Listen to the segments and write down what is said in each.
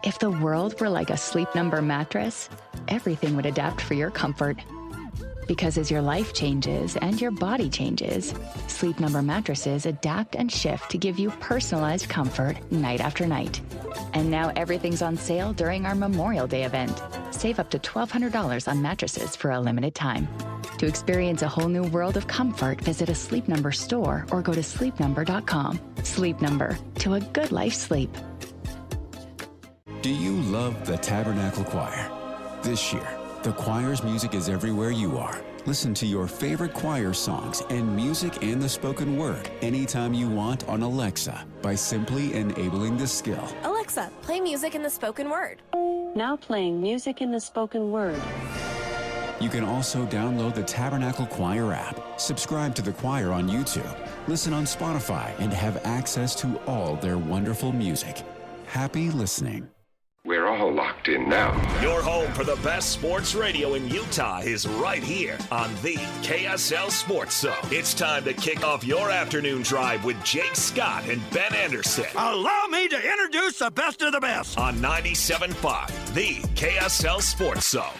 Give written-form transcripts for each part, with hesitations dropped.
If the world were like a Sleep Number mattress, everything would adapt for your comfort. Because as your life changes and your body changes, Sleep Number mattresses adapt and shift to give you personalized comfort night after night. And now everything's on sale during our Memorial Day event. Save up to $1,200 on mattresses for a limited time. To experience a whole new world of comfort, visit a Sleep Number store or go to sleepnumber.com. Sleep Number, to a good life sleep. Do you love the Tabernacle Choir? This year, the choir's music is everywhere you are. Listen to your favorite choir songs and music and the spoken word anytime you want on Alexa by simply enabling the skill. Alexa, play music in the spoken word. Now playing music in the spoken word. You can also download the Tabernacle Choir app, subscribe to the choir on YouTube, listen on Spotify, and have access to all their wonderful music. Happy listening. We're all locked in now. Your home for the best sports radio in Utah is right here on the KSL Sports Zone. It's time to kick off your afternoon drive with Jake Scott and Ben Anderson. Allow me to introduce the best of the best. On 97.5, the KSL Sports Zone.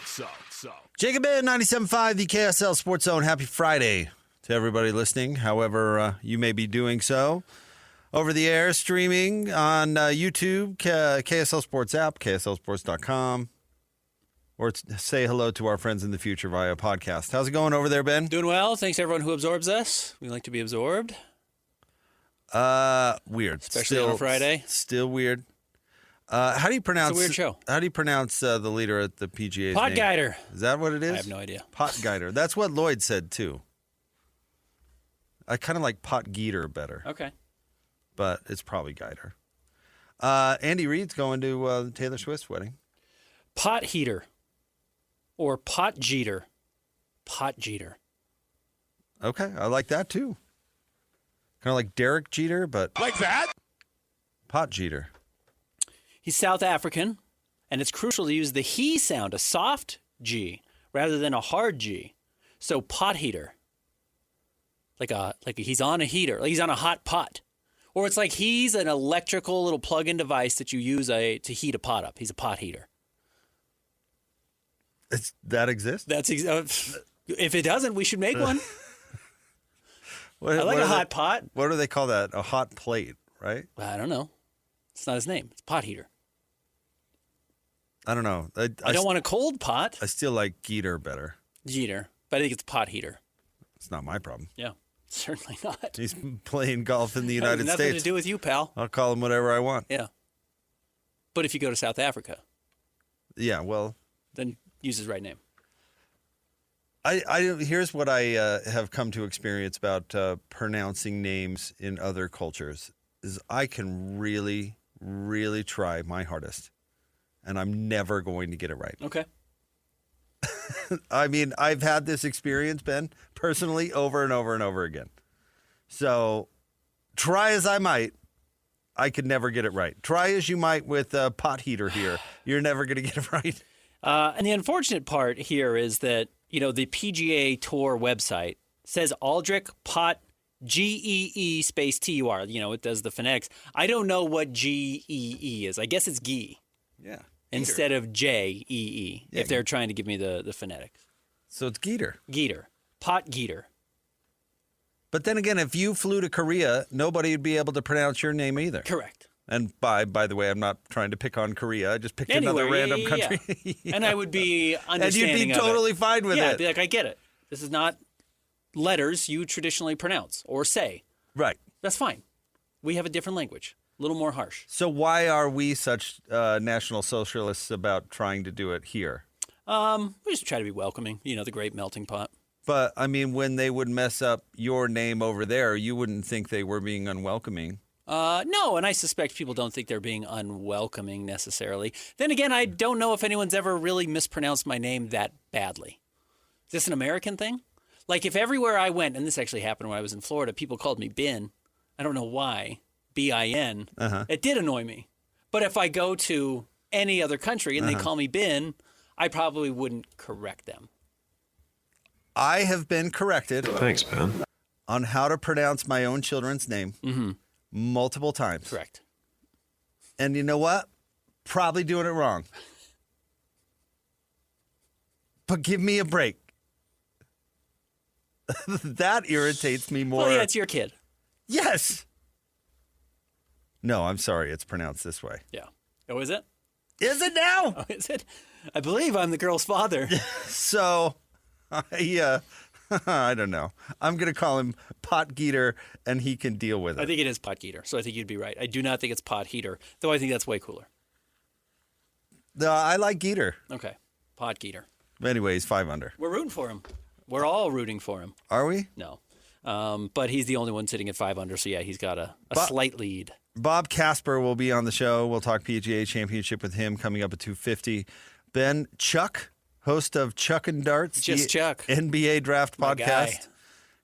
Jacob Ben, 97.5, the KSL Sports Zone. Happy Friday to everybody listening, however you may be doing so. Over the air, streaming on YouTube, KSL Sports app, KSLSports.com, or say hello to our friends in the future via podcast. How's it going over there, Ben? Doing well. Thanks to everyone who absorbs us. We like to be absorbed. Weird. Especially on a Friday. Still weird. How do you pronounce? It's a weird show. How do you pronounce the leader at the PGA's Potgieter. name? Is that what it is? I have no idea. Potgieter. That's what Lloyd said, too. I kind of like Potgieter better. Okay. But it's probably Geider. Andy Reid's going to Taylor Swift's wedding. Pot heater or Potgieter. Potgieter. Okay, I like that too. Kind of like Derek Jeter, but Like that? Potgieter. He's South African, and it's crucial to use the he sound, a soft G, rather than a hard G. So pot heater. Like he's on a heater, like he's on a hot pot. Or it's like he's an electrical little plug-in device that you use to heat a pot up. He's a pot heater. That exists? If it doesn't, we should make one. I like a hot pot. What do they call that? A hot plate, right? I don't know. It's not his name. It's pot heater. I don't know. I don't want a cold pot. I still like Geeter better. Jeter. But I think it's pot heater. It's not my problem. Yeah. Certainly not. He's playing golf in the United States. Nothing to do with you, pal. I'll call him whatever I want. Yeah. But if you go to South Africa. Yeah, well. Then use his right name. Here's what I have come to experience about pronouncing names in other cultures is I can really, really try my hardest. And I'm never going to get it right. Okay. I mean, I've had this experience, Ben, personally, over and over and over again. So try as I might, I could never get it right. Try as you might with a pot heater here. You're never going to get it right. And the unfortunate part here is that, the PGA Tour website says Aldrich Pot G-E-E space T-U-R. It does the phonetics. I don't know what G-E-E is. I guess it's Gee. Yeah. Instead of J-E-E, Yeah, if they're trying to give me the phonetics. So it's Geeter. Geeter. Potgieter. But then again, if you flew to Korea, nobody would be able to pronounce your name either. Correct. And by the way, I'm not trying to pick on Korea. I just picked another random country. Yeah. And I would be understanding And you'd be totally fine with it. Yeah, I'd be like, I get it. This is not letters you traditionally pronounce or say. Right. That's fine. We have a different language. A little more harsh. So why are we such national socialists about trying to do it here? We just try to be welcoming, the great melting pot. But, I mean, when they would mess up your name over there, you wouldn't think they were being unwelcoming. No, and I suspect people don't think they're being unwelcoming necessarily. Then again, I don't know if anyone's ever really mispronounced my name that badly. Is this an American thing? Like if everywhere I went, and this actually happened when I was in Florida, people called me Bin. I don't know why. B-I-N. It did annoy me. But if I go to any other country and they call me Bin, I probably wouldn't correct them. I have been corrected. Thanks, Ben. On how to pronounce my own children's name multiple times. Correct. And you know what? probably doing it wrong. But give me a break. That irritates me more. Well, yeah, it's your kid. Yes. No, I'm sorry. It's pronounced this way. Yeah. Oh, is it? Is it now? Oh, is it? I believe I'm the girl's father. So, I don't know. I'm going to call him Potgieter, and he can deal with it. I think it is Potgieter, so I think you'd be right. I do not think it's Potheater, though I think that's way cooler. I like Geeter. Okay, Potgieter. Anyway, he's 5 under. We're rooting for him. We're all rooting for him. Are we? No. But he's the only one sitting at 5 under, so yeah, he's got a slight lead. Bob Casper will be on the show. We'll talk PGA Championship with him coming up at 2:50. Ben Chuck, host of Chuck and Darts, Just Chuck. NBA Draft My podcast, guy.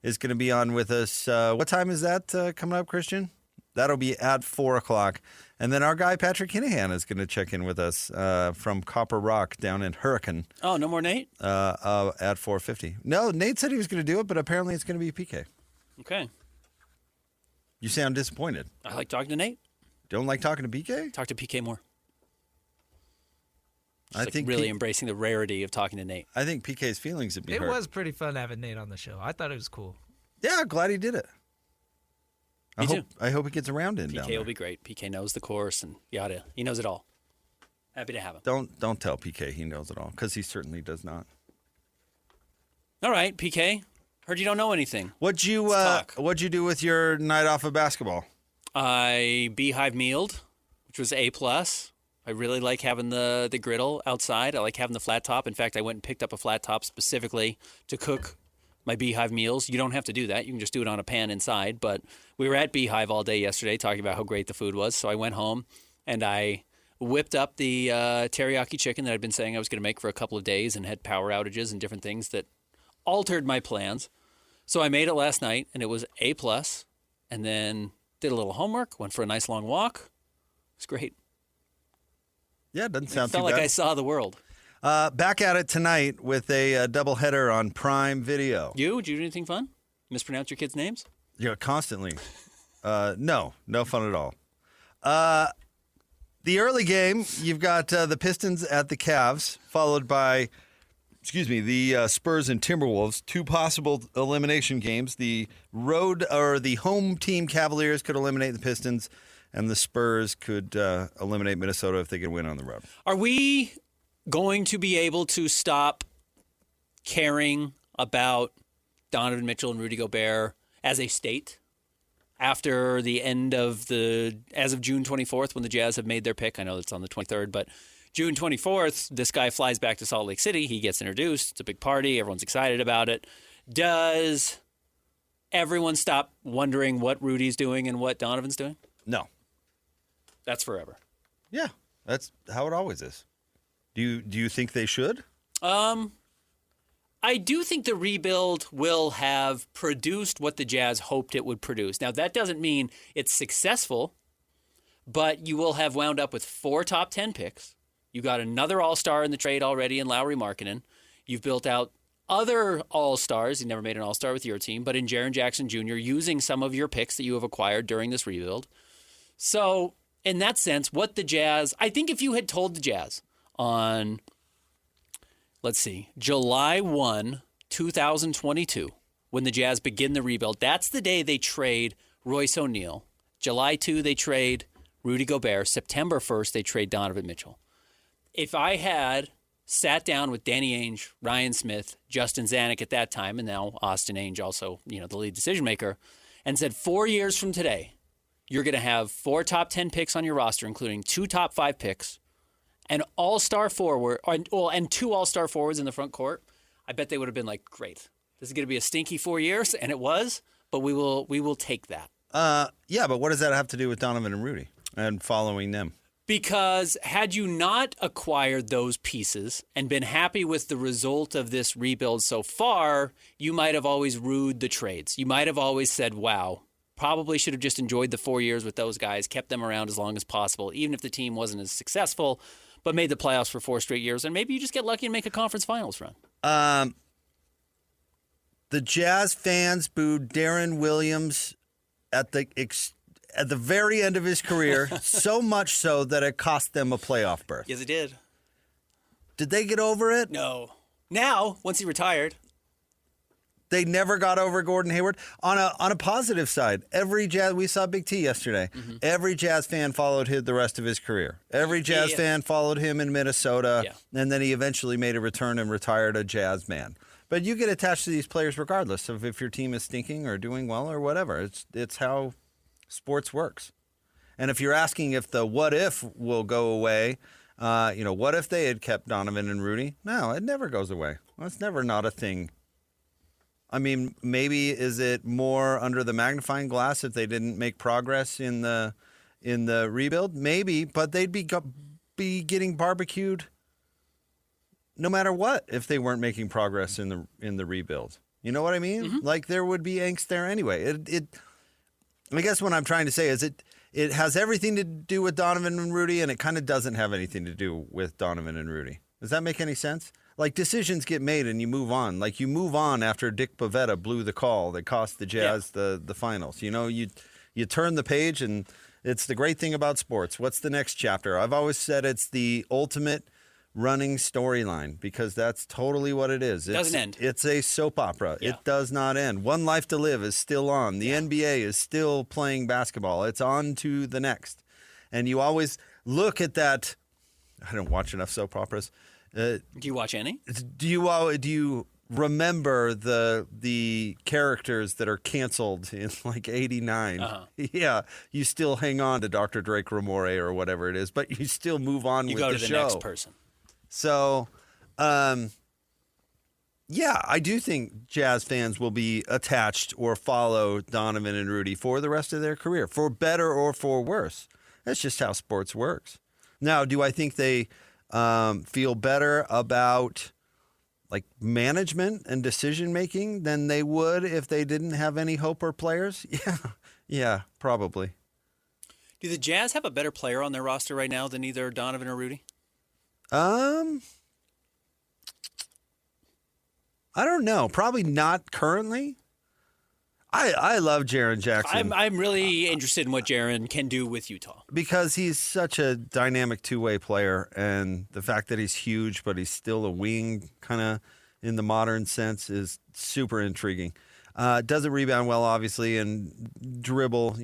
is going to be on with us. What time is that coming up, Christian? That'll be at 4 o'clock. And then our guy, Patrick Kinahan, is going to check in with us from Copper Rock down in Hurricane. Oh, no more Nate? At 4:50. No, Nate said he was going to do it, but apparently it's going to be PK. Okay. You sound disappointed. I like talking to Nate. Don't like talking to PK? Talk to PK more. I think really embracing the rarity of talking to Nate. I think PK's feelings would be It hurt. was pretty fun having Nate on the show. I thought it was cool. Yeah, glad he did it. Me too. I hope he gets around in down PK there. will be great. PK knows the course and yada. He knows it all. Happy to have him. Don't tell PK he knows it all, because he certainly does not. All right, PK. Heard you don't know anything. What'd you do with your night off of basketball? I beehive mealed, which was A+. I really like having the griddle outside. I like having the flat top. In fact, I went and picked up a flat top specifically to cook my beehive meals. You don't have to do that. You can just do it on a pan inside. But we were at Beehive all day yesterday talking about how great the food was. So I went home and I whipped up the teriyaki chicken that I'd been saying I was going to make for a couple of days and had power outages and different things that altered my plans. So I made it last night and it was A+, and then did a little homework, went for a nice long walk. It's great. Yeah, it doesn't sound too bad. Felt like I saw the world. Back at it tonight with a doubleheader on Prime Video. Did you do anything fun? Mispronounce your kids' names? Yeah, constantly. No fun at all. The early game, you've got the Pistons at the Cavs, followed by, the Spurs and Timberwolves. 2 possible elimination games. The road or the home team Cavaliers could eliminate the Pistons, and the Spurs could eliminate Minnesota if they could win on the road. Are we going to be able to stop caring about Donovan Mitchell and Rudy Gobert as a state after the end of as of June 24th when the Jazz have made their pick? I know it's on the 23rd, but June 24th, this guy flies back to Salt Lake City. He gets introduced. It's a big party. Everyone's excited about it. Does everyone stop wondering what Rudy's doing and what Donovan's doing? No. That's forever. Yeah, that's how it always is. Do you think they should? I do think the rebuild will have produced what the Jazz hoped it would produce. Now, that doesn't mean it's successful, but you will have wound up with 4 top 10 picks. You got another all-star in the trade already in Lauri Markkanen. You've built out other all-stars. You never made an all-star with your team, but in Jaren Jackson Jr., using some of your picks that you have acquired during this rebuild. So, in that sense, what the Jazz, I think if you had told the Jazz on, July 1, 2022, when the Jazz begin the rebuild, that's the day they trade Royce O'Neal. July 2, they trade Rudy Gobert. September 1st, they trade Donovan Mitchell. If I had sat down with Danny Ainge, Ryan Smith, Justin Zanuck at that time, and now Austin Ainge also, the lead decision maker, and said 4 years from today, you're going to have 4 top 10 picks on your roster, including 2 top 5 picks, an all-star forward, and 2 all-star forwards in the front court, I bet they would have been like, great. This is going to be a stinky 4 years, and it was, but we will take that. Yeah, but what does that have to do with Donovan and Rudy and following them? Because had you not acquired those pieces and been happy with the result of this rebuild so far, you might have always rued the trades. You might have always said, wow, probably should have just enjoyed the 4 years with those guys, kept them around as long as possible, even if the team wasn't as successful, but made the playoffs for 4 straight years. And maybe you just get lucky and make a conference finals run. The Jazz fans booed Darren Williams at the at the very end of his career, so much so that it cost them a playoff berth. Yes, it did. Did they get over it? No. Now, once he retired. They never got over Gordon Hayward. On a positive side, we saw Big T yesterday. Mm-hmm. Every Jazz fan followed him the rest of his career. Every Jazz fan followed him in Minnesota, and then he eventually made a return and retired a Jazz man. But you get attached to these players regardless of if your team is stinking or doing well or whatever. It's how sports works. And if you're asking if the what if will go away, what if they had kept Donovan and Rudy? No, it never goes away. That's never not a thing. I mean, maybe is it more under the magnifying glass if they didn't make progress in the rebuild? Maybe, but they'd be getting barbecued no matter what if they weren't making progress in the rebuild. You know what I mean? Mm-hmm. Like there would be angst there anyway. I guess what I'm trying to say is it has everything to do with Donovan and Rudy, and it kind of doesn't have anything to do with Donovan and Rudy. Does that make any sense? Like, decisions get made and you move on. Like, you move on after Dick Bavetta blew the call that cost the Jazz the finals. You know, you turn the page, and it's the great thing about sports. What's the next chapter? I've always said it's the ultimate running storyline because that's totally what it is. It doesn't end. It's a soap opera. Yeah. It does not end. One Life to Live is still on. The NBA is still playing basketball. It's on to the next. And you always look at that. I don't watch enough soap operas. Do you watch any? Do you remember the characters that are canceled in like '89? Uh-huh. Yeah, you still hang on to Dr. Drake Ramore or whatever it is, but you still move on with the show. You go to the next person. So, yeah, I do think Jazz fans will be attached or follow Donovan and Rudy for the rest of their career, for better or for worse. That's just how sports works. Now, do I think they feel better about like management and decision making than they would if they didn't have any hope or players? Yeah, probably. Do the Jazz have a better player on their roster right now than either Donovan or Rudy? I don't know. Probably not currently. I love Jaren Jackson. I'm really interested in what Jaren can do with Utah. Because he's such a dynamic two-way player, and the fact that he's huge, but he's still a wing kind of in the modern sense is super intriguing. Doesn't rebound well, obviously, and dribble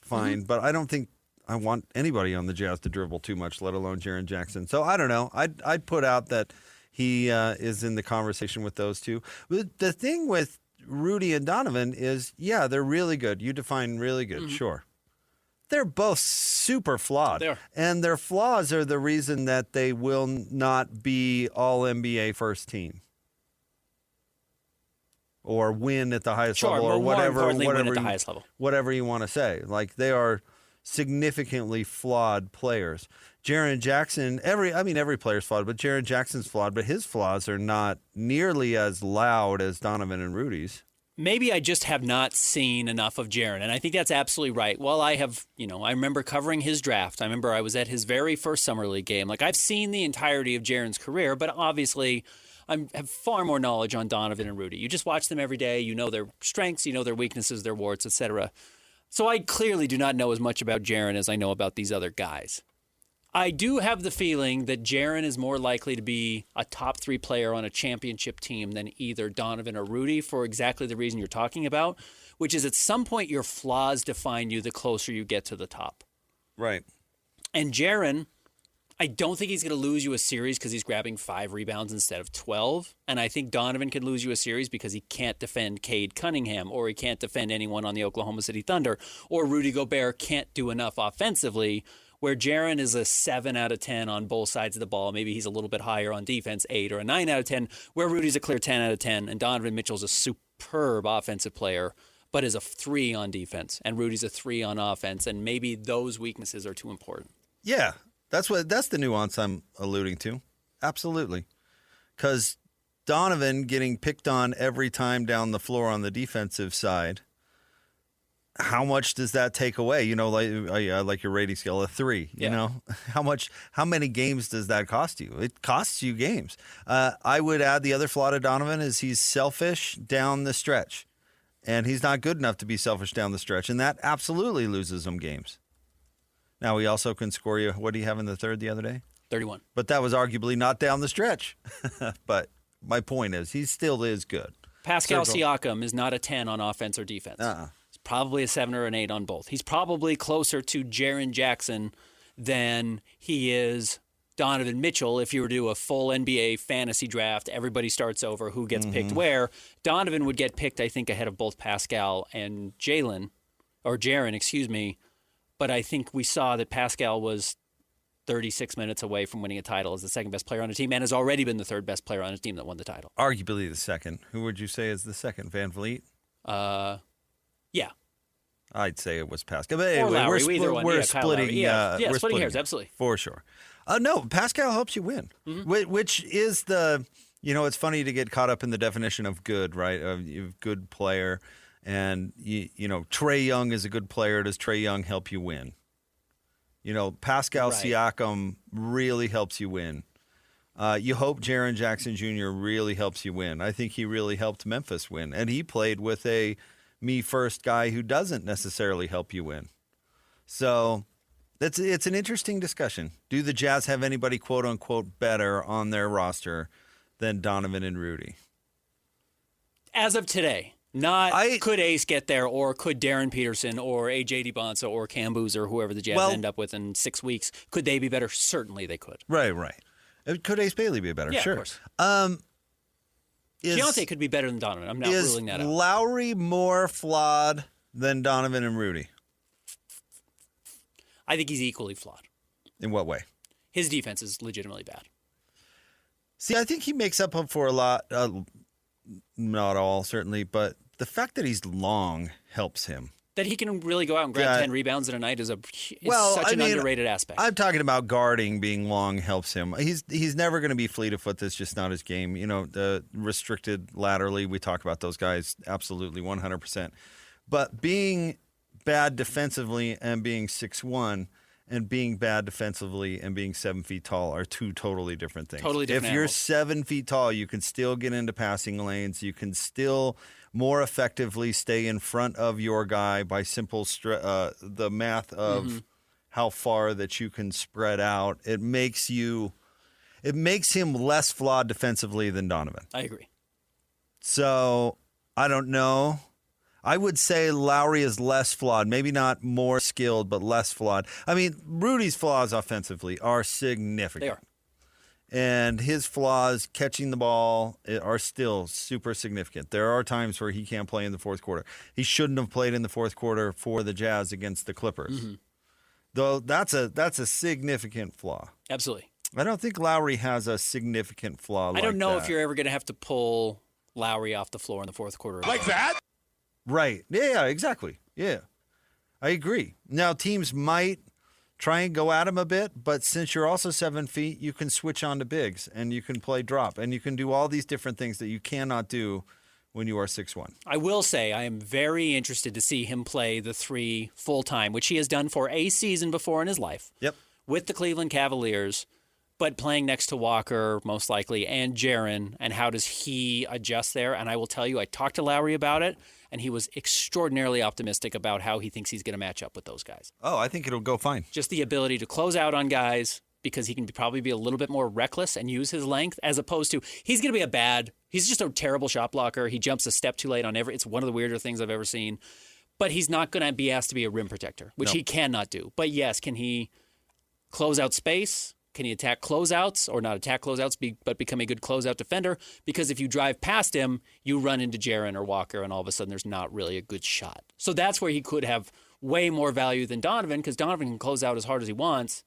fine, but I don't think I want anybody on the Jazz to dribble too much, let alone Jaren Jackson. So I don't know. I'd put out that he is in the conversation with those two. The thing with Rudy and Donovan is, yeah, they're really good. You define really good, sure. They're both super flawed. They are. And their flaws are the reason that they will not be all NBA first team. Or win at the highest level or whatever win at the highest level. Whatever you want to say. Like they are significantly flawed players. Jaren Jackson, every player's flawed, but Jaren Jackson's flawed, but his flaws are not nearly as loud as Donovan and Rudy's. Maybe I just have not seen enough of Jaren, and I think that's absolutely right. Well, I have, I remember covering his draft. I remember I was at his very first Summer League game. Like, I've seen the entirety of Jaren's career, but obviously I have far more knowledge on Donovan and Rudy. You just watch them every day. You know their strengths, you know their weaknesses, their warts, etc. So I clearly do not know as much about Jaren as I know about these other guys. I do have the feeling that Jaren is more likely to be a top 3 player on a championship team than either Donovan or Rudy for exactly the reason you're talking about, which is at some point your flaws define you the closer you get to the top. Right. And Jaren, I don't think he's going to lose you a series because he's grabbing 5 rebounds instead of 12. And I think Donovan can lose you a series because he can't defend Cade Cunningham, or he can't defend anyone on the Oklahoma City Thunder, or Rudy Gobert can't do enough offensively, where Jaren is a 7 out of 10 on both sides of the ball. Maybe he's a little bit higher on defense, 8 or a 9 out of 10, where Rudy's a clear 10 out of 10, and Donovan Mitchell's a superb offensive player, but is a 3 on defense, and Rudy's a 3 on offense, and maybe those weaknesses are too important. Yeah, that's the nuance I'm alluding to. Absolutely. Because Donovan getting picked on every time down the floor on the defensive side, how much does that take away? Like your rating scale of 3. How many games does that cost you? It costs you games. I would add the other flaw to Donovan is he's selfish down the stretch. and he's not good enough to be selfish down the stretch, and that absolutely loses him games. Now, he also can score you. What do you have in the third the other day? 31. But that was arguably not down the stretch. But my point is, he still is good. Pascal Siakam is not a 10 on offense or defense. He's probably a 7 or an 8 on both. He's probably closer to Jaren Jackson than he is Donovan Mitchell. If you were to do a full NBA fantasy draft, everybody starts over who gets picked where. Donovan would get picked, I think, ahead of both Pascal and Jaren, excuse me. But I think we saw that Pascal was 36 minutes away from winning a title as the second best player on the team and has already been the third best player on his team that won the title. Arguably the second. Who would you say is the second? Van Vliet? Yeah. I'd say it was Pascal. But Or anyway, Lowry, we're splitting. We're splitting hairs, absolutely. For sure. No, Pascal helps you win, which is it's funny to get caught up in the definition of good, right? Of good player. And, Trae Young is a good player. Does Trae Young help you win? Pascal Siakam really helps you win. You hope Jaren Jackson Jr. really helps you win. I think he really helped Memphis win. And he played with a me-first guy who doesn't necessarily help you win. So it's an interesting discussion. Do the Jazz have anybody, quote-unquote, better on their roster than Donovan and Rudy? As of today. Could Ace get there, or could Darren Peterson or A.J. DiBonzo or Cam Boozer or whoever the Jazz end up with in 6 weeks, could they be better? Certainly they could. Right. Could Ace Bailey be better? Yeah, sure. Of course. Deontay could be better than Donovan. I'm not ruling that out. Is Lowry more flawed than Donovan and Rudy? I think he's equally flawed. In what way? His defense is legitimately bad. See, I think he makes up for a lot. Not all, certainly, but the fact that he's long helps him. That he can really go out and grab 10 rebounds in a night is such an underrated aspect. I'm talking about guarding being long helps him. He's never going to be fleet of foot. That's just not his game. The restricted laterally, we talk about those guys absolutely 100%. But being bad defensively and being 6'1", and being bad defensively and being 7 feet tall are two totally different things. Totally different If you're animals. 7 feet tall, you can still get into passing lanes. You can still more effectively stay in front of your guy by simple the math of how far that you can spread out. It makes him less flawed defensively than Donovan. I agree. So I don't know. I would say Lowry is less flawed, maybe not more skilled, but less flawed. I mean, Rudy's flaws offensively are significant. They are. And his flaws catching the ball are still super significant. There are times where he can't play in the fourth quarter. He shouldn't have played in the fourth quarter for the Jazz against the Clippers. Though that's a significant flaw. Absolutely. I don't think Lowry has a significant flaw like that. I don't know if you're ever going to have to pull Lowry off the floor in the fourth quarter. Like that? Right. Yeah, exactly. Yeah. I agree. Now, teams might try and go at him a bit, but since you're also 7 feet, you can switch on to bigs, and you can play drop, and you can do all these different things that you cannot do when you are 6'1". I will say I am very interested to see him play the 3 full-time, which he has done for a season before in his life. Yep. With the Cleveland Cavaliers, but playing next to Walker, most likely, and Jaren, and how does he adjust there? And I will tell you, I talked to Lowry about it, and he was extraordinarily optimistic about how he thinks he's going to match up with those guys. Oh, I think it'll go fine. Just the ability to close out on guys because he can probably be a little bit more reckless and use his length as opposed to he's going to be he's just a terrible shot blocker. He jumps a step too late on it's one of the weirder things I've ever seen. But he's not going to be asked to be a rim protector, which he cannot do. But yes, can he close out space? Can he attack closeouts or not attack closeouts, but become a good closeout defender? Because if you drive past him, you run into Jaren or Walker, and all of a sudden there's not really a good shot. So that's where he could have way more value than Donovan, because Donovan can close out as hard as he wants.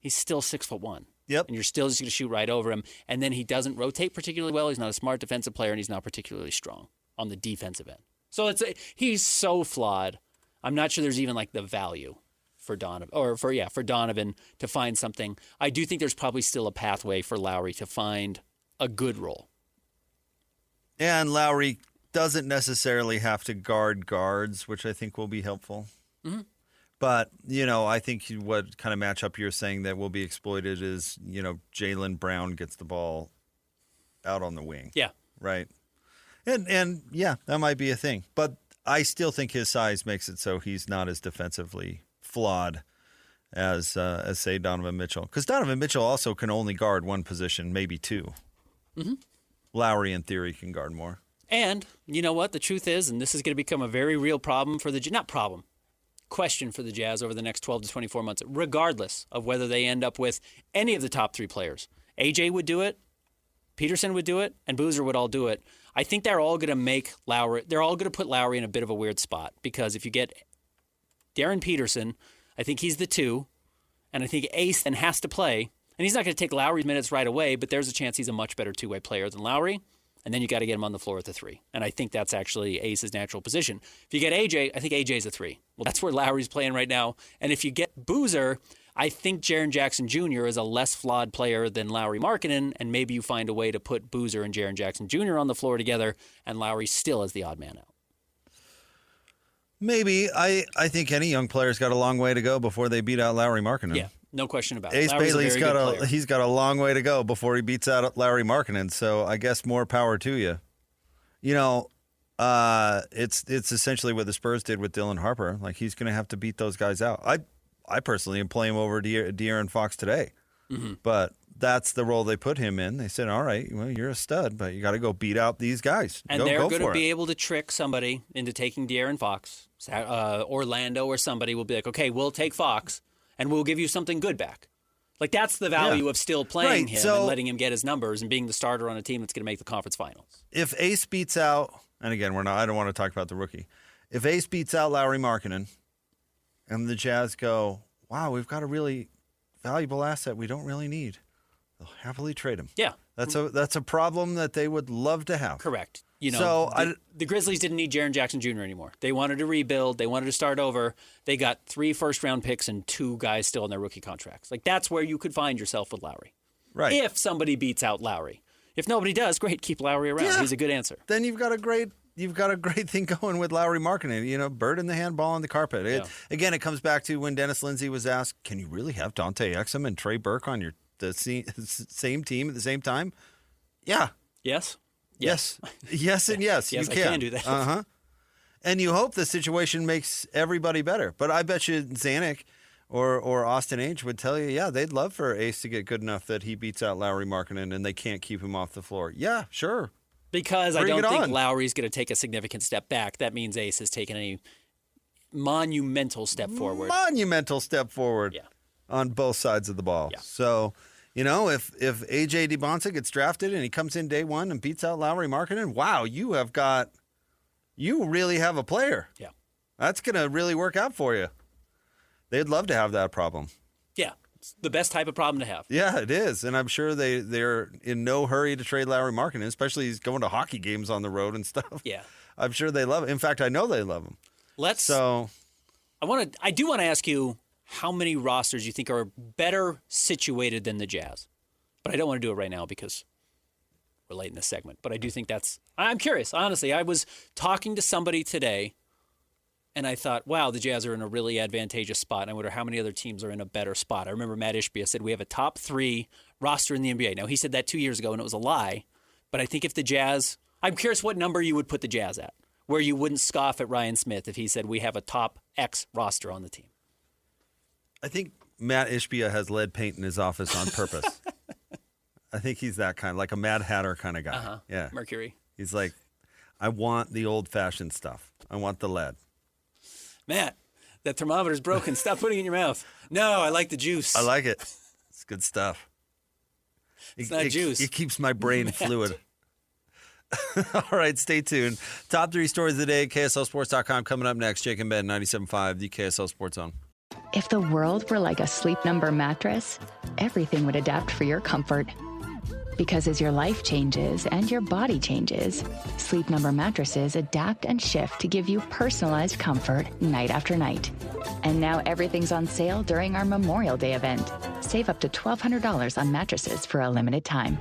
He's still 6'1". Yep. And you're still just going to shoot right over him. And then he doesn't rotate particularly well. He's not a smart defensive player, and he's not particularly strong on the defensive end. So he's so flawed. I'm not sure there's even like the value for Donovan to find something. I do think there's probably still a pathway for Lowry to find a good role. And Lowry doesn't necessarily have to guard guards, which I think will be helpful. Mm-hmm. But, I think what kind of matchup you're saying that will be exploited is, Jaylen Brown gets the ball out on the wing. Yeah. Right. And yeah, that might be a thing. But I still think his size makes it so he's not as defensively flawed as say, Donovan Mitchell. Because Donovan Mitchell also can only guard one position, maybe two. Mm-hmm. Lowry, in theory, can guard more. And you know what? The truth is, and this is going to become a very real problem for question for the Jazz over the next 12 to 24 months, regardless of whether they end up with any of the top three players. AJ would do it, Peterson would do it, and Boozer would all do it. I think they're all going to put Lowry in a bit of a weird spot, because if you get Darren Peterson, I think he's the 2, and I think Ace then has to play, and he's not going to take Lowry's minutes right away, but there's a chance he's a much better two-way player than Lowry. And then you got to get him on the floor at the 3. And I think that's actually Ace's natural position. If you get AJ, I think AJ's a 3. Well, that's where Lowry's playing right now. And if you get Boozer, I think Jaren Jackson Jr. is a less flawed player than Lauri Markkanen, and maybe you find a way to put Boozer and Jaren Jackson Jr. on the floor together, and Lowry still is the odd man out. Maybe. I think any young player's got a long way to go before they beat out Lauri Markkanen. Yeah. No question about it. Ace Bailey's got a long way to go before he beats out Lauri Markkanen. So I guess more power to you. You know, it's essentially what the Spurs did with Dylan Harper. Like, he's going to have to beat those guys out. I personally am playing him over De'Aaron Fox today, but that's the role they put him in. They said, "All right, well, you're a stud, but you got to go beat out these guys." And they're going to be able to trick somebody into taking De'Aaron Fox. Orlando or somebody will be like, "Okay, we'll take Fox, and we'll give you something good back." Like, that's the value of still playing him and letting him get his numbers and being the starter on a team that's going to make the conference finals. If Ace beats out, and again, I don't want to talk about the rookie. If Ace beats out Lauri Markkanen, and the Jazz go, "Wow, we've got a really valuable asset we don't really need," they'll happily trade him. Yeah. That's a problem that they would love to have. Correct. You know, the Grizzlies didn't need Jaren Jackson Jr. anymore. They wanted to rebuild. They wanted to start over. They got 3 first-round picks and 2 guys still in their rookie contracts. Like, that's where you could find yourself with Lowry. Right. If somebody beats out Lowry. If nobody does, great, keep Lowry around. Yeah. He's a good answer. Then you've got a great thing going with Lauri Markkanen. You know, bird in the hand, ball on the carpet. Again, it comes back to when Dennis Lindsey was asked, "Can you really have Dante Exum and Trey Burke on the same team at the same time?" Yeah. Yes. Yes. Yes, and yes. Yes, you can. I can do that. And you hope the situation makes everybody better. But I bet you Zanuck or Austin H would tell you, yeah, they'd love for Ace to get good enough that he beats out Lauri Markkanen and they can't keep him off the floor. Yeah, sure. Because I don't think Lowry's going to take a significant step back. That means Ace has taken a monumental step forward. Yeah. On both sides of the ball. Yeah. So, you know, if AJ DeBonsa gets drafted and he comes in day one and beats out Lauri Markkanen, wow, you really have a player. Yeah. That's going to really work out for you. They'd love to have that problem. Yeah. It's the best type of problem to have. Yeah, it is. And I'm sure they're in no hurry to trade Lauri Markkanen, especially he's going to hockey games on the road and stuff. Yeah. I'm sure they love it. In fact, I know they love him. I do want to ask you how many rosters you think are better situated than the Jazz. But I don't want to do it right now because we're late in this segment. But I do think I'm curious. Honestly, I was talking to somebody today, and I thought, wow, the Jazz are in a really advantageous spot. And I wonder how many other teams are in a better spot. I remember Matt Ishbia said we have a top 3 roster in the NBA. Now, he said that 2 years ago, and it was a lie. But I think if the Jazz, I'm curious what number you would put the Jazz at, where you wouldn't scoff at Ryan Smith if he said we have a top X roster on the team. I think Matt Ishbia has lead paint in his office on purpose. I think he's that kind, like a Mad Hatter kind of guy. Yeah. Mercury. He's like, I want the old-fashioned stuff. I want the lead. Matt, that thermometer's broken. Stop putting it in your mouth. No, I like the juice. I like it. It's good stuff. It's not juice. It keeps my brain fluid. All right, stay tuned. Top 3 stories of the day, KSLSports.com. Coming up next, Jake and Ben, 97.5, the KSL Sports Zone. If the world were like a Sleep Number mattress, everything would adapt for your comfort. Because as your life changes and your body changes, Sleep Number mattresses adapt and shift to give you personalized comfort night after night. And now everything's on sale during our Memorial Day event. Save up to $1,200 on mattresses for a limited time.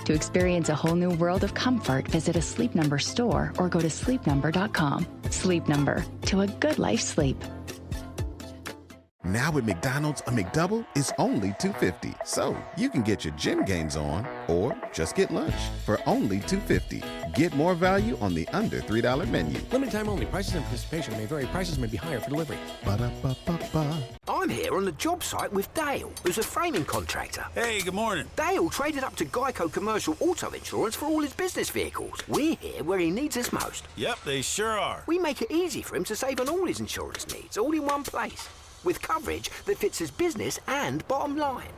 To experience a whole new world of comfort, visit a Sleep Number store or go to sleepnumber.com. Sleep Number, to a good life sleep. Now at McDonald's, a McDouble is only $2.50. So you can get your gym gains on or just get lunch for only $2.50. Get more value on the under $3 menu. Limited time only. Prices and participation may vary. Prices may be higher for delivery. Ba-da-ba-ba-ba. I'm here on the job site with Dale, who's a framing contractor. Hey, good morning. Dale traded up to Geico Commercial Auto Insurance for all his business vehicles. We're here where he needs us most. Yep, they sure are. We make it easy for him to save on all his insurance needs, all in one place, with coverage that fits his business and bottom line.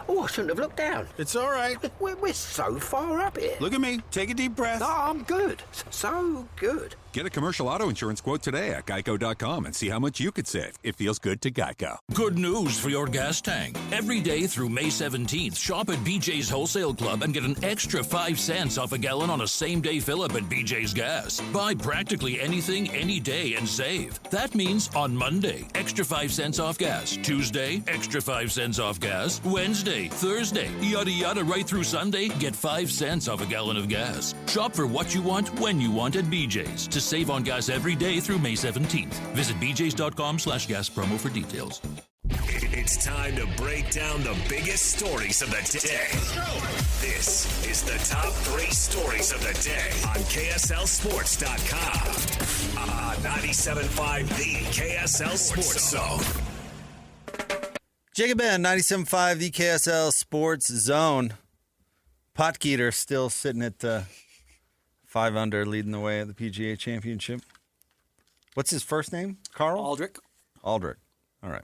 Oh, I shouldn't have looked down. It's all right. We're so far up here. Look at me. Take a deep breath. No, I'm good. So good. Get a commercial auto insurance quote today at geico.com and see how much you could save. It feels good to Geico. Good news for your gas tank. Every day through May 17th, shop at BJ's Wholesale Club and get an extra 5 cents off a gallon on a same-day fill-up at BJ's Gas. Buy practically anything, any day, and save. That means on Monday, extra 5 cents off gas. Tuesday, extra 5 cents off gas. Wednesday, Thursday, yada yada right through Sunday, get 5 cents off a gallon of gas. Shop for what you want, when you want at BJ's to save on gas every day through May 17th. Visit bjs.com/gas promo for details. It's time to break down the biggest stories of the day. This is the top 3 stories of the day on KSLSports.com. 97.5 The KSL Sports Zone. Jacob Ben, 97.5 The KSL Sports Zone. Potgieter still sitting at 5 under, leading the way at the PGA Championship. What's his first name? Carl? Aldrich. Aldrich. All right.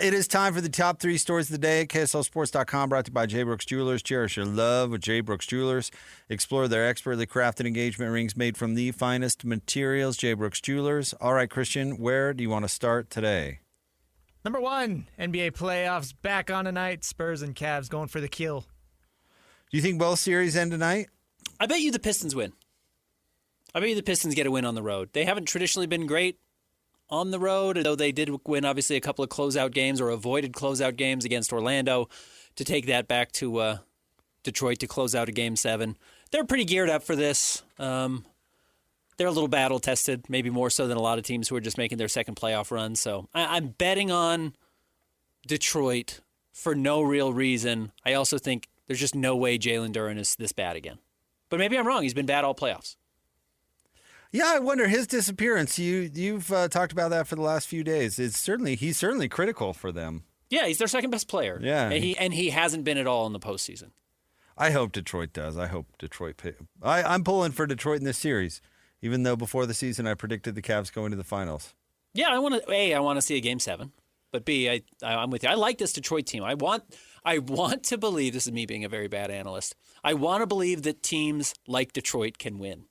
It is time for the top 3 stories of the day at KSLSports.com, brought to you by J. Brooks Jewelers. Cherish your love with J. Brooks Jewelers. Explore their expertly crafted engagement rings made from the finest materials. J. Brooks Jewelers. All right, Christian, where do you want to start today? Number 1, NBA playoffs back on tonight. Spurs and Cavs going for the kill. Do you think both series end tonight? I bet you the Pistons win. I bet you the Pistons get a win on the road. They haven't traditionally been great on the road, though they did win, obviously, a couple of closeout games or avoided closeout games against Orlando to take that back to Detroit to close out a Game 7. They're pretty geared up for this. They're a little battle-tested, maybe more so than a lot of teams who are just making their second playoff run. So I'm betting on Detroit for no real reason. I also think there's just no way Jalen Duren is this bad again. But maybe I'm wrong. He's been bad all playoffs. Yeah, I wonder his disappearance. You've talked about that for the last few days. He's certainly critical for them. Yeah, he's their second best player. Yeah, and he hasn't been at all in the postseason. I hope Detroit does. I hope Detroit. I'm pulling for Detroit in this series, even though before the season I predicted the Cavs going to the finals. Yeah, I want to see a Game 7, but B, I'm with you. I like this Detroit team. I want to believe, this is me being a very bad analyst, I want to believe that teams like Detroit can win.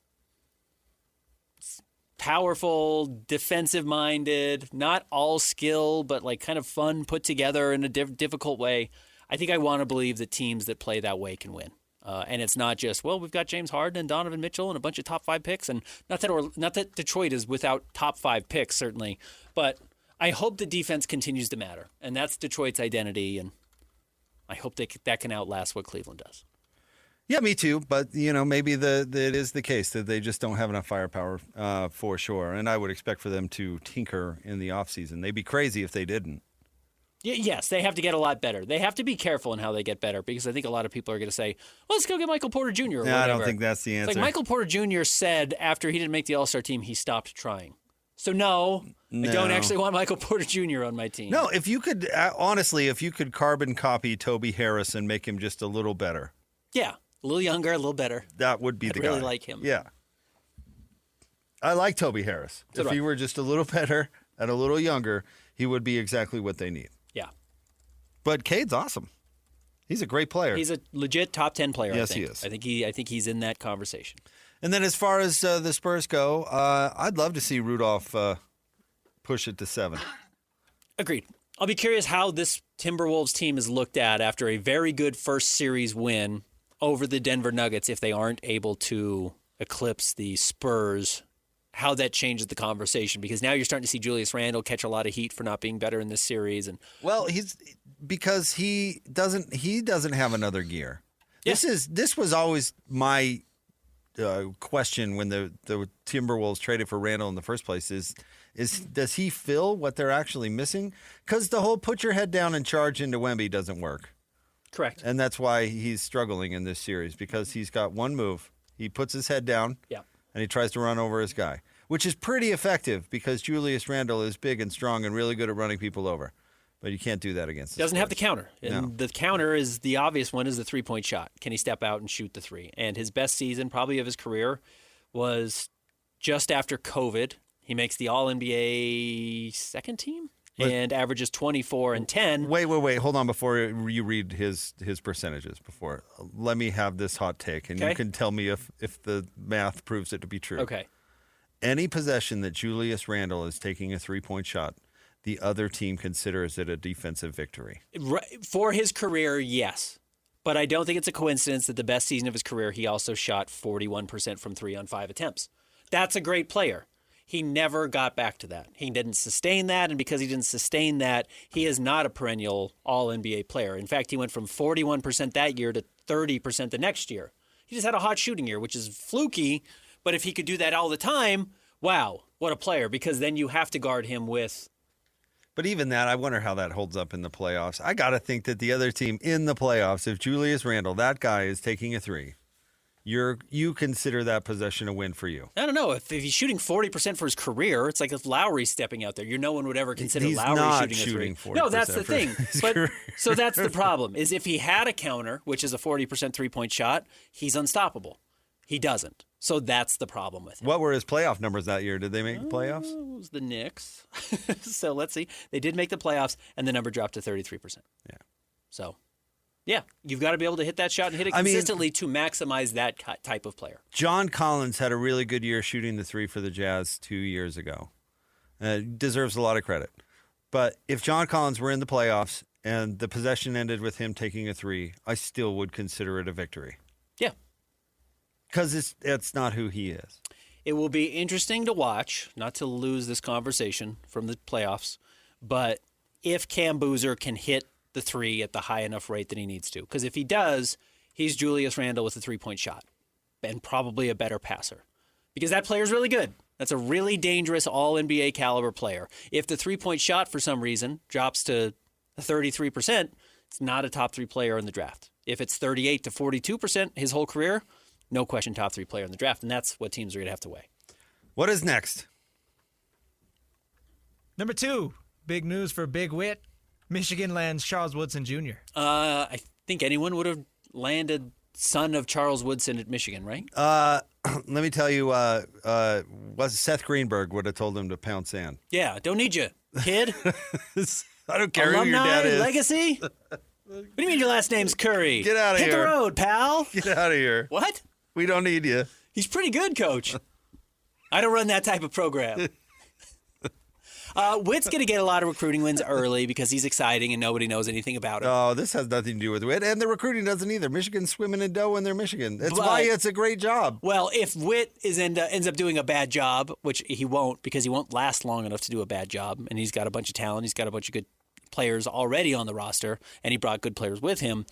Powerful, defensive-minded, not all skill, but like kind of fun, put together in a difficult way. I think I want to believe that teams that play that way can win. And it's not just, well, we've got James Harden and Donovan Mitchell and a bunch of top 5 picks. And not that Detroit is without top 5 picks, certainly. But I hope the defense continues to matter. And that's Detroit's identity. And I hope that can outlast what Cleveland does. Yeah, me too. But, maybe it is the case that they just don't have enough firepower for sure. And I would expect for them to tinker in the offseason. They'd be crazy if they didn't. Yes, they have to get a lot better. They have to be careful in how they get better because I think a lot of people are going to say, well, let's go get Michael Porter Jr. or whatever. I don't think that's the answer. It's like Michael Porter Jr. said after he didn't make the All-Star team, he stopped trying. So, no, I don't actually want Michael Porter Jr. on my team. No, if you could, honestly, if you could carbon copy Toby Harris and make him just a little better. Yeah, a little younger, a little better. That would be the guy. I really like him. Yeah. I like Toby Harris. If he were just a little better and a little younger, he would be exactly what they need. Yeah. But Cade's awesome. He's a great player. He's a legit top 10 player, yes, I think. He is. I think he's in that conversation. And then as far as the Spurs go, I'd love to see Rudolph push it to 7. Agreed. I'll be curious how this Timberwolves team is looked at after a very good first series win over the Denver Nuggets if they aren't able to eclipse the Spurs, how that changes the conversation. Because now you're starting to see Julius Randle catch a lot of heat for not being better in this series. And well, because he doesn't have another gear. Yeah. This was always my question when the Timberwolves traded for Randle in the first place is Does he fill what they're actually missing? Because the whole put your head down and charge into Wemby doesn't work. Correct. And that's why he's struggling in this series, because he's got one move. He puts his head down, and he tries to run over his guy, which is pretty effective because Julius Randle is big and strong and really good at running people over. But you can't do that against him. Doesn't have the counter. And the counter is the obvious one, is the three-point shot. Can he step out and shoot the three? And his best season probably of his career was just after COVID. He makes the All-NBA second team and averages 24 and 10. Wait. Hold on before you read his percentages. Let me have this hot take, and you can tell me if the math proves it to be true. Okay. Any possession that Julius Randle is taking a three-point shot, the other team considers it a defensive victory. For his career, yes. But I don't think it's a coincidence that the best season of his career, he also shot 41% from 3 on 5 attempts. That's a great player. He never got back to that. He didn't sustain that, and because he didn't sustain that, he is not a perennial All-NBA player. In fact, he went from 41% that year to 30% the next year. He just had a hot shooting year, which is fluky, but if he could do that all the time, wow, what a player, because then you have to guard him with... But even that, I wonder how that holds up in the playoffs. I got to think that the other team in the playoffs, if Julius Randle, that guy, is taking a three, you consider that possession a win for you. I don't know. If he's shooting 40% for his career, it's like if Lowry's stepping out there. No one would ever consider he's Lowry not shooting a three. No, that's the thing. But so that's the problem, is if he had a counter, which is a 40% three-point shot, he's unstoppable. He doesn't. So that's the problem with him. What were his playoff numbers that year? Did they make the playoffs? It was the Knicks. So let's see. They did make the playoffs, and the number dropped to 33%. Yeah. So, yeah, you've got to be able to hit that shot and hit it consistently to maximize that type of player. John Collins had a really good year shooting the three for the Jazz 2 years ago. Deserves a lot of credit. But if John Collins were in the playoffs and the possession ended with him taking a three, I still would consider it a victory. Yeah. Because it's not who he is. It will be interesting to watch, not to lose this conversation from the playoffs, but if Cam Boozer can hit the three at the high enough rate that he needs to. Because if he does, he's Julius Randle with a three-point shot and probably a better passer. Because that player's really good. That's a really dangerous all-NBA caliber player. If the three-point shot for some reason drops to 33%, it's not a top 3 player in the draft. If it's 38 to 42% his whole career, no question top 3 player in the draft, and that's what teams are going to have to weigh. What is next? Number 2, big news for Big Wit. Michigan lands Charles Woodson Jr. I think anyone would have landed son of Charles Woodson at Michigan, right? Let me tell you, Seth Greenberg would have told him to pound sand. Yeah, don't need you, kid. I don't care Alumni, who your dad is. Legacy? What do you mean your last name's Curry? Get out of here. Hit the road, pal. Get out of here. What? We don't need you. He's pretty good, coach. I don't run that type of program. Witt's going to get a lot of recruiting wins early because he's exciting and nobody knows anything about him. Oh, this has nothing to do with Witt. And the recruiting doesn't either. Michigan's swimming in dough and they're Michigan. That's why it's a great job. Well, if Witt ends up doing a bad job, which he won't because he won't last long enough to do a bad job, and he's got a bunch of talent, he's got a bunch of good players already on the roster, and he brought good players with him.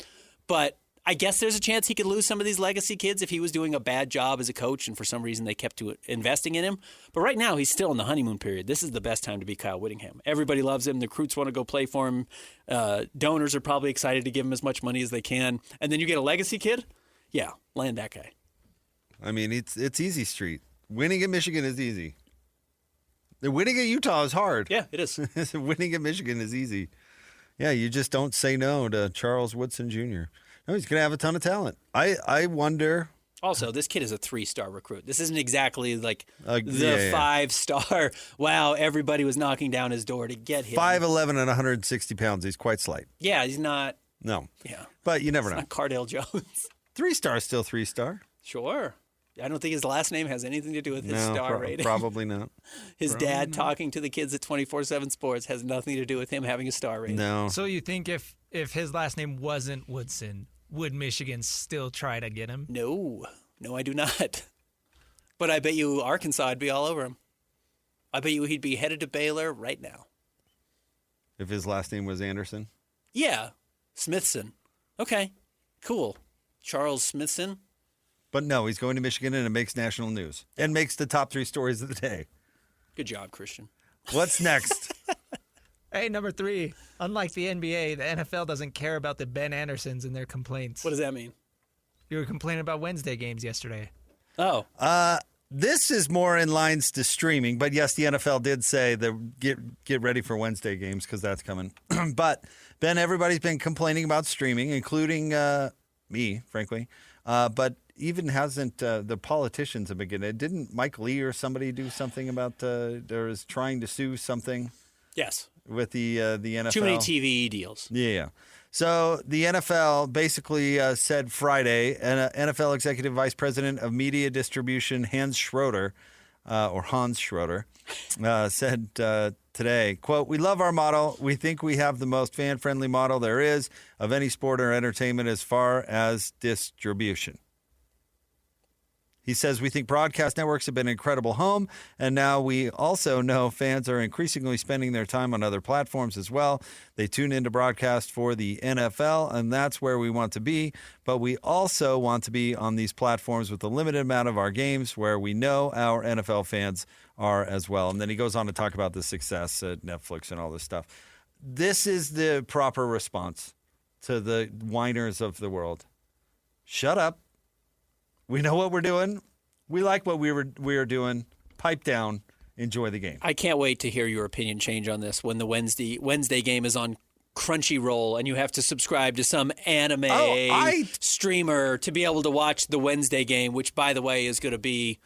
But I guess there's a chance he could lose some of these legacy kids if he was doing a bad job as a coach and for some reason they kept investing in him. But right now, he's still in the honeymoon period. This is the best time to be Kyle Whittingham. Everybody loves him. The recruits want to go play for him. Donors are probably excited to give him as much money as they can. And then you get a legacy kid? Yeah, land that guy. I mean, it's easy street. Winning at Michigan is easy. Winning at Utah is hard. Yeah, it is. Winning at Michigan is easy. Yeah, you just don't say no to Charles Woodson Jr. No, he's going to have a ton of talent. I wonder. Also, this kid is a 3-star recruit. This isn't exactly like the 5-star. Wow, everybody was knocking down his door to get him. 5'11" and 160 pounds. He's quite slight. Yeah, he's not. No. Yeah. But you never know. Not Cardale Jones. 3-star, still 3-star. Sure. I don't think his last name has anything to do with his star rating. Probably not. His dad talking to the kids at 24/7 Sports has nothing to do with him having a star rating. No. So you think if his last name wasn't Woodson, would Michigan still try to get him? No, I do not. But I bet you Arkansas would be all over him. I bet you he'd be headed to Baylor right now. If his last name was Anderson? Yeah, Smithson. Okay, cool. Charles Smithson. But no, he's going to Michigan and it makes national news and makes the top 3 stories of the day. Good job, Christian. What's next? Hey, number 3. Unlike the NBA, the NFL doesn't care about the Ben Andersons and their complaints. What does that mean? You were complaining about Wednesday games yesterday. Oh. This is more in lines to streaming, but yes, the NFL did say that get ready for Wednesday games because that's coming. But, Ben, everybody's been complaining about streaming, including me, frankly. But even hasn't the politicians have been getting it. Didn't Mike Lee or somebody do something about or is trying to sue something? Yes. With the NFL. Too many TV deals. Yeah. So the NFL basically said Friday, NFL Executive Vice President of Media Distribution Hans Schroeder, said today, quote, "We love our model. We think we have the most fan-friendly model there is of any sport or entertainment as far as distribution." He says, "We think broadcast networks have been an incredible home, and now we also know fans are increasingly spending their time on other platforms as well. They tune into broadcast for the NFL, and that's where we want to be. But we also want to be on these platforms with a limited amount of our games where we know our NFL fans are as well." And then he goes on to talk about the success at Netflix and all this stuff. This is the proper response to the whiners of the world. Shut up. We know what we're doing. We like what we are doing. Pipe down. Enjoy the game. I can't wait to hear your opinion change on this when the Wednesday game is on Crunchyroll and you have to subscribe to some anime streamer to be able to watch the Wednesday game, which, by the way, is going to be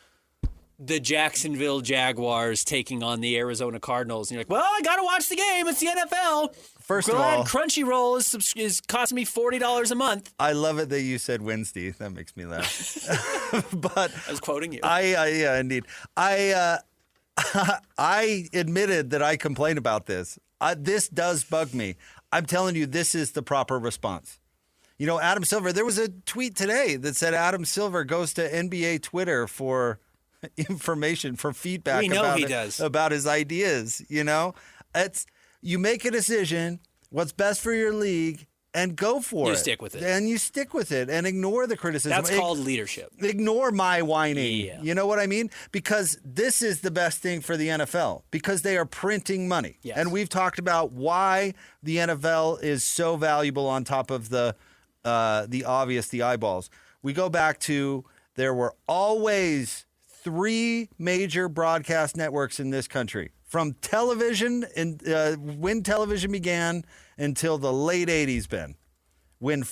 the Jacksonville Jaguars taking on the Arizona Cardinals. And you're like, well, I got to watch the game. It's the NFL. First of all, Crunchyroll is costing me $40 a month. I love it that you said Wednesday. That makes me laugh. But I was quoting you. Yeah, indeed. I admitted that I complained about this. This does bug me. I'm telling you, this is the proper response. You know, Adam Silver, there was a tweet today that said Adam Silver goes to NBA Twitter for information, for feedback about his ideas. You know, you make a decision, what's best for your league, and go for it. You stick with it. And you stick with it and ignore the criticism. That's called leadership. Ignore my whining. Yeah. You know what I mean? Because this is the best thing for the NFL because they are printing money. Yes. And we've talked about why the NFL is so valuable on top of the obvious, the eyeballs. We go back to there were always 3 major broadcast networks in this country. From television, when television began until the late 80s, Ben. When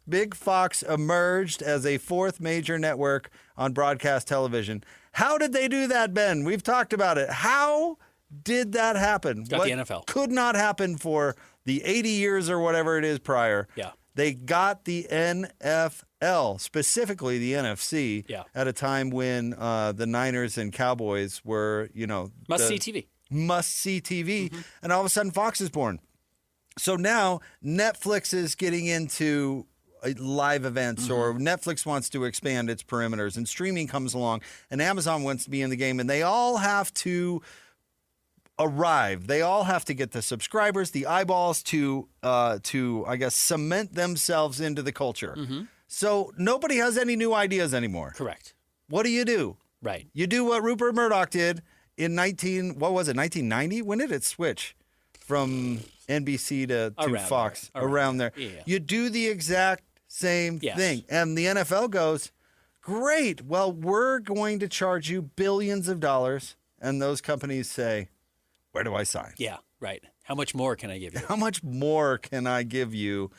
Big Fox emerged as a 4th major network on broadcast television. How did they do that, Ben? We've talked about it. How did that happen? Got the NFL. Could not happen for the 80 years or whatever it is prior. Yeah. They got the NFL, specifically the NFC, at a time when the Niners and Cowboys were, must-see TV. Must-see TV. Mm-hmm. And all of a sudden, Fox is born. So now Netflix is getting into live events, or Netflix wants to expand its perimeters, and streaming comes along, and Amazon wants to be in the game, and they all have to arrive. They all have to get the subscribers, the eyeballs to I guess, cement themselves into the culture. Mm-hmm. So nobody has any new ideas anymore. Correct. What do? Right. You do what Rupert Murdoch did in 1990? When did it switch from NBC to Fox? Around there. Yeah. You do the exact same thing. And the NFL goes, great. Well, we're going to charge you billions of dollars. And those companies say, where do I sign? Yeah, right. How much more can I give you? How much more can I give you?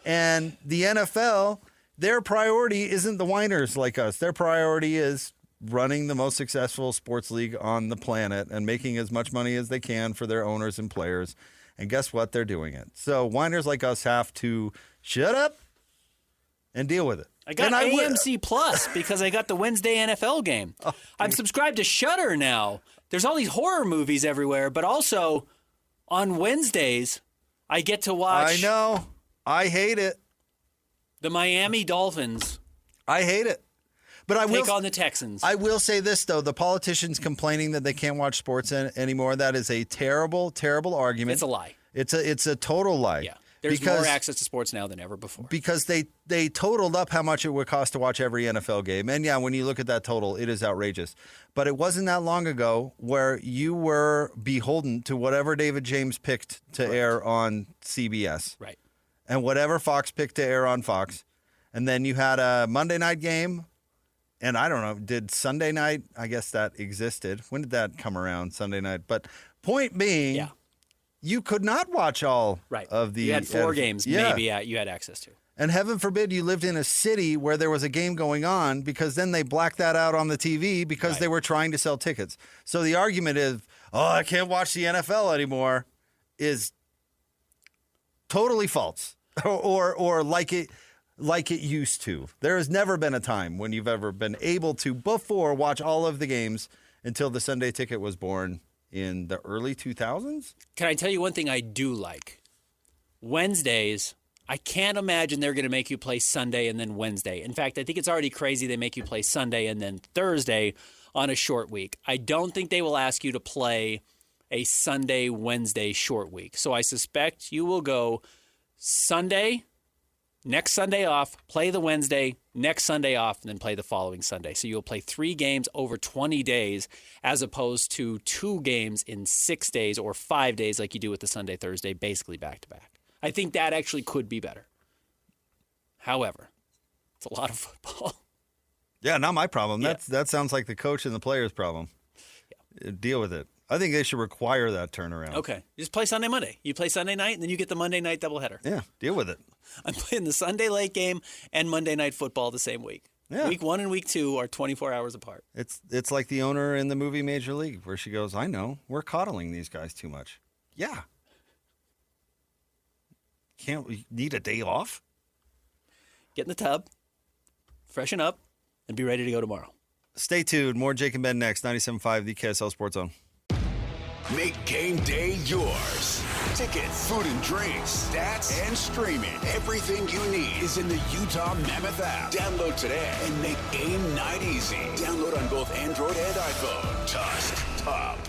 And the NFL, their priority isn't the whiners like us. Their priority is running the most successful sports league on the planet and making as much money as they can for their owners and players. And guess what? They're doing it. So whiners like us have to shut up and deal with it. I got AMC Plus because I got the Wednesday NFL game. I'm subscribed to Shudder now. There's all these horror movies everywhere, but also on Wednesdays, I get to watch. I know. I hate it. The Miami Dolphins. I hate it. But I will take on the Texans. I will say this, though. The politicians complaining that they can't watch sports anymore, that is a terrible, terrible argument. It's a lie. It's a total lie. Yeah. There's more access to sports now than ever before. Because they totaled up how much it would cost to watch every NFL game. And, yeah, when you look at that total, it is outrageous. But it wasn't that long ago where you were beholden to whatever David James picked to air on CBS. Right. And whatever Fox picked to air on Fox. And then you had a Monday night game. And I don't know, did Sunday night, I guess that existed. When did that come around, Sunday night? But point being, you could not watch all of the... You had 4 games maybe you had access to. And heaven forbid you lived in a city where there was a game going on, because then they blacked that out on the TV because they were trying to sell tickets. So the argument is, I can't watch the NFL anymore, is totally false. or like it used to. There has never been a time when you've ever been able to before watch all of the games until the Sunday Ticket was born in the early 2000s. Can I tell you one thing I do like? Wednesdays, I can't imagine they're going to make you play Sunday and then Wednesday. In fact, I think it's already crazy they make you play Sunday and then Thursday on a short week. I don't think they will ask you to play a Sunday, Wednesday short week. So I suspect you will go Sunday, next Sunday off, play the Wednesday, next Sunday off, and then play the following Sunday. So you'll play 3 games over 20 days as opposed to 2 games in 6 days or 5 days like you do with the Sunday, Thursday, basically back-to-back. I think that actually could be better. However, it's a lot of football. Yeah, not my problem. That sounds like the coach and the player's problem. Yeah. Deal with it. I think they should require that turnaround. Okay. You just play Sunday, Monday. You play Sunday night, and then you get the Monday night doubleheader. Yeah, deal with it. I'm playing the Sunday late game and Monday night football the same week. Yeah. Week 1 and week 2 are 24 hours apart. It's like the owner in the movie Major League, where she goes, I know, we're coddling these guys too much. Yeah. Can't we need a day off? Get in the tub, freshen up, and be ready to go tomorrow. Stay tuned. More Jake and Ben next. 97.5, the KSL Sports Zone. Make game day yours. Tickets, food and drinks, stats, and streaming. Everything you need is in the Utah Mammoth app. Download today and make game night easy. Download on both Android and iPhone. Tusk Top.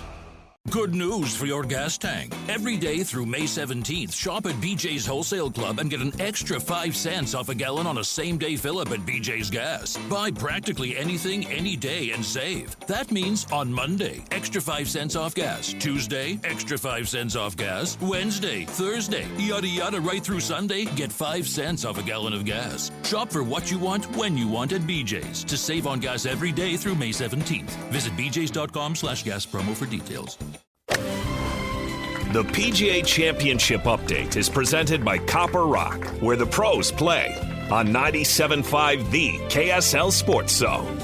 Good news for your gas tank. Every day through May 17th, shop at BJ's Wholesale Club and get an extra 5 cents off a gallon on a same-day fill-up at BJ's Gas. Buy practically anything, any day, and save. That means on Monday, extra 5 cents off gas. Tuesday, extra 5 cents off gas. Wednesday, Thursday, yada yada right through Sunday, get 5 cents off a gallon of gas. Shop for what you want, when you want at BJ's to save on gas every day through May 17th. Visit bjs.com/gas promo for details. The PGA Championship Update is presented by Copper Rock, where the pros play, on 97.5 The KSL Sports Zone.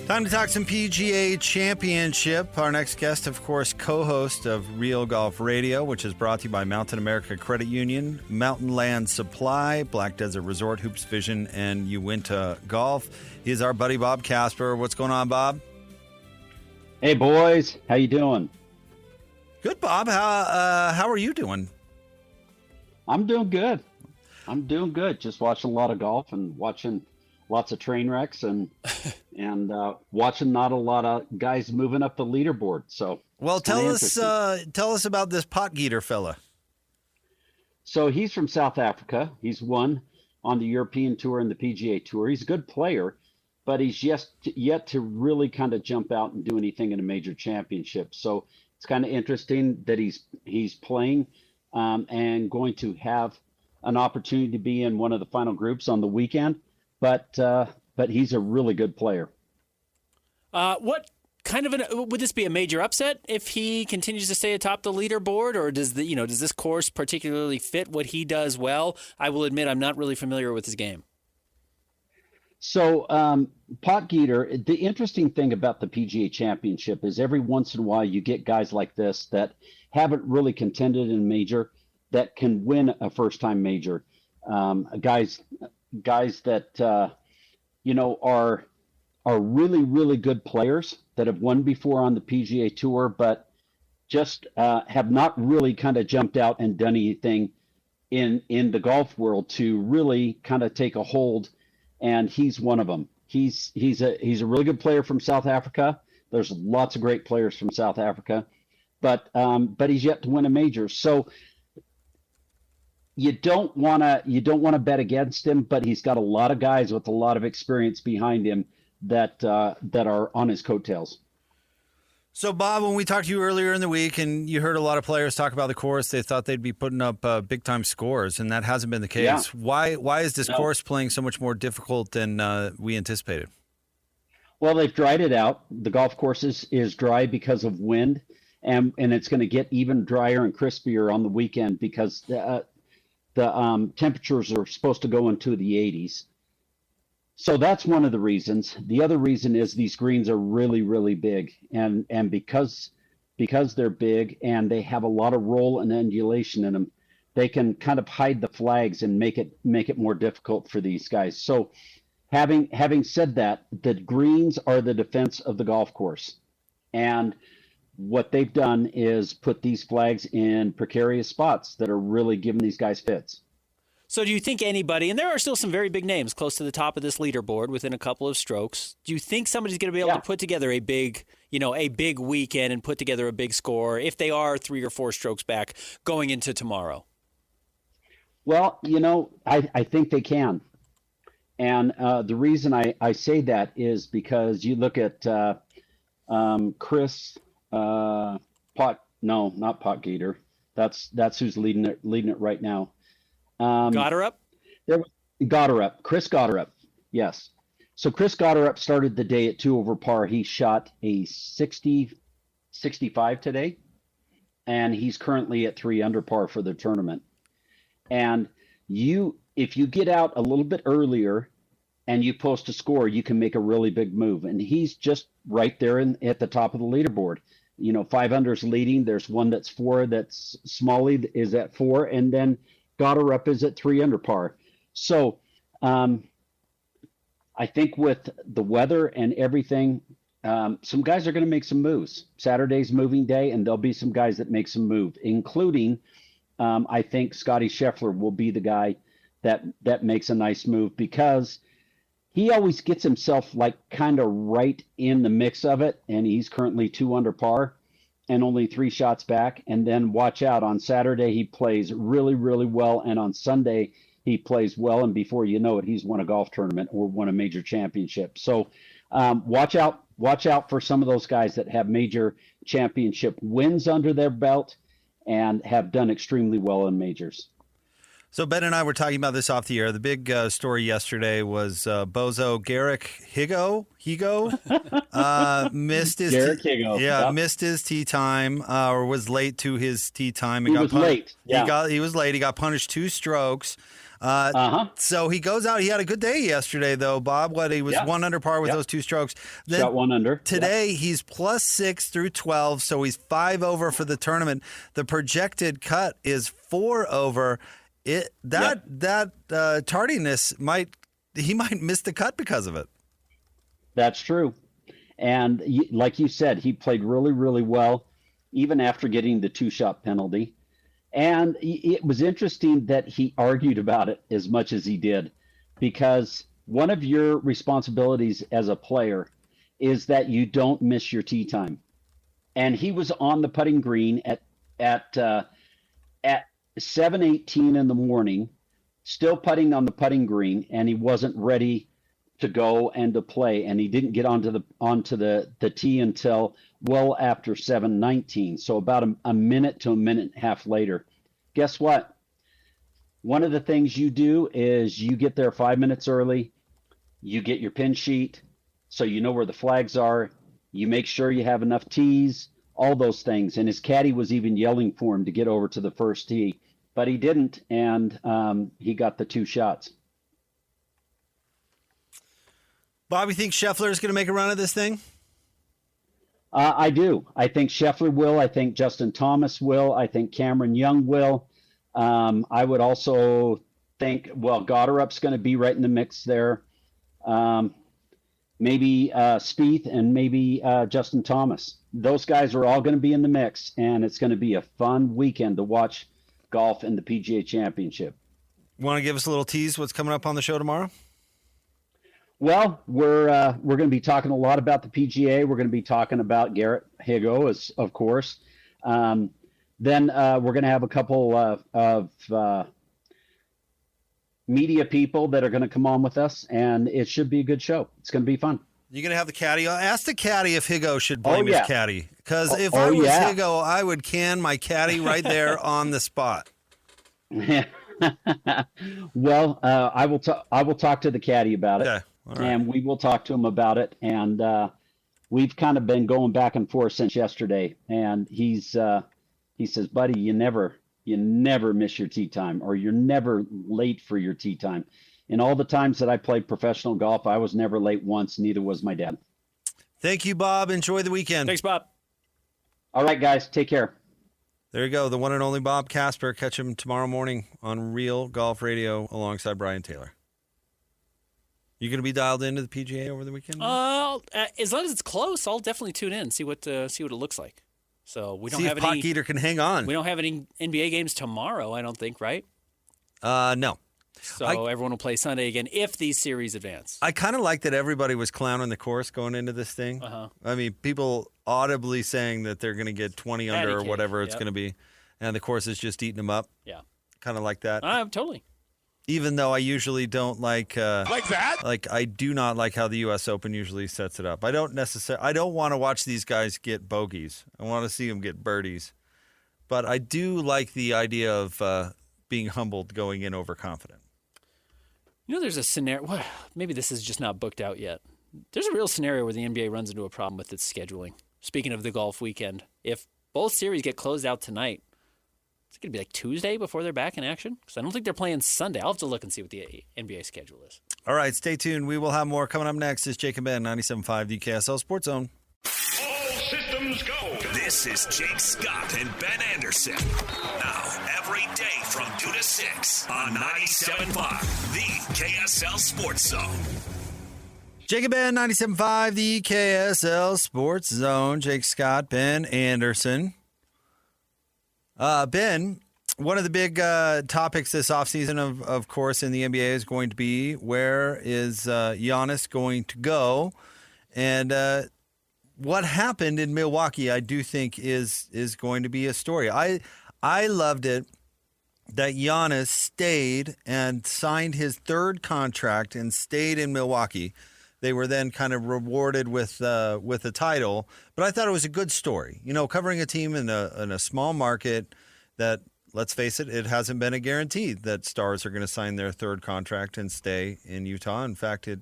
Time to talk some PGA Championship. Our next guest, of course, co-host of Real Golf Radio, which is brought to you by Mountain America Credit Union, Mountain Land Supply, Black Desert Resort, Hoops Vision, and Uinta Golf. He is our buddy Bob Casper. What's going on, Bob? Hey, boys. How you doing? Good, Bob. How are you doing? I'm doing good. Just watching a lot of golf and watching lots of train wrecks and watching not a lot of guys moving up the leaderboard. So, well, tell us about this Potgieter fella. So he's from South Africa. He's won on the European Tour and the PGA Tour. He's a good player, but he's yet to really kind of jump out and do anything in a major championship. So it's kind of interesting that he's playing and going to have an opportunity to be in one of the final groups on the weekend. But he's a really good player. What kind of would this be a major upset if he continues to stay atop the leaderboard, or does this course particularly fit what he does well? I will admit I'm not really familiar with his game. So Potgieter, the interesting thing about the PGA Championship is every once in a while you get guys like this that haven't really contended in a major that can win a first-time major. Guys that are really, really good players that have won before on the PGA Tour, but just have not really kind of jumped out and done anything in the golf world to really kind of take a hold. And he's one of them. He's a really good player from South Africa, There's lots of great players from South Africa, but he's yet to win a major. So you don't want to bet against him, but he's got a lot of guys with a lot of experience behind him that are on his coattails. So, Bob, when we talked to you earlier in the week and you heard a lot of players talk about the course, they thought they'd be putting up big-time scores, and that hasn't been the case. Yeah. Why is this course playing so much more difficult than we anticipated? Well, they've dried it out. The golf course is dry because of wind, and it's going to get even drier and crispier on the weekend because the temperatures are supposed to go into the 80s. So that's one of the reasons. The other reason is these greens are really, really big, and because they're big and they have a lot of roll and undulation in them, they can kind of hide the flags and make it more difficult for these guys. So having said that, the greens are the defense of the golf course, and what they've done is put these flags in precarious spots that are really giving these guys fits. So do you think anybody, and there are still some very big names close to the top of this leaderboard within a couple of strokes, do you think somebody's going to be able to put together a big weekend and put together a big score if they are 3 or 4 strokes back going into tomorrow? Well, I think they can. And the reason I say that is because you look at Chris not Potgieter. That's who's leading it right now. Gotterup? Chris Gotterup, yes. So Chris Gotterup started the day at 2 over par. He shot a 65 today, and he's currently at 3 under par for the tournament. And if you get out a little bit earlier and you post a score, you can make a really big move. And he's just right there at the top of the leaderboard. 5 under's leading. There's one that's 4. That's Smalley is at 4, and then Gotterup is at 3 under par. So I think with the weather and everything, some guys are going to make some moves. Saturday's moving day, and there'll be some guys that make some move, including I think Scotty Scheffler will be the guy that makes a nice move because he always gets himself like kind of right in the mix of it, and he's currently 2 under par and only 3 shots back. And then watch out, on Saturday he plays really, really well, and on Sunday he plays well, and before you know it, he's won a golf tournament or won a major championship. So watch out for some of those guys that have major championship wins under their belt and have done extremely well in majors. So Ben and I were talking about this off the air. The big story yesterday was Bozo Garrick Higo missed his missed his tee time or was late to his tee time. He was late. Yeah. He was late. He got punished 2 strokes. So he goes out. He had a good day yesterday, though, Bob. He was 1 under par with those 2 strokes. Then shot 1 under. Today he's +6 through 12, so he's 5 over for the tournament. The projected cut is 4 over. Tardiness might miss the cut because of it. That's true. And like you said, he played really, really well, even after getting the 2-shot penalty. And it was interesting that he argued about it as much as he did, because one of your responsibilities as a player is that you don't miss your tee time. And he was on the putting green at 7:18 in the morning, still putting on the putting green, and he wasn't ready to go and to play, and he didn't get onto the tee until well after 7:19, so about a minute to a minute and a half later. Guess what? One of the things you do is you get there 5 minutes early, you get your pin sheet so you know where the flags are, you make sure you have enough tees, all those things. And his caddy was even yelling for him to get over to the first tee, but he didn't, and he got the 2 shots. Bobby thinks Scheffler is going to make a run at this thing? I do. I think Scheffler will. I think Justin Thomas will. I think Cameron Young will. I would also think, Gotterup's going to be right in the mix there. Maybe Spieth and maybe Justin Thomas. Those guys are all going to be in the mix, and it's going to be a fun weekend to watch golf in the PGA Championship. Want to give us a little tease what's coming up on the show tomorrow? Well, we're going to be talking a lot about the PGA. We're going to be talking about Garrett Higgo, of course. Then we're going to have a couple of media people that are going to come on with us, and it should be a good show. It's going to be fun. You're going to have the caddy. Ask the caddy if Higgo should blame his caddy. Because if I was Higgo, I would can my caddy right there on the spot. Well, I will talk to the caddy about it. Okay. All right. And we will talk to him about it. And we've kind of been going back and forth since yesterday. And he says, buddy, you never miss your tee time, or you're never late for your tee time. In all the times that I played professional golf, I was never late once. Neither was my dad. Thank you, Bob. Enjoy the weekend. Thanks, Bob. All right, guys. Take care. There you go. The one and only Bob Casper. Catch him tomorrow morning on Real Golf Radio alongside Brian Taylor. You going to be dialed into the PGA over the weekend? As long as it's close, I'll definitely tune in, see what it looks like. So we don't see have if any. Potgieter can hang on. We don't have any NBA games tomorrow, I don't think, right? No. So everyone will play Sunday again if these series advance. I kind of like that everybody was clowning the course going into this thing. Uh-huh. I mean, people audibly saying that they're going to get 20 under or whatever it's going to be, and the course is just eating them up. Yeah. Kind of like that. Totally. Even though I usually don't like like that. Like I do not like how the U.S. Open usually sets it up. I don't want to watch these guys get bogeys. I want to see them get birdies. But I do like the idea of being humbled going in overconfident. You know, there's a scenario. Well, maybe this is just not booked out yet. There's a real scenario where the NBA runs into a problem with its scheduling. Speaking of the golf weekend, if both series get closed out tonight, it's going to be like Tuesday before they're back in action? Because I don't think they're playing Sunday. I'll have to look and see what the NBA schedule is. All right, stay tuned. We will have more. Coming up next is Jake and Ben, 97.5, the KSL Sports Zone. All systems go. This is Jake Scott and Ben Anderson. Now, every day from 2 to 6 on 97.5, the KSL Sports Zone. Jake and Ben, 97.5, the KSL Sports Zone. Jake Scott, Ben Anderson. Ben, one of the big topics this offseason, of course, in the NBA is going to be where is Giannis going to go? And what happened in Milwaukee, I do think, is going to be a story. I loved it that Giannis stayed and signed his third contract and stayed in Milwaukee. They were then kind of rewarded with a title, but I thought it was a good story. You know, covering a team in a small market that, let's face it, it hasn't been a guarantee that stars are going to sign their third contract and stay in Utah. In fact, it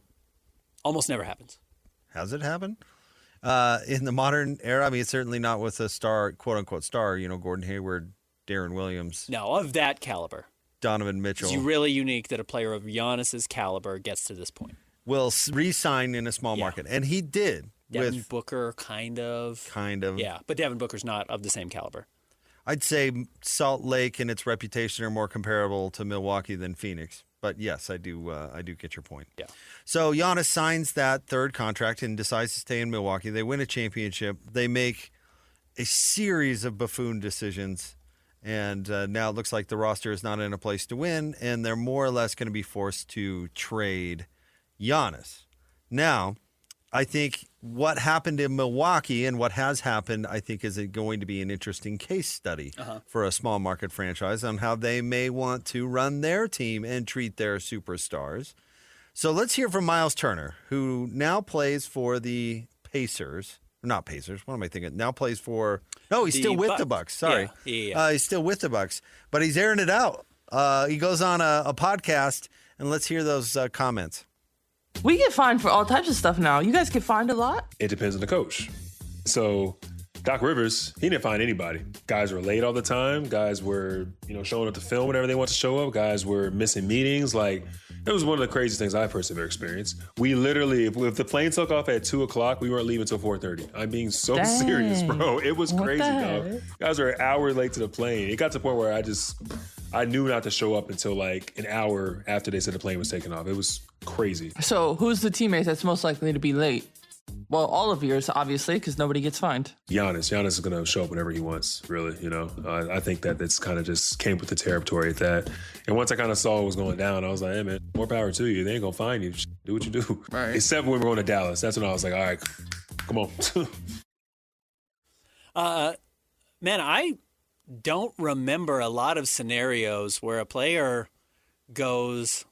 almost never happens. Has it happened? In the modern era, I mean, it's certainly not with a star, quote unquote star. You know, Gordon Hayward, Darren Williams. No, of that caliber. Donovan Mitchell. It's really unique that a player of Giannis's caliber gets to this point. Will re-sign in a small market, and he did. Devin Booker, kind of. Yeah, but Devin Booker's not of the same caliber. I'd say Salt Lake and its reputation are more comparable to Milwaukee than Phoenix. But yes, I do get your point. Yeah. So Giannis signs that third contract and decides to stay in Milwaukee. They win a championship. They make a series of buffoon decisions, and now it looks like the roster is not in a place to win, and they're more or less going to be forced to trade Giannis. Now, I think what happened in Milwaukee and what has happened, I think, is going to be an interesting case study for a small market franchise on how they may want to run their team and treat their superstars. So let's hear from Miles Turner, who now plays for the Pacers. Not Pacers. What am I thinking? Now plays for... No, he's still with the Bucks. Sorry. Yeah. He's still with the Bucks, but he's airing it out. He goes on a podcast, and let's hear those comments. We get fined for all types of stuff now. You guys get fined a lot? It depends on the coach. So Doc Rivers, he didn't find anybody. Guys were late all the time. Guys were, showing up to film whenever they want to show up. Guys were missing meetings. Like, it was one of the craziest things I've personally ever experienced. We literally, if the plane took off at 2 o'clock, we weren't leaving until 4:30. I'm being so serious, bro. It was crazy, dog. Guys were an hour late to the plane. It got to the point where I knew not to show up until like an hour after they said the plane was taking off. It was crazy. So who's the teammate that's most likely to be late? Well, all of yours, obviously, because nobody gets fined. Giannis is going to show up whenever he wants, really, I think that it's kind of just came with the territory at that. And once I kind of saw what was going down, I was like, hey, man, more power to you. They ain't gonna find you. Do what you do. Right. Except when we're going to Dallas. That's when I was like, all right, come on. Man, I don't remember a lot of scenarios where a player goes,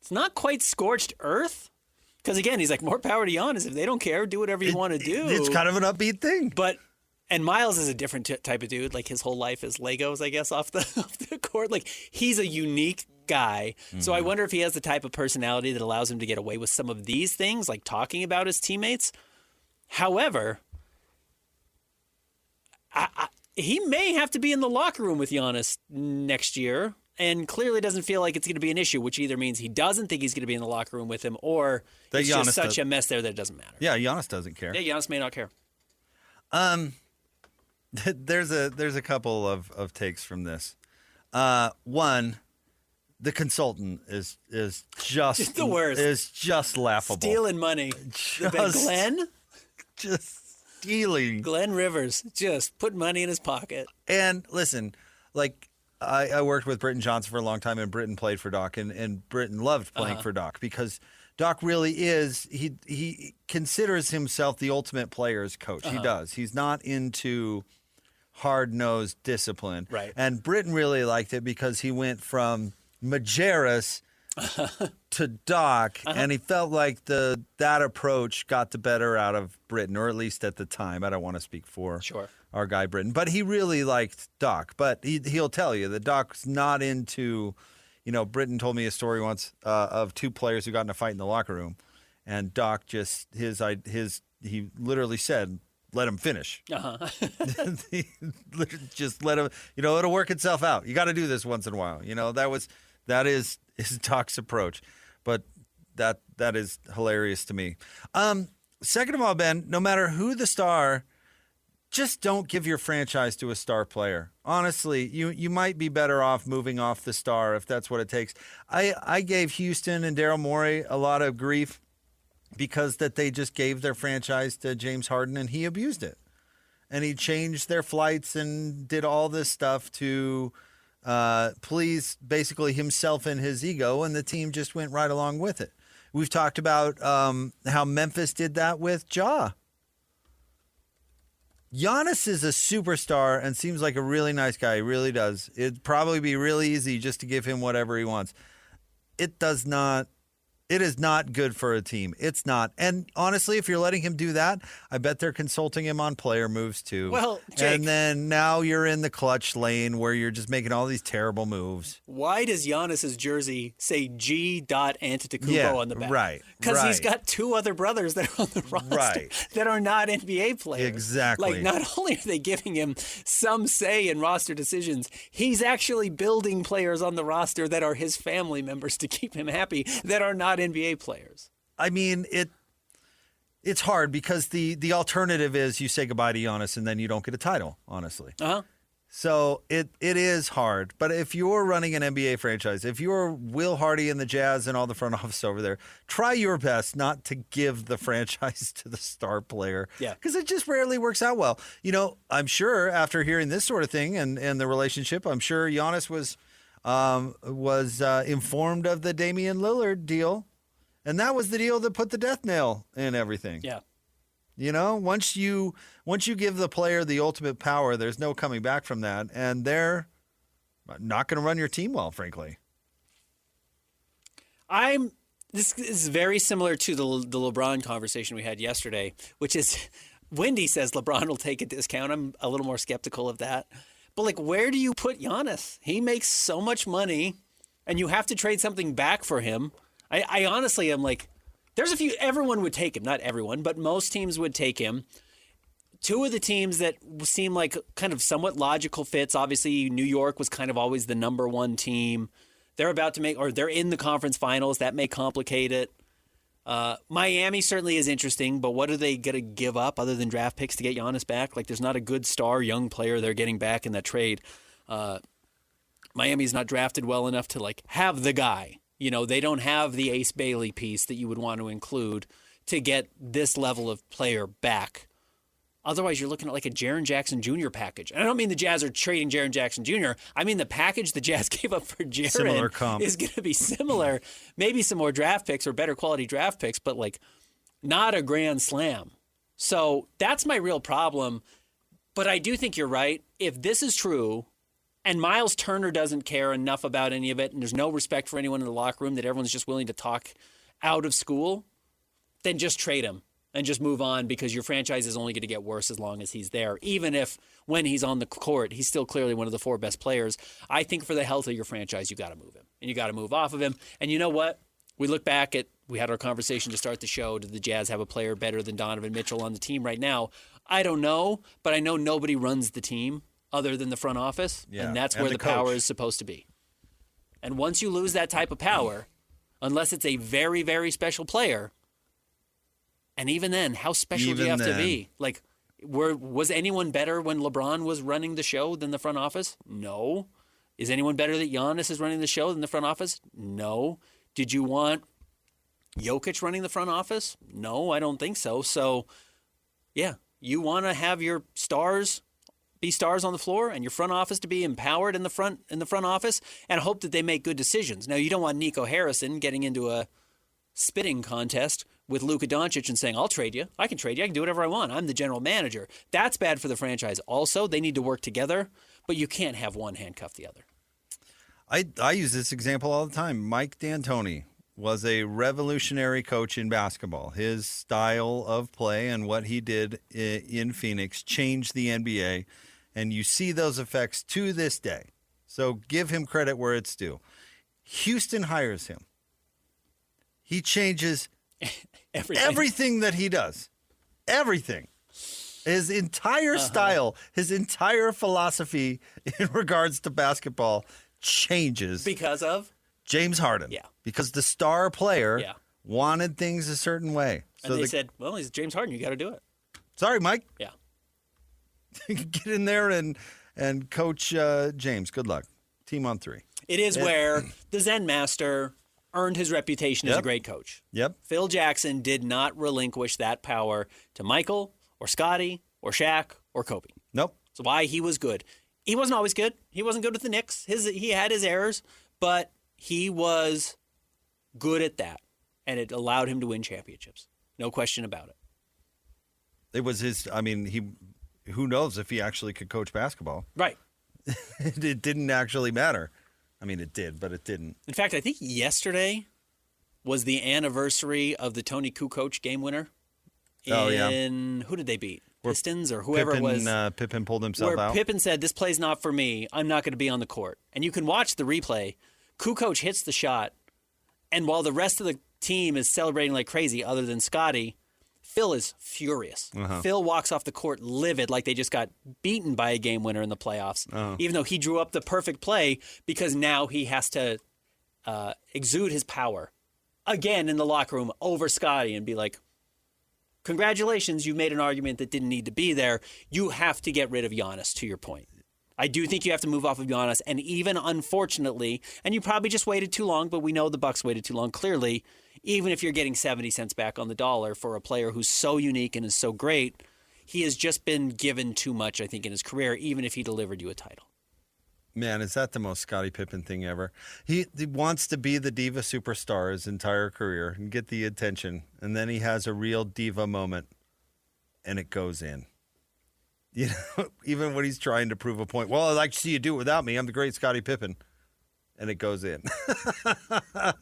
it's not quite scorched earth. Because again, he's like, more power to Giannis. If they don't care, do whatever you want to do. It's kind of an upbeat thing. And Miles is a different type of dude. Like his whole life is Legos, I guess, off the court. Like he's a unique guy. Mm-hmm. So I wonder if he has the type of personality that allows him to get away with some of these things, like talking about his teammates. However, he may have to be in the locker room with Giannis next year, and clearly doesn't feel like it's going to be an issue, which either means he doesn't think he's going to be in the locker room with him, or it's just such a mess there that it doesn't matter. Yeah, Giannis doesn't care. Yeah, Giannis may not care. There's a couple of takes from this. One, the consultant is just the worst. Is just laughable. Stealing money. Glenn? Just stealing. Glenn Rivers just put money in his pocket. And listen, like I worked with Britton Johnson for a long time, and Britton played for Doc, and Britton loved playing for Doc because Doc really is, he considers himself the ultimate player's coach. He does. He's not into hard-nosed discipline. Right. And Britton really liked it because he went from Majerus to Doc, and he felt like that approach got the better out of Britton, or at least at the time. I don't want to speak for our guy Britton, but he really liked Doc. But he'll tell you that Doc's not into, Britton told me a story once of two players who got in a fight in the locker room, and Doc just he literally said, let him finish. Just let him, it'll work itself out. You got to do this once in a while. That is Doc's approach. But that is hilarious to me. Second of all, Ben, no matter who the star, just don't give your franchise to a star player. Honestly, you might be better off moving off the star if that's what it takes. I gave Houston and Daryl Morey a lot of grief because that they just gave their franchise to James Harden, and he abused it. And he changed their flights and did all this stuff to please basically himself and his ego, and the team just went right along with it. We've talked about how Memphis did that with Ja. Giannis is a superstar and seems like a really nice guy. He really does. It'd probably be really easy just to give him whatever he wants. It is not good for a team. It's not. And honestly, if you're letting him do that, I bet they're consulting him on player moves too. Well, Jake, and then now you're in the clutch lane where you're just making all these terrible moves. Why does Giannis's jersey say G. Antetokounmpo on the back? Right. Because he's got two other brothers that are on the roster that are not NBA players. Exactly. Like, not only are they giving him some say in roster decisions, he's actually building players on the roster that are his family members to keep him happy that are not NBA players. I mean, it's hard because the alternative is you say goodbye to Giannis and then you don't get a title, honestly. So it is hard. But if you're running an NBA franchise, if you're Will Hardy and the Jazz and all the front office over there, try your best not to give the franchise to the star player. Yeah. Because it just rarely works out well. I'm sure after hearing this sort of thing and the relationship, I'm sure Giannis was informed of the Damian Lillard deal. And that was the deal that put the death nail in everything. Yeah. Once you give the player the ultimate power, there's no coming back from that. And they're not going to run your team well, frankly. This is very similar to the LeBron conversation we had yesterday, which is Wendy says LeBron will take a discount. I'm a little more skeptical of that. But, where do you put Giannis? He makes so much money, and you have to trade something back for him. I honestly am like, there's a few, everyone would take him. Not everyone, but most teams would take him. Two of the teams that seem like kind of somewhat logical fits, obviously New York was kind of always the number one team. They're about to they're in the conference finals. That may complicate it. Miami certainly is interesting, but what are they going to give up other than draft picks to get Giannis back? There's not a good star young player they're getting back in that trade. Miami's not drafted well enough to have the guy. They don't have the Ace Bailey piece that you would want to include to get this level of player back Otherwise, you're looking at like a Jaren Jackson Jr. package. And I don't mean the Jazz are trading Jaren Jackson Jr. I mean the package the Jazz gave up for Jaren is going to be similar. Maybe some more draft picks or better quality draft picks, but like not a grand slam. So that's my real problem. But I do think you're right. If this is true, and Miles Turner doesn't care enough about any of it, and there's no respect for anyone in the locker room, that everyone's just willing to talk out of school, then just trade him and just move on, because your franchise is only going to get worse as long as he's there. Even if when he's on the court, he's still clearly one of the 4 best players. I think for the health of your franchise, you got to move him, and you got to move off of him. And you know what? We look back at, we had our conversation to start the show. Do the Jazz have a player better than Donovan Mitchell on the team right now? I don't know, but I know nobody runs the team other than the front office, and that's where the power is supposed to be. And once you lose that type of power, unless it's a very, very special player, and even then, how special do you have to be? Like, was anyone better when LeBron was running the show than the front office? No. Is anyone better that Giannis is running the show than the front office? No. Did you want Jokic running the front office? No, I don't think so. So, yeah, you want to have your stars be stars on the floor and your front office to be empowered in the front office, and hope that they make good decisions. Now, you don't want Nico Harrison getting into a spitting contest with Luka Doncic and saying, I'll trade you. I can trade you. I can do whatever I want. I'm the general manager. That's bad for the franchise. Also, they need to work together, but you can't have one handcuff the other. I use this example all the time. Mike D'Antoni was a revolutionary coach in basketball. His style of play and what he did in Phoenix changed the NBA, and you see those effects to this day. So give him credit where it's due. Houston hires him. He changes everything that he does. Everything. His entire style, his entire philosophy in regards to basketball changes. Because of? James Harden. Yeah. Because the star player wanted things a certain way. So and they said, well, he's James Harden. You got to do it. Sorry, Mike. Yeah. Get in there and coach James. Good luck. Team on 3. It is where the Zen Master earned his reputation as a great coach. Yep. Phil Jackson did not relinquish that power to Michael or Scotty or Shaq or Kobe. Nope. That's why he was good. He wasn't always good. He wasn't good with the Knicks. He had his errors, but he was good at that, and it allowed him to win championships. No question about it. It was his, I mean, who knows if he actually could coach basketball. Right. It didn't actually matter. I mean, it did, but it didn't. In fact, I think yesterday was the anniversary of the Tony Kukoc game winner. Who did they beat? Pistons or whoever it was. Pippen pulled himself out. Where Pippen said, this play's not for me. I'm not going to be on the court. And you can watch the replay. Kukoc hits the shot, and while the rest of the team is celebrating like crazy, other than Scotty, Phil is furious. Phil walks off the court livid, like they just got beaten by a game winner in the playoffs, even though he drew up the perfect play, because now he has to exude his power again in the locker room over Scotty and be like, congratulations, you made an argument that didn't need to be there. You have to get rid of Giannis, to your point. I do think you have to move off of Giannis, and even unfortunately, and you probably just waited too long, but we know the Bucks waited too long, clearly, even if you're getting 70 cents back on the dollar for a player who's so unique and is so great, he has just been given too much, I think, in his career, even if he delivered you a title. Man, is that the most Scottie Pippen thing ever? He wants to be the diva superstar his entire career and get the attention, and then he has a real diva moment, and it goes in. You know, even when he's trying to prove a point. Well, I'd like to see you do it without me. I'm the great Scottie Pippen. And it goes in.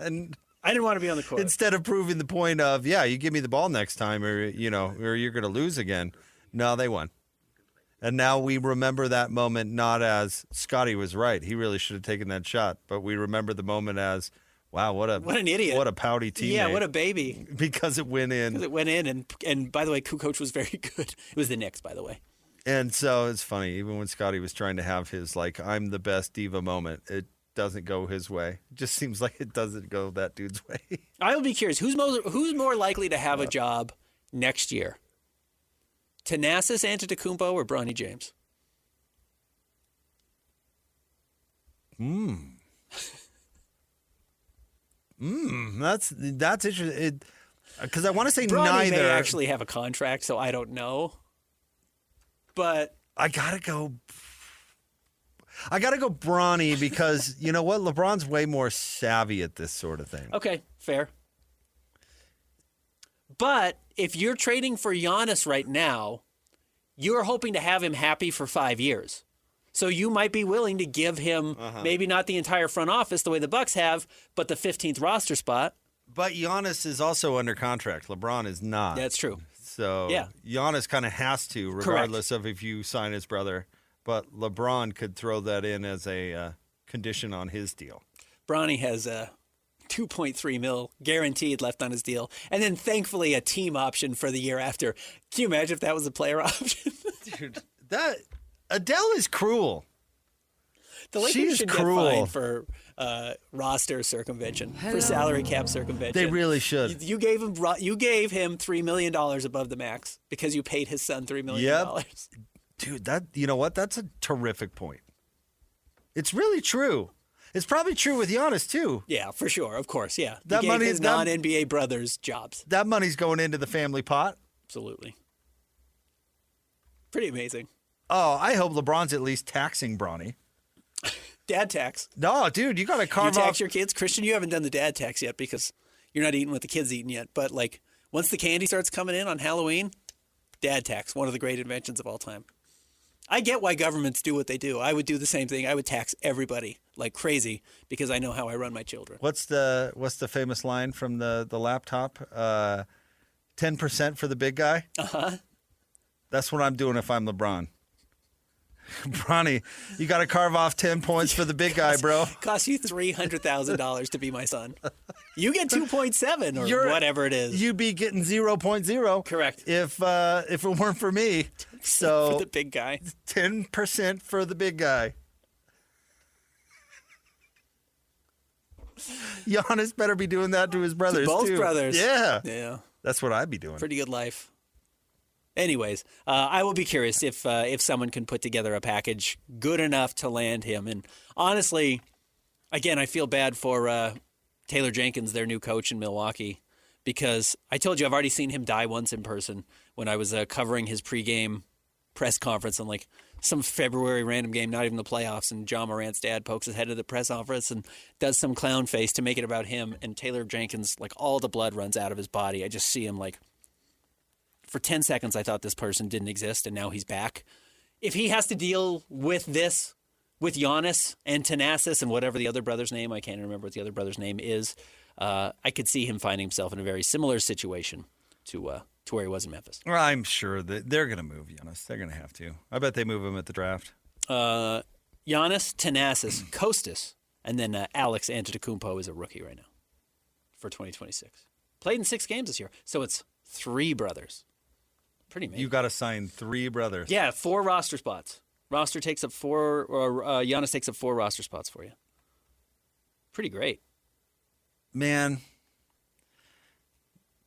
And I didn't want to be on the court. Instead of proving the point of, you give me the ball next time or you're going to lose again. No, they won. And now we remember that moment not as Scottie was right. He really should have taken that shot. But we remember the moment as, wow, what an idiot. What a pouty teammate. Yeah, what a baby. Because it went in. Because it went in. And by the way, Kukoc was very good. It was the Knicks, by the way. And so it's funny, even when Scottie was trying to have his, I'm the best diva moment, it doesn't go his way. It just seems like it doesn't go that dude's way. I would be curious, who's more likely to have a job next year? Giannis Antetokounmpo or Bronny James? That's interesting. Because I want to say Bronny neither. may actually have a contract, so I don't know. But I gotta go Bronny because you know what? LeBron's way more savvy at this sort of thing. Okay, fair. But if you're trading for Giannis right now, you're hoping to have him happy for 5 years. So you might be willing to give him maybe not the entire front office the way the Bucks have, but the 15th roster spot. But Giannis is also under contract. LeBron is not. That's true. So Giannis kind of has to, regardless of if you sign his brother. But LeBron could throw that in as a condition on his deal. Bronny has a $2.3 million guaranteed left on his deal, and then thankfully a team option for the year after. Can you imagine if that was a player option? Dude, Adele is cruel. The Lakers should cruel. get fined for roster circumvention, for salary cap circumvention. They really should. You gave him $3 million above the max because you paid his son $3 million. Yep. Dude, you know what? That's a terrific point. It's really true. It's probably true with Giannis too. Yeah, for sure. Of course, yeah. That he gave money his non-NBA brothers jobs. That money's going into the family pot. Absolutely. Pretty amazing. Oh, I hope LeBron's at least taxing Bronny. Dad tax. No, dude, you got to carve off. You tax your kids? Christian, you haven't done the dad tax yet because you're not eating what the kids eating yet. But like once the candy starts coming in on Halloween, dad tax, one of the great inventions of all time. I get why governments do what they do. I would do the same thing. I would tax everybody like crazy because I know how I run my children. What's the famous line from the laptop? 10% for the big guy? Uh-huh. That's what I'm doing if I'm LeBron. Bronny, you got to carve off 10 points for the big guy, bro. Costs you $300,000 to be my son. You get 2.7 or whatever it is. You'd be getting 0.0. Correct. If it weren't for me. So for the big guy. 10% for the big guy. Giannis better be doing that to his brothers, to both too. brothers. Yeah. Yeah. That's what I'd be doing. Pretty good life. Anyways, I will be curious if someone can put together a package good enough to land him. And honestly, again, I feel bad for Taylor Jenkins, their new coach in Milwaukee, because I told you I've already seen him die once in person when I was covering his pregame press conference on like some February random game, not even the playoffs, and John Morant's dad pokes his head to the press conference and does some clown face to make it about him, and Taylor Jenkins, like all the blood runs out of his body. I just see him like, for 10 seconds, I thought this person didn't exist, and now he's back. If he has to deal with this, with Giannis and Thanasis and whatever the other brother's name, I can't remember what the other brother's name is, I could see him finding himself in a very similar situation to where he was in Memphis. Well, I'm sure that they're going to move Giannis. They're going to have to. I bet they move him at the draft. Giannis, Thanasis, Kostas, and then Alex Antetokounmpo is a rookie right now for 2026. Played in 6 games this year, so it's 3 brothers. Pretty amazing. You got to sign 3 brothers. Yeah, 4 roster spots. Roster takes up 4, or Giannis takes up 4 roster spots for you. Pretty great. Man,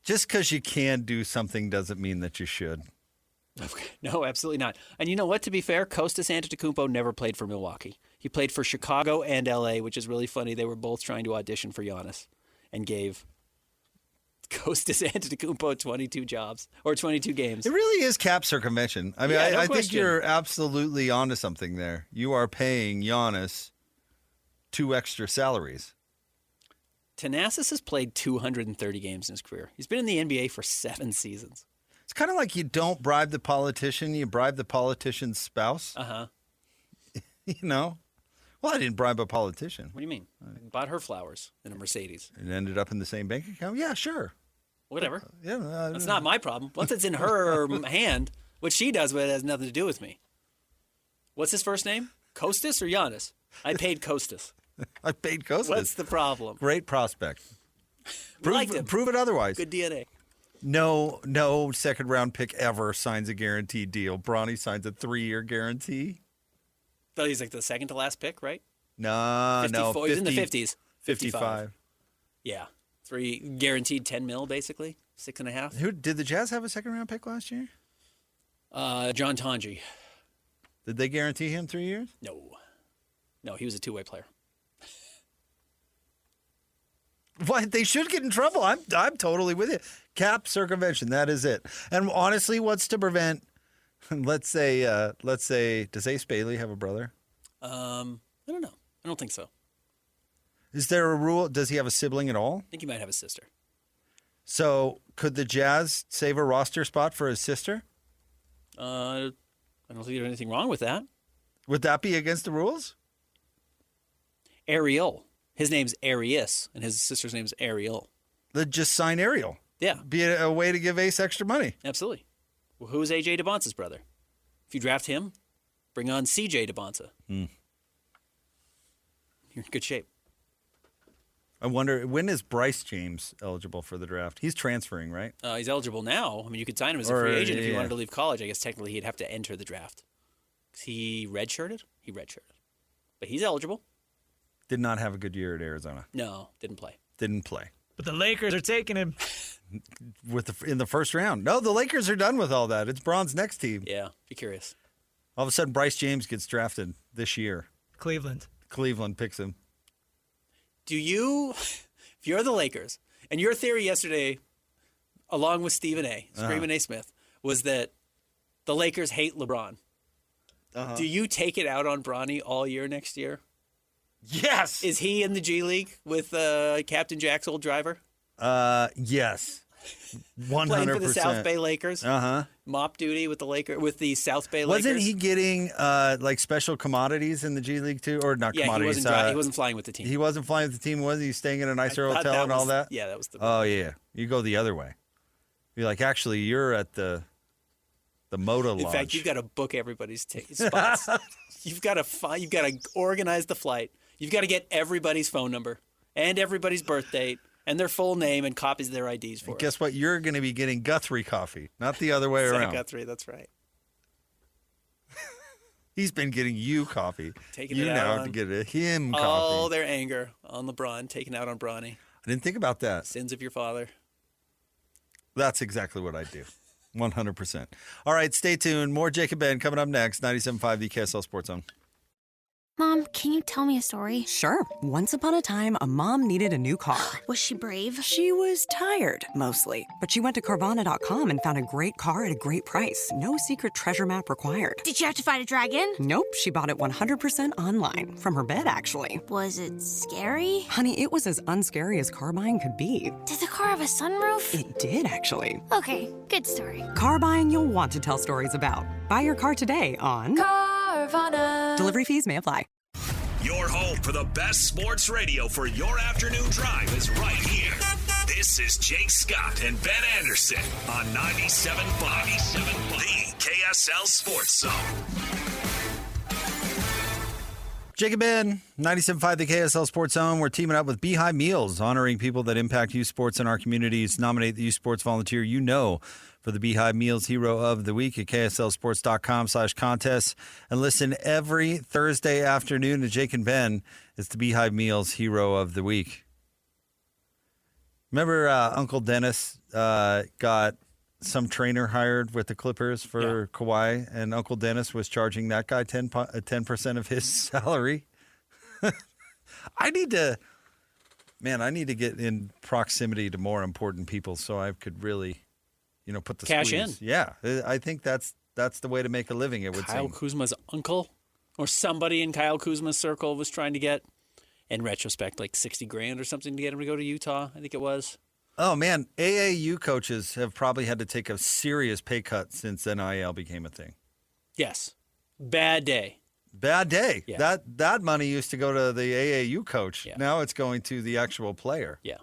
just because you can do something doesn't mean that you should. Okay. No, absolutely not. And you know what? To be fair, Kostas Antetokounmpo never played for Milwaukee. He played for Chicago and L.A., which is really funny. They were both trying to audition for Giannis and gave Kostas Antetokounmpo 22 jobs or 22 games. It really is cap circumvention. I mean, Yeah, no I think question. you're absolutely onto something there. You are paying Giannis 2 extra salaries. Thanasis has played 230 games in his career. He's been in the NBA for 7 seasons. It's kind of like you don't bribe the politician, you bribe the politician's spouse. Uh-huh. You know? Well, I didn't bribe a politician. What do you mean? Bought her flowers in a Mercedes. It ended up in the same bank account? Yeah, sure. Whatever. Yeah, That's not my problem. Once it's in her hand, what she does with it has nothing to do with me. What's his first name? Kostas or Giannis? I paid Kostas. I paid Kostas. What's the problem? Great prospect. Liked him. Prove it otherwise. Good DNA. No second-round pick ever signs a guaranteed deal. Bronny signs a 3-year guarantee. Thought he's like the second to last pick, right? No. 54. He's in the 50s. 55. Yeah. 3 guaranteed $10 million, basically. 6.5. Who did the Jazz have a second-round pick last year? John Tonji. Did they guarantee him 3 years? No, he was a 2-way player. What? They should get in trouble. I'm totally with it. Cap circumvention. That is it. And honestly, what's to prevent let's say, does Ace Bailey have a brother? I don't know. I don't think so. Is there a rule? Does he have a sibling at all? I think he might have a sister. So could the Jazz save a roster spot for his sister? I don't think there's anything wrong with that. Would that be against the rules? Ariel. His name's Arius, and his sister's name's Ariel. Then just sign Ariel. Yeah. Be a way to give Ace extra money. Absolutely. Well, who's A.J. DeBonce's brother? If you draft him, bring on C.J. DeBonce. You're in good shape. I wonder, when is Bryce James eligible for the draft? He's transferring, right? He's eligible now. I mean, you could sign him as a free agent if he wanted to leave college. I guess technically he'd have to enter the draft. Because he redshirted? He redshirted. But he's eligible. Did not have a good year at Arizona. No, didn't play. Didn't play. But the Lakers are taking him. In the first round. No, the Lakers are done with all that. It's Braun's next team. Yeah, be curious. All of a sudden, Bryce James gets drafted this year. Cleveland picks him. Do you, if you're the Lakers, and your theory yesterday, along with Stephen A., Screaming A. Smith, was that the Lakers hate LeBron. Do you take it out on Bronny all year next year? Yes. Is he in the G League with Captain Jack's old driver? Yes. 100%. Playing for the South Bay Lakers. Uh-huh. Mop duty with the South Bay Wasn't Lakers. he getting like special commodities in the G League too, or not commodities? He wasn't flying with the team. He wasn't flying with the team, was he? Staying in a nicer hotel and all that. Yeah, that was the. Oh yeah, you go the other way. You're like, actually, you're at the Moto Lodge. In fact, you've got to book everybody's spots. You've got to organize the flight. You've got to get everybody's phone number and everybody's birth date and their full name and copies of their IDs for us. Guess what? You're going to be getting Guthrie coffee, not the other way around. Guthrie, that's right. He's been getting you coffee. Taking you it now out have to get him coffee. All their anger on LeBron, taken out on Bronny. I didn't think about that. Sins of your father. That's exactly what I do. 100%. All right, stay tuned. More Jacob Ben coming up next. 97.5 the KSL Sports Zone. Mom, can you tell me a story? Sure. Once upon a time, a mom needed a new car. Was she brave? She was tired, mostly. But she went to Carvana.com and found a great car at a great price. No secret treasure map required. Did you have to fight a dragon? Nope. She bought it 100% online. From her bed, actually. Was it scary? Honey, it was as unscary as car buying could be. Did the car have a sunroof? It did, actually. Okay, good story. Car buying you'll want to tell stories about. Buy your car today on Carvana. Delivery fees may apply. Your home for the best sports radio for your afternoon drive is right here. This is Jake Scott and Ben Anderson on 97.5, the KSL Sports Zone. Jacob Ben, 97.5 the KSL Sports Zone. We're teaming up with Beehive Meals, honoring people that impact youth sports in our communities. Nominate the youth sports volunteer you know for the Beehive Meals Hero of the Week at KSLSports.com/contests. And listen every Thursday afternoon to Jake and Ben. It's the Beehive Meals Hero of the Week. Remember Uncle Dennis got some trainer hired with the Clippers for Kawhi, and Uncle Dennis was charging that guy 10% of his salary. I need to get in proximity to more important people so I could really, put the cash squeeze. in. Yeah, I think that's the way to make a living. It would Kyle seem. Kuzma's uncle, or somebody in Kyle Kuzma's circle, was trying to get, in retrospect, like $60,000 or something to get him to go to Utah. I think it was. Oh, man. AAU coaches have probably had to take a serious pay cut since NIL became a thing. Yes. Bad day. Bad day. Yeah. That money used to go to the AAU coach. Yeah. Now it's going to the actual player. Yeah.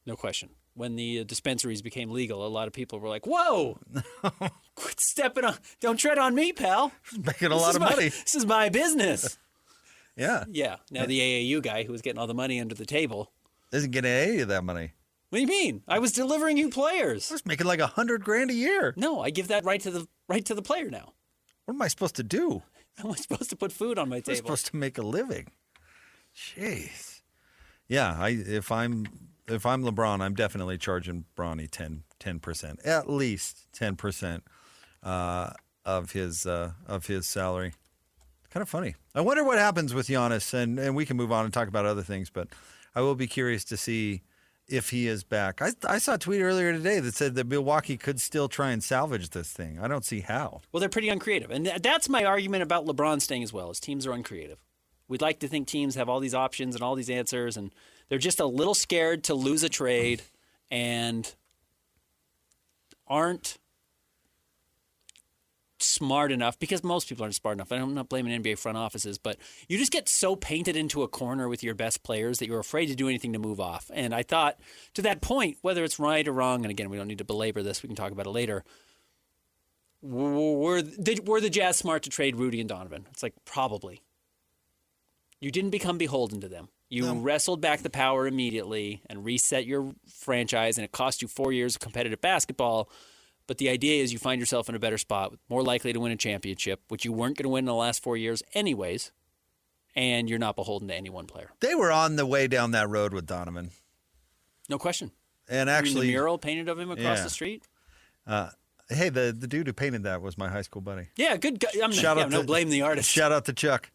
No question. When the dispensaries became legal, a lot of people were like, whoa, quit stepping on. Don't tread on me, pal. Making a lot of money. This is my business. Yeah. Yeah. Now the AAU guy who was getting all the money under the table isn't getting any of that money. What do you mean? I was delivering you players. I was making like $100,000 a year. No, I give that right to the player now. What am I supposed to do? How am I supposed to put food on my table? I'm supposed to make a living. Jeez. Yeah, if I'm LeBron, I'm definitely charging Bronny 10%, at least 10% of his salary. Kind of funny. I wonder what happens with Giannis, and we can move on and talk about other things, but I will be curious to see if he is back. I saw a tweet earlier today that said that Milwaukee could still try and salvage this thing. I don't see how. Well, they're pretty uncreative. And that's my argument about LeBron staying as well, is teams are uncreative. We'd like to think teams have all these options and all these answers, and they're just a little scared to lose a trade and aren't smart enough, because most people aren't smart enough. I'm not blaming NBA front offices, but you just get so painted into a corner with your best players that you're afraid to do anything to move off. And I thought, to that point, whether it's right or wrong, and again, we don't need to belabor this, we can talk about it later, were the Jazz smart to trade Rudy and Donovan? It's like, probably. You didn't become beholden to them. You wrestled back the power immediately and reset your franchise, and it cost you 4 years of competitive basketball. But the idea is you find yourself in a better spot, more likely to win a championship, which you weren't going to win in the last 4 years anyways, and you're not beholden to any one player. They were on the way down that road with Donovan. No question. And actually, the mural painted of him across the street? Hey, the dude who painted that was my high school buddy. Yeah, good guy. No blame the artist. Shout out to Chuck.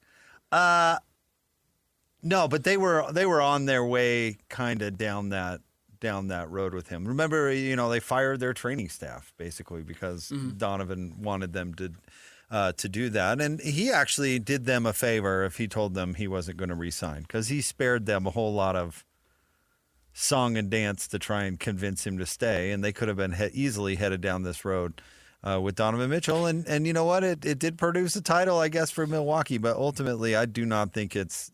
No, but they were on their way kind of down that road with him. Remember, they fired their training staff basically because Donovan wanted them to do that, and he actually did them a favor if he told them he wasn't going to re-sign, because he spared them a whole lot of song and dance to try and convince him to stay, and they could have been easily headed down this road with Donovan Mitchell, and you know what? It did produce a title, I guess, for Milwaukee, but ultimately, I do not think it's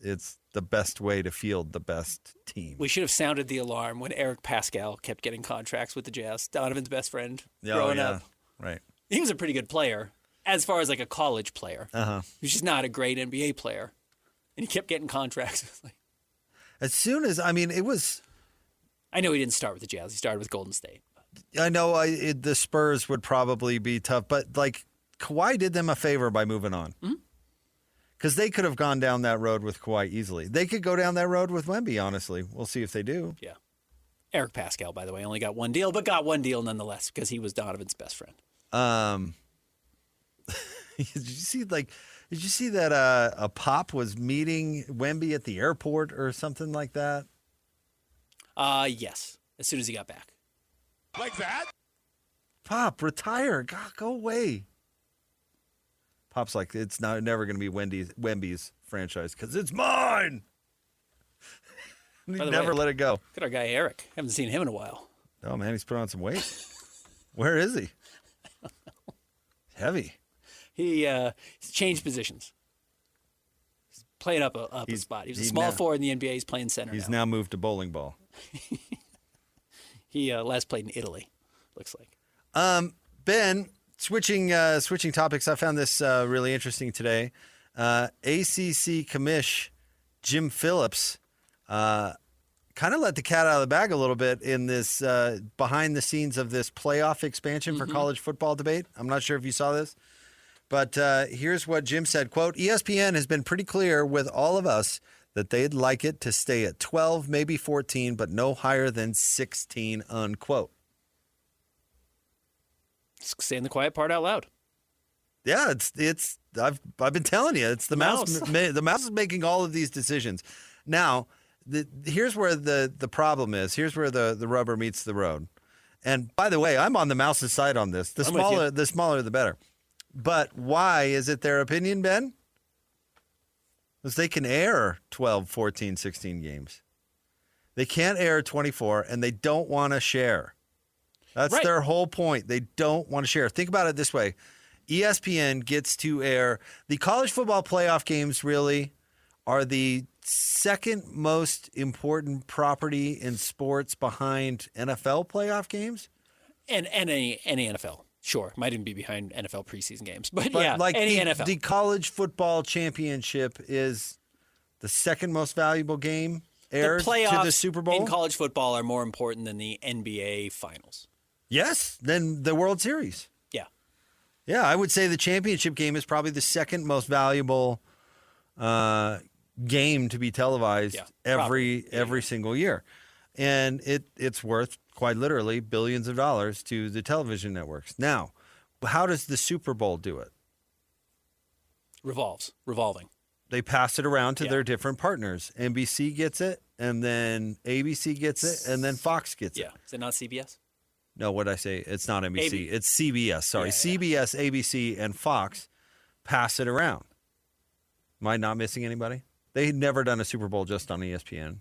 the best way to field the best team. We should have sounded the alarm when Eric Pascal kept getting contracts with the Jazz, Donovan's best friend growing up. Right. He was a pretty good player as far as like a college player. He's just not a great NBA player. And he kept getting contracts. As soon as, it was... I know he didn't start with the Jazz. He started with Golden State. I know the Spurs would probably be tough, but Kawhi did them a favor by moving on. Because they could have gone down that road with Kawhi easily. They could go down that road with Wemby, honestly. We'll see if they do. Yeah. That Pascal, by the way, only got one deal, but got one deal nonetheless because he was Donovan's best friend. Did you see that a Pop was meeting Wemby at the airport or something like that? Yes. As soon as he got back. Like that? Pop, retire. God, go away. Pop's like, it's never going to be Wemby's franchise because it's mine. Never let it go. Look at our guy Eric. Haven't seen him in a while. Oh, man, he's put on some weight. Where is he? I don't know. Heavy. He's changed positions. He's playing up a spot. He was a small forward in the NBA. He's playing center He's now moved to bowling ball. He last played in Italy, looks like. Ben, switching topics, I found this really interesting today. ACC commish Jim Phillips kind of let the cat out of the bag a little bit in this behind the scenes of this playoff expansion for college football debate. I'm not sure if you saw this, but here's what Jim said, quote, ESPN has been pretty clear with all of us that they'd like it to stay at 12, maybe 14, but no higher than 16, unquote. Saying the quiet part out loud. Yeah, it's. I've been telling you, it's the mouse. The mouse is making all of these decisions. Now, here's where the problem is. Here's where the rubber meets the road. And by the way, I'm on the mouse's side on this. The smaller, the better. But why is it their opinion, Ben? Because they can air 12, 14, 16 games. They can't air 24, and they don't want to share. That's their whole point. They don't want to share. Think about it this way. ESPN gets to air the college football playoff games, really are the second most important property in sports behind NFL playoff games. And any NFL. Sure. Might even be behind NFL preseason games. But yeah, like any NFL. The college football championship is the second most valuable game aired to the Super Bowl. In college football are more important than the NBA finals. Yes, than the World Series. Yeah. Yeah, I would say the championship game is probably the second most valuable game to be televised every single year. And it's worth, quite literally, billions of dollars to the television networks. Now, how does the Super Bowl do it? Revolving. They pass it around to their different partners. NBC gets it, and then ABC gets it, and then Fox gets it. Yeah. Is it not CBS? No, what did I say? It's not NBC. It's CBS. Sorry. CBS, ABC, and Fox pass it around. Am I not missing anybody? They've never done a Super Bowl just on ESPN.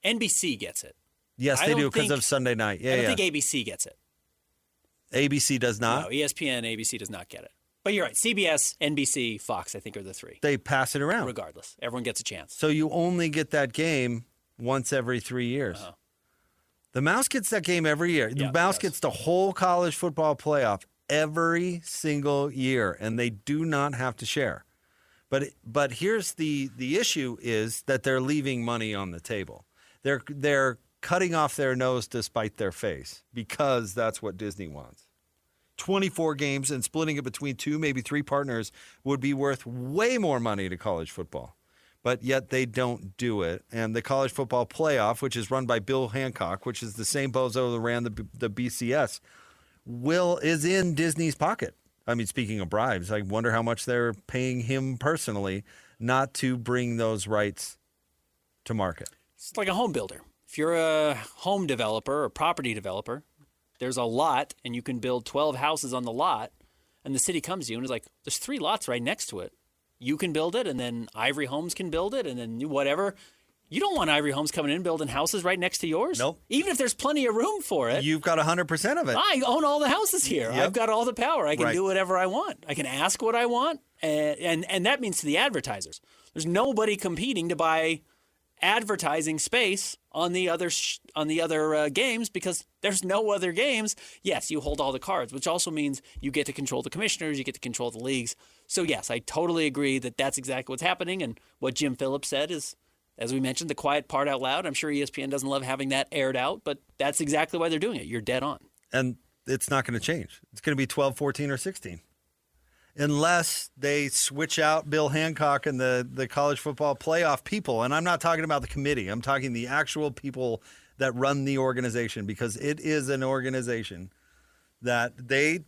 NBC gets it. Yes, they do because of Sunday night. I don't think ABC gets it. ABC does not? No, ESPN, ABC does not get it. But you're right. CBS, NBC, Fox, I think are the three. They pass it around. Regardless. Everyone gets a chance. So you only get that game once every 3 years. Uh-huh. The Mouse gets that game every year. The Mouse gets the whole college football playoff every single year, and they do not have to share. But here's the issue is that they're leaving money on the table. They're cutting off their nose to spite their face because that's what Disney wants. 24 games and splitting it between 2, maybe 3 partners would be worth way more money to college football. But yet they don't do it. And the college football playoff, which is run by Bill Hancock, which is the same bozo that ran the BCS, is in Disney's pocket. I mean, speaking of bribes, I wonder how much they're paying him personally not to bring those rights to market. It's like a home builder. If you're a home developer or property developer, there's a lot and you can build 12 houses on the lot, and the city comes to you and is like, there's 3 lots right next to it. You can build it, and then Ivory Homes can build it, and then whatever. You don't want Ivory Homes coming in building houses right next to yours. Nope. Even if there's plenty of room for it. You've got 100% of it. I own all the houses here. Yep. I've got all the power. I can Right. do whatever I want. I can ask what I want, and that means to the advertisers. There's nobody competing to buy advertising space on the other games because there's no other games. Yes, you hold all the cards, which also means you get to control the commissioners, you get to control the leagues. So yes, I totally agree that that's exactly what's happening. And what Jim Phillips said is, as we mentioned, the quiet part out loud. I'm sure ESPN doesn't love having that aired out, but that's exactly why they're doing it. You're dead on. And it's not going to change. It's going to be 12, 14, or 16. Unless they switch out Bill Hancock and the college football playoff people. And I'm not talking about the committee. I'm talking the actual people that run the organization, because it is an organization that they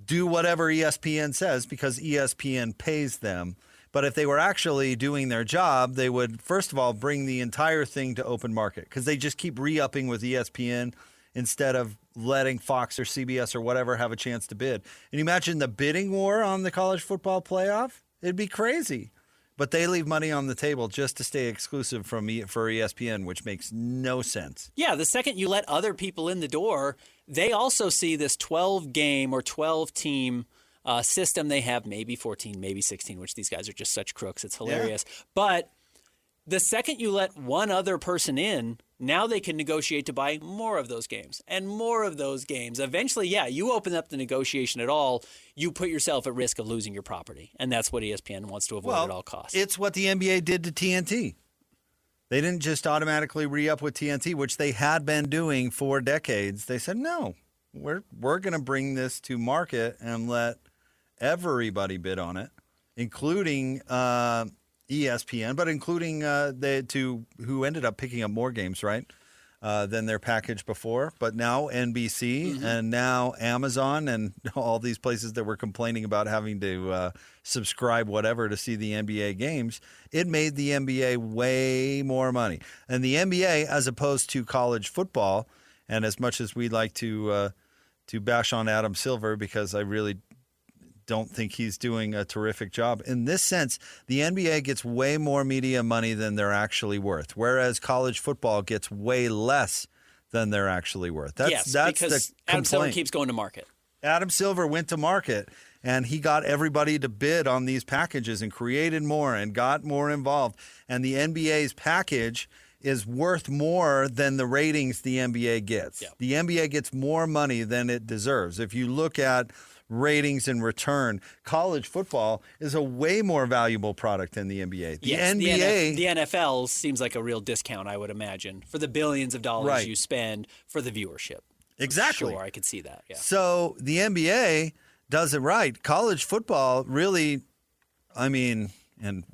do whatever ESPN says because ESPN pays them. But if they were actually doing their job, they would, first of all, bring the entire thing to open market, because they just keep re-upping with ESPN instead of letting Fox or CBS or whatever have a chance to bid. And imagine the bidding war on the college football playoff. It'd be crazy. But they leave money on the table just to stay exclusive for ESPN, which makes no sense. Yeah, the second you let other people in the door, they also see this 12-game or 12-team system they have, maybe 14, maybe 16, which these guys are just such crooks. It's hilarious. Yeah. But the second you let one other person in, now they can negotiate to buy more of those games and more of those games. Eventually, yeah, you open up the negotiation at all, you put yourself at risk of losing your property. And that's what ESPN wants to avoid at all costs. It's what the NBA did to TNT. They didn't just automatically re-up with TNT, which they had been doing for decades. They said, no, we're going to bring this to market and let everybody bid on it, including ESPN, but including who ended up picking up more games, right, than their package before. But now NBC and now Amazon and all these places that were complaining about having to subscribe whatever to see the NBA games, it made the NBA way more money. And the NBA, as opposed to college football, and as much as we like to bash on Adam Silver, because I really don't think he's doing a terrific job. In this sense, the NBA gets way more media money than they're actually worth, whereas college football gets way less than they're actually worth. That's because the Adam Silver complaint. keeps going to market. Adam Silver went to market, and he got everybody to bid on these packages and created more and got more involved. And the NBA's package is worth more than the ratings the NBA gets. Yeah. The NBA gets more money than it deserves. If you look at ratings in return, college football is a way more valuable product than the NBA. The NBA, the NFL seems like a real discount, I would imagine, for the billions of dollars you spend for the viewership. Exactly. Sure, I could see that. Yeah. So the NBA does it right. College football really, I mean, and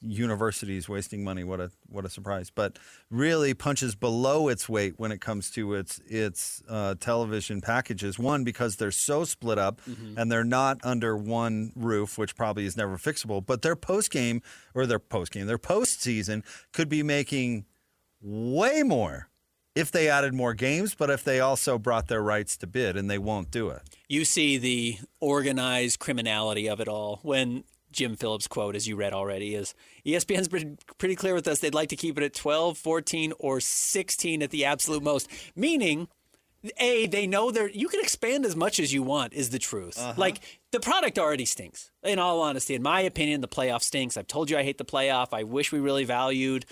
universities wasting money. What a surprise! But really punches below its weight when it comes to its television packages. One, because they're so split up and they're not under one roof, which probably is never fixable. But their postseason could be making way more if they added more games, but if they also brought their rights to bid, and they won't do it. You see the organized criminality of it all when Jim Phillips' quote, as you read already, is ESPN's pretty clear with us. They'd like to keep it at 12, 14, or 16 at the absolute most, meaning they know you can expand as much as you want is the truth. Like, the product already stinks. In all honesty, in my opinion, the playoff stinks. I've told you I hate the playoff. I wish we really valued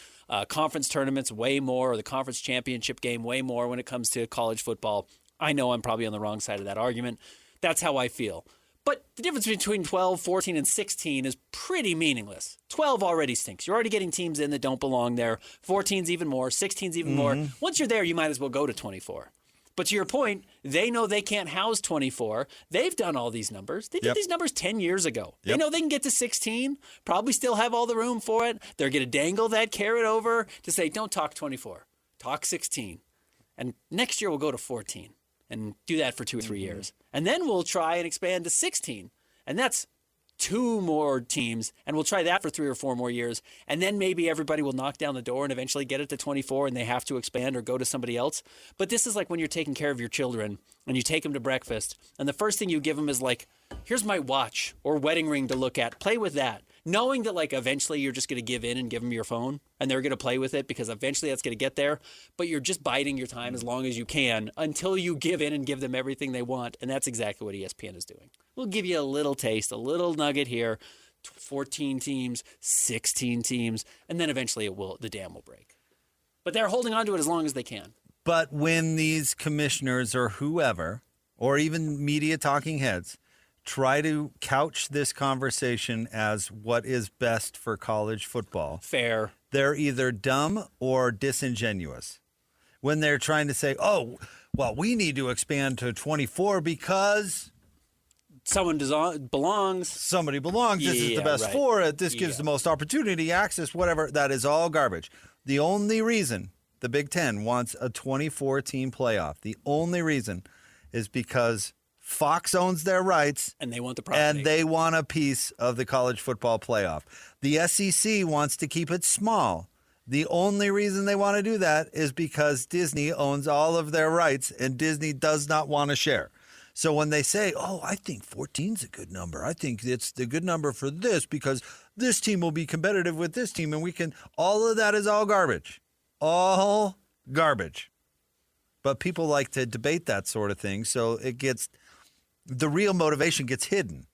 conference tournaments way more, or the conference championship game way more when it comes to college football. I know I'm probably on the wrong side of that argument. That's how I feel. But the difference between 12, 14, and 16 is pretty meaningless. 12 already stinks. You're already getting teams in that don't belong there. 14's even more. 16's even more. Once you're there, you might as well go to 24. But to your point, they know they can't house 24. They've done all these numbers. They did these numbers 10 years ago. They know they can get to 16, probably still have all the room for it. They're going to dangle that carrot over to say, don't talk 24, talk 16. And next year we'll go to 14 and do that for 2 or 3 years. And then we'll try and expand to 16. And that's 2 more teams, and we'll try that for 3 or 4 more years. And then maybe everybody will knock down the door and eventually get it to 24, and they have to expand or go to somebody else. But this is like when you're taking care of your children and you take them to breakfast, and the first thing you give them is like, here's my watch or wedding ring to look at. Play with that. Knowing that like eventually you're just going to give in and give them your phone, and they're going to play with it because eventually that's going to get there. But you're just biding your time as long as you can until you give in and give them everything they want. And that's exactly what ESPN is doing. We'll give you a little taste, a little nugget here, 14 teams, 16 teams, and then eventually the dam will break. But they're holding on to it as long as they can. But when these commissioners or whoever, or even media talking heads, try to couch this conversation as what is best for college football, fair, they're either dumb or disingenuous. When they're trying to say, oh, well, we need to expand to 24 because someone belongs. Somebody belongs. This is the best for it. This gives the most opportunity, access, whatever. That is all garbage. The only reason the Big Ten wants a 24-team playoff, the only reason is because Fox owns their rights. And they want the property. And they want a piece of the college football playoff. The SEC wants to keep it small. The only reason they want to do that is because Disney owns all of their rights, and Disney does not want to share. So when they say, oh, I think 14's a good number. I think it's the good number for this because this team will be competitive with this team, and we can – all of that is all garbage. All garbage. But people like to debate that sort of thing, so it gets – the real motivation gets hidden.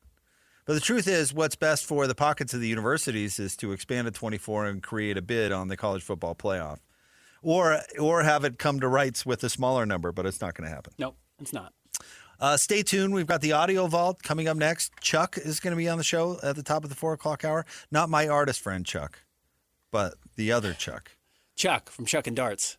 But the truth is, what's best for the pockets of the universities is to expand to 24 and create a bid on the college football playoff. Or have it come to rights with a smaller number, but it's not going to happen. Nope, it's not. Stay tuned. We've got the Audio Vault coming up next. Chuck is going to be on the show at the top of the 4 o'clock hour. Not my artist friend, Chuck, but the other Chuck. Chuck from Chuck and Darts,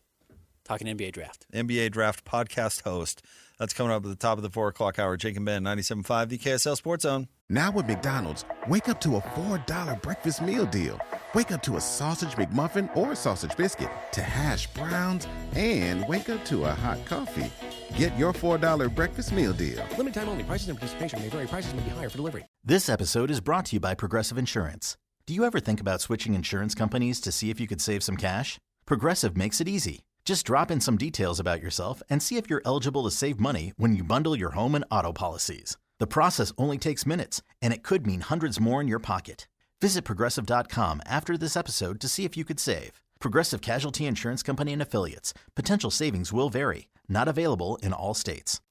talking NBA Draft. NBA Draft podcast host. That's coming up at the top of the 4 o'clock hour. Jake and Ben, 97.5, the KSL Sports Zone. Now at McDonald's, wake up to a $4 breakfast meal deal. Wake up to a sausage McMuffin or sausage biscuit, to hash browns, and wake up to a hot coffee. Get your $4 breakfast meal deal. Limited time only. Prices and participation may vary. Prices may be higher for delivery. This episode is brought to you by Progressive Insurance. Do you ever think about switching insurance companies to see if you could save some cash? Progressive makes it easy. Just drop in some details about yourself and see if you're eligible to save money when you bundle your home and auto policies. The process only takes minutes, and it could mean hundreds more in your pocket. Visit Progressive.com after this episode to see if you could save. Progressive Casualty Insurance Company and Affiliates. Potential savings will vary. Not available in all states.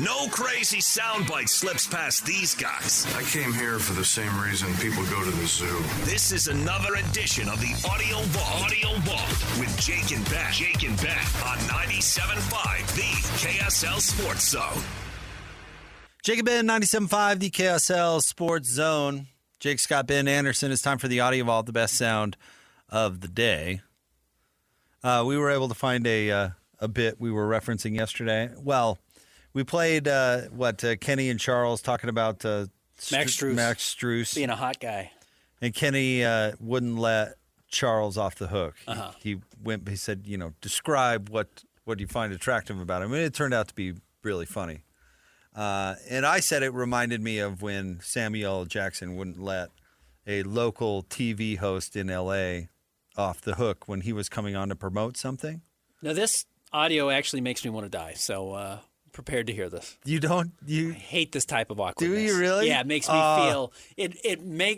No crazy soundbite slips past these guys. I came here for the same reason people go to the zoo. This is another edition of the Audio Vault with Jake and Ben. On 97.5, the KSL Sports Zone. Jake and Ben, 97.5, the KSL Sports Zone. Jake, Scott, Ben Anderson. It's time for the Audio Vault, the best sound of the day. We were able to find a bit we were referencing yesterday. Well, we played Kenny and Charles talking about Max Strus being a hot guy, and Kenny wouldn't let Charles off the hook. Uh-huh. He said, describe what you find attractive about him. And it turned out to be really funny. And I said it reminded me of when Samuel Jackson wouldn't let a local TV host in L.A. off the hook when he was coming on to promote something. Now, this audio actually makes me want to die, so prepared to hear this. I hate this type of awkwardness. Do you really? Yeah, it makes me feel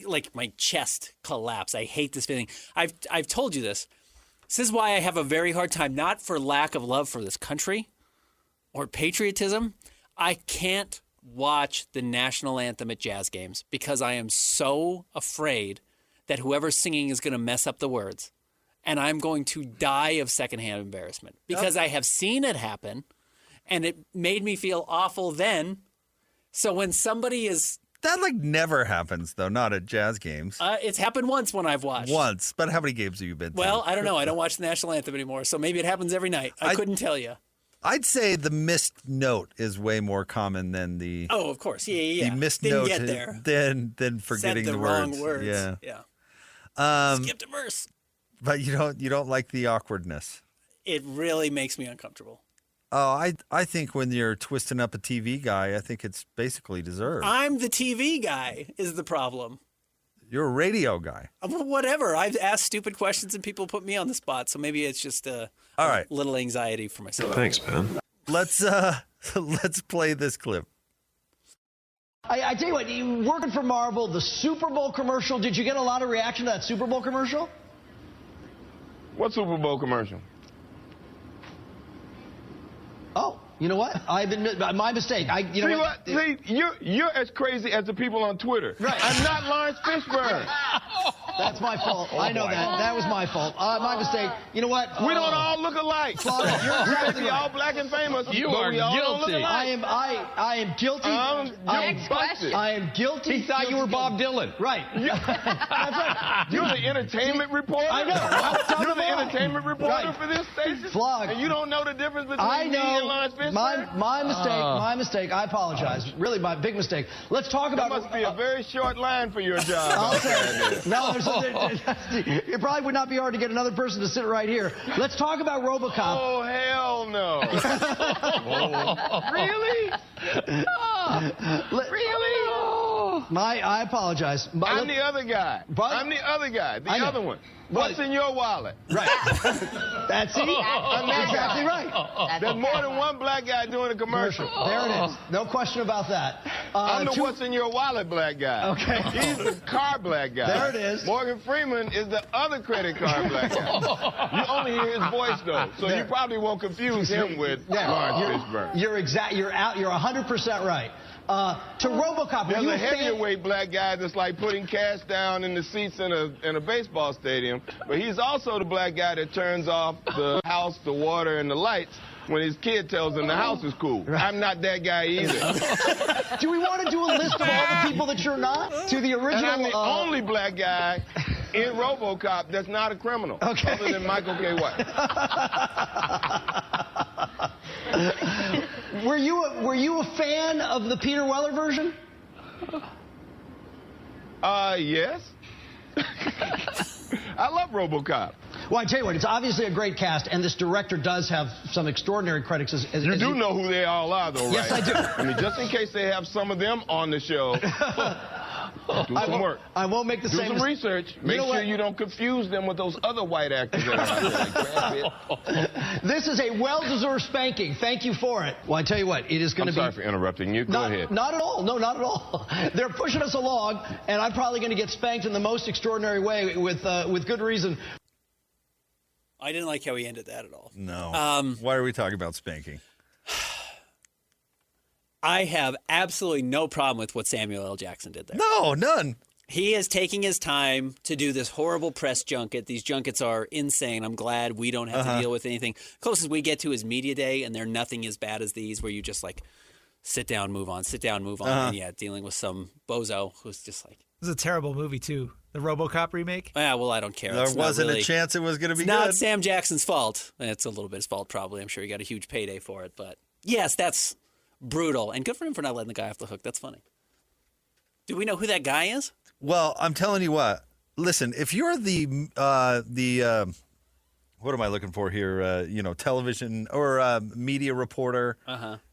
like my chest collapse. I hate this feeling. I've told you this. This is why I have a very hard time, not for lack of love for this country or patriotism. I can't watch the national anthem at Jazz games because I am so afraid that whoever's singing is going to mess up the words. And I'm going to die of secondhand embarrassment because I have seen it happen and it made me feel awful then. So when somebody is... That never happens, though, not at Jazz games. It's happened once when I've watched. Once. But how many games have you been to? Well, I don't know. I don't watch the national anthem anymore, so maybe it happens every night. I couldn't tell you. I'd say the missed note is way more common than the... Oh, of course. Yeah. The missed Didn't note get there. Than forgetting Said the words. wrong words. Yeah. Skipped a verse. But you don't like the awkwardness. It really makes me uncomfortable. Oh, I think when you're twisting up a TV guy, I think it's basically deserved. I'm the TV guy is the problem. You're a radio guy. Whatever. I've asked stupid questions and people put me on the spot, so maybe it's just a little anxiety for myself. Thanks, man. Let's play this clip. I tell you what, you working for Marvel, the Super Bowl commercial, did you get a lot of reaction to that Super Bowl commercial? What Super Bowl commercial? Oh, you know what? I've been my mistake. See, you're as crazy as the people on Twitter. Right. I'm not Laurence Fishburne. That's my fault. I know that. That was my fault. My mistake. You know what? We don't all look alike. You're We may be all black and famous. You but are we all don't look guilty. alike. I am guilty. I am guilty. He thought you were Bob Dylan. Right. That's right. You're the entertainment reporter. I know. You're the entertainment reporter for this station. Flog. And you don't know the difference between me and Laurence Fishburne? My mistake. My mistake. I apologize. Really, my big mistake. Let's talk about. That must be a very short line for your job. I'll say. No, it probably would not be hard to get another person to sit right here. Let's talk about RoboCop. Oh, hell no. Really? Really? I apologize. I'm the other guy. I'm the other guy. The other one. What's in your wallet? Right. That's it. That's exactly right. There's more than one black guy doing a commercial. There it is. No question about that. I'm the what's in your wallet black guy. Okay. He's the car black guy. There it is. Morgan Freeman is the other credit card black guy. You only hear his voice though, so you probably won't confuse him with Laurence Fishburne. You're 100% right. To RoboCop, there's a heavyweight black guy that's like putting cash down in the seats in a baseball stadium, but he's also the black guy that turns off the house, the water, and the lights when his kid tells him the house is cool. Right. I'm not that guy either. Do we want to do a list of all the people that you're not? To the original. And I'm the only black guy in RoboCop that's not a criminal, other than Michael K. White. Were you a fan of the Peter Weller version? Yes. I love RoboCop. Well, I tell you what, it's obviously a great cast, and this director does have some extraordinary credits. You do know who they all are, though, right? Yes, I do. I mean, just in case they have some of them on the show, do some work. I won't make the same. Do some research. Make sure you don't confuse them with those other white actors that are out there, like Brad Pitt. This is a well-deserved spanking. Thank you for it. Well, I tell you what, it is going to be... I'm sorry for interrupting you. Go ahead. Not at all. No, not at all. They're pushing us along, and I'm probably going to get spanked in the most extraordinary way with good reason. I didn't like how he ended that at all. No. Why are we talking about spanking? I have absolutely no problem with what Samuel L. Jackson did there. No, none. He is taking his time to do this horrible press junket. These junkets are insane. I'm glad we don't have to deal with anything. Closest we get to is Media Day, and they're nothing as bad as these where you just like sit down, move on, sit down, move on. And yeah, dealing with some bozo who's just like... This is a terrible movie, too. The RoboCop remake? Yeah, well, I don't care. There wasn't a chance it was going to be good. It's not Sam Jackson's fault. It's a little bit his fault, probably. I'm sure he got a huge payday for it. But yes, that's brutal. And good for him for not letting the guy off the hook. That's funny. Do we know who that guy is? Well, I'm telling you what. Listen, if you're the what am I looking for here? Television or media reporter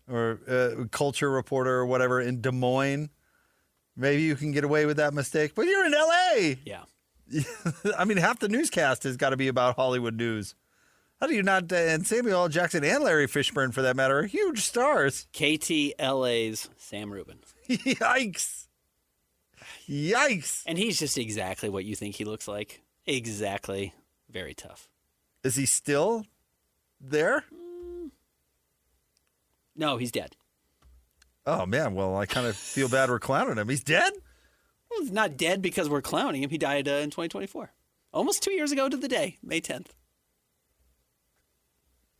or culture reporter or whatever in Des Moines, maybe you can get away with that mistake. But you're in L.A. Yeah. I mean, half the newscast has got to be about Hollywood news. How do you not? And Samuel L. Jackson and Larry Fishburne, for that matter, are huge stars. KTLA's Sam Rubin. Yikes. Yikes. And he's just exactly what you think he looks like. Exactly. Very tough. Is he still there? No, he's dead. Oh, man. Well, I kind of feel bad we're clowning him. He's dead? Well, he's not dead because we're clowning him. He died in 2024. Almost 2 years ago to the day, May 10th.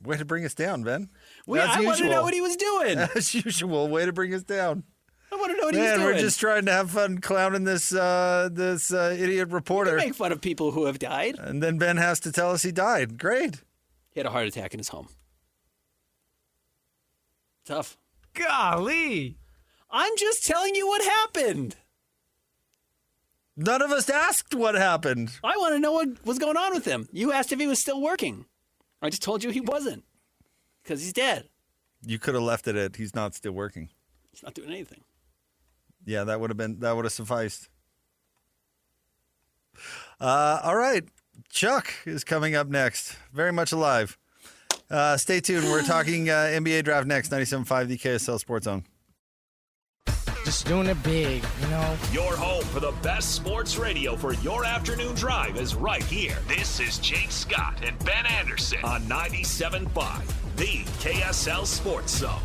Way to bring us down, Ben. I want to know what he was doing. As usual, way to bring us down. I want to know what he was doing. We're just trying to have fun clowning this idiot reporter. You can make fun of people who have died. And then Ben has to tell us he died. Great. He had a heart attack in his home. Tough. Golly. I'm just telling you what happened. None of us asked what happened. I want to know what was going on with him. You asked if he was still working. I just told you he wasn't because he's dead. You could have left it at he's not still working. He's not doing anything. Yeah, that would have sufficed. All right. Chuck is coming up next. Very much alive. Stay tuned. We're talking NBA draft next. 97.5 the KSL Sports Zone. Just doing it big, you know. Your home for the best sports radio for your afternoon drive is right here. This is Jake Scott and Ben Anderson on 97.5, the KSL Sports Zone.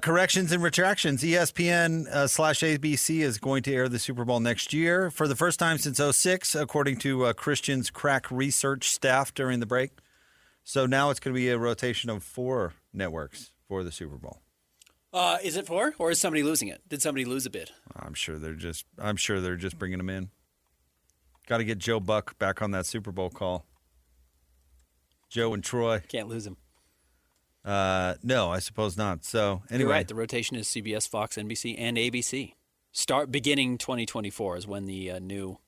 Corrections and retractions. ESPN /ABC is going to air the Super Bowl next year for the first time since 2006, according to Christian's crack research staff during the break. So now it's going to be a rotation of 4 networks for the Super Bowl. Is it 4, or is somebody losing it? Did somebody lose a bid? I'm sure they're just bringing them in. Got to get Joe Buck back on that Super Bowl call. Joe and Troy. Can't lose him. No, I suppose not. So anyway, you're right. The rotation is CBS, Fox, NBC, and ABC. Beginning 2024 is when the new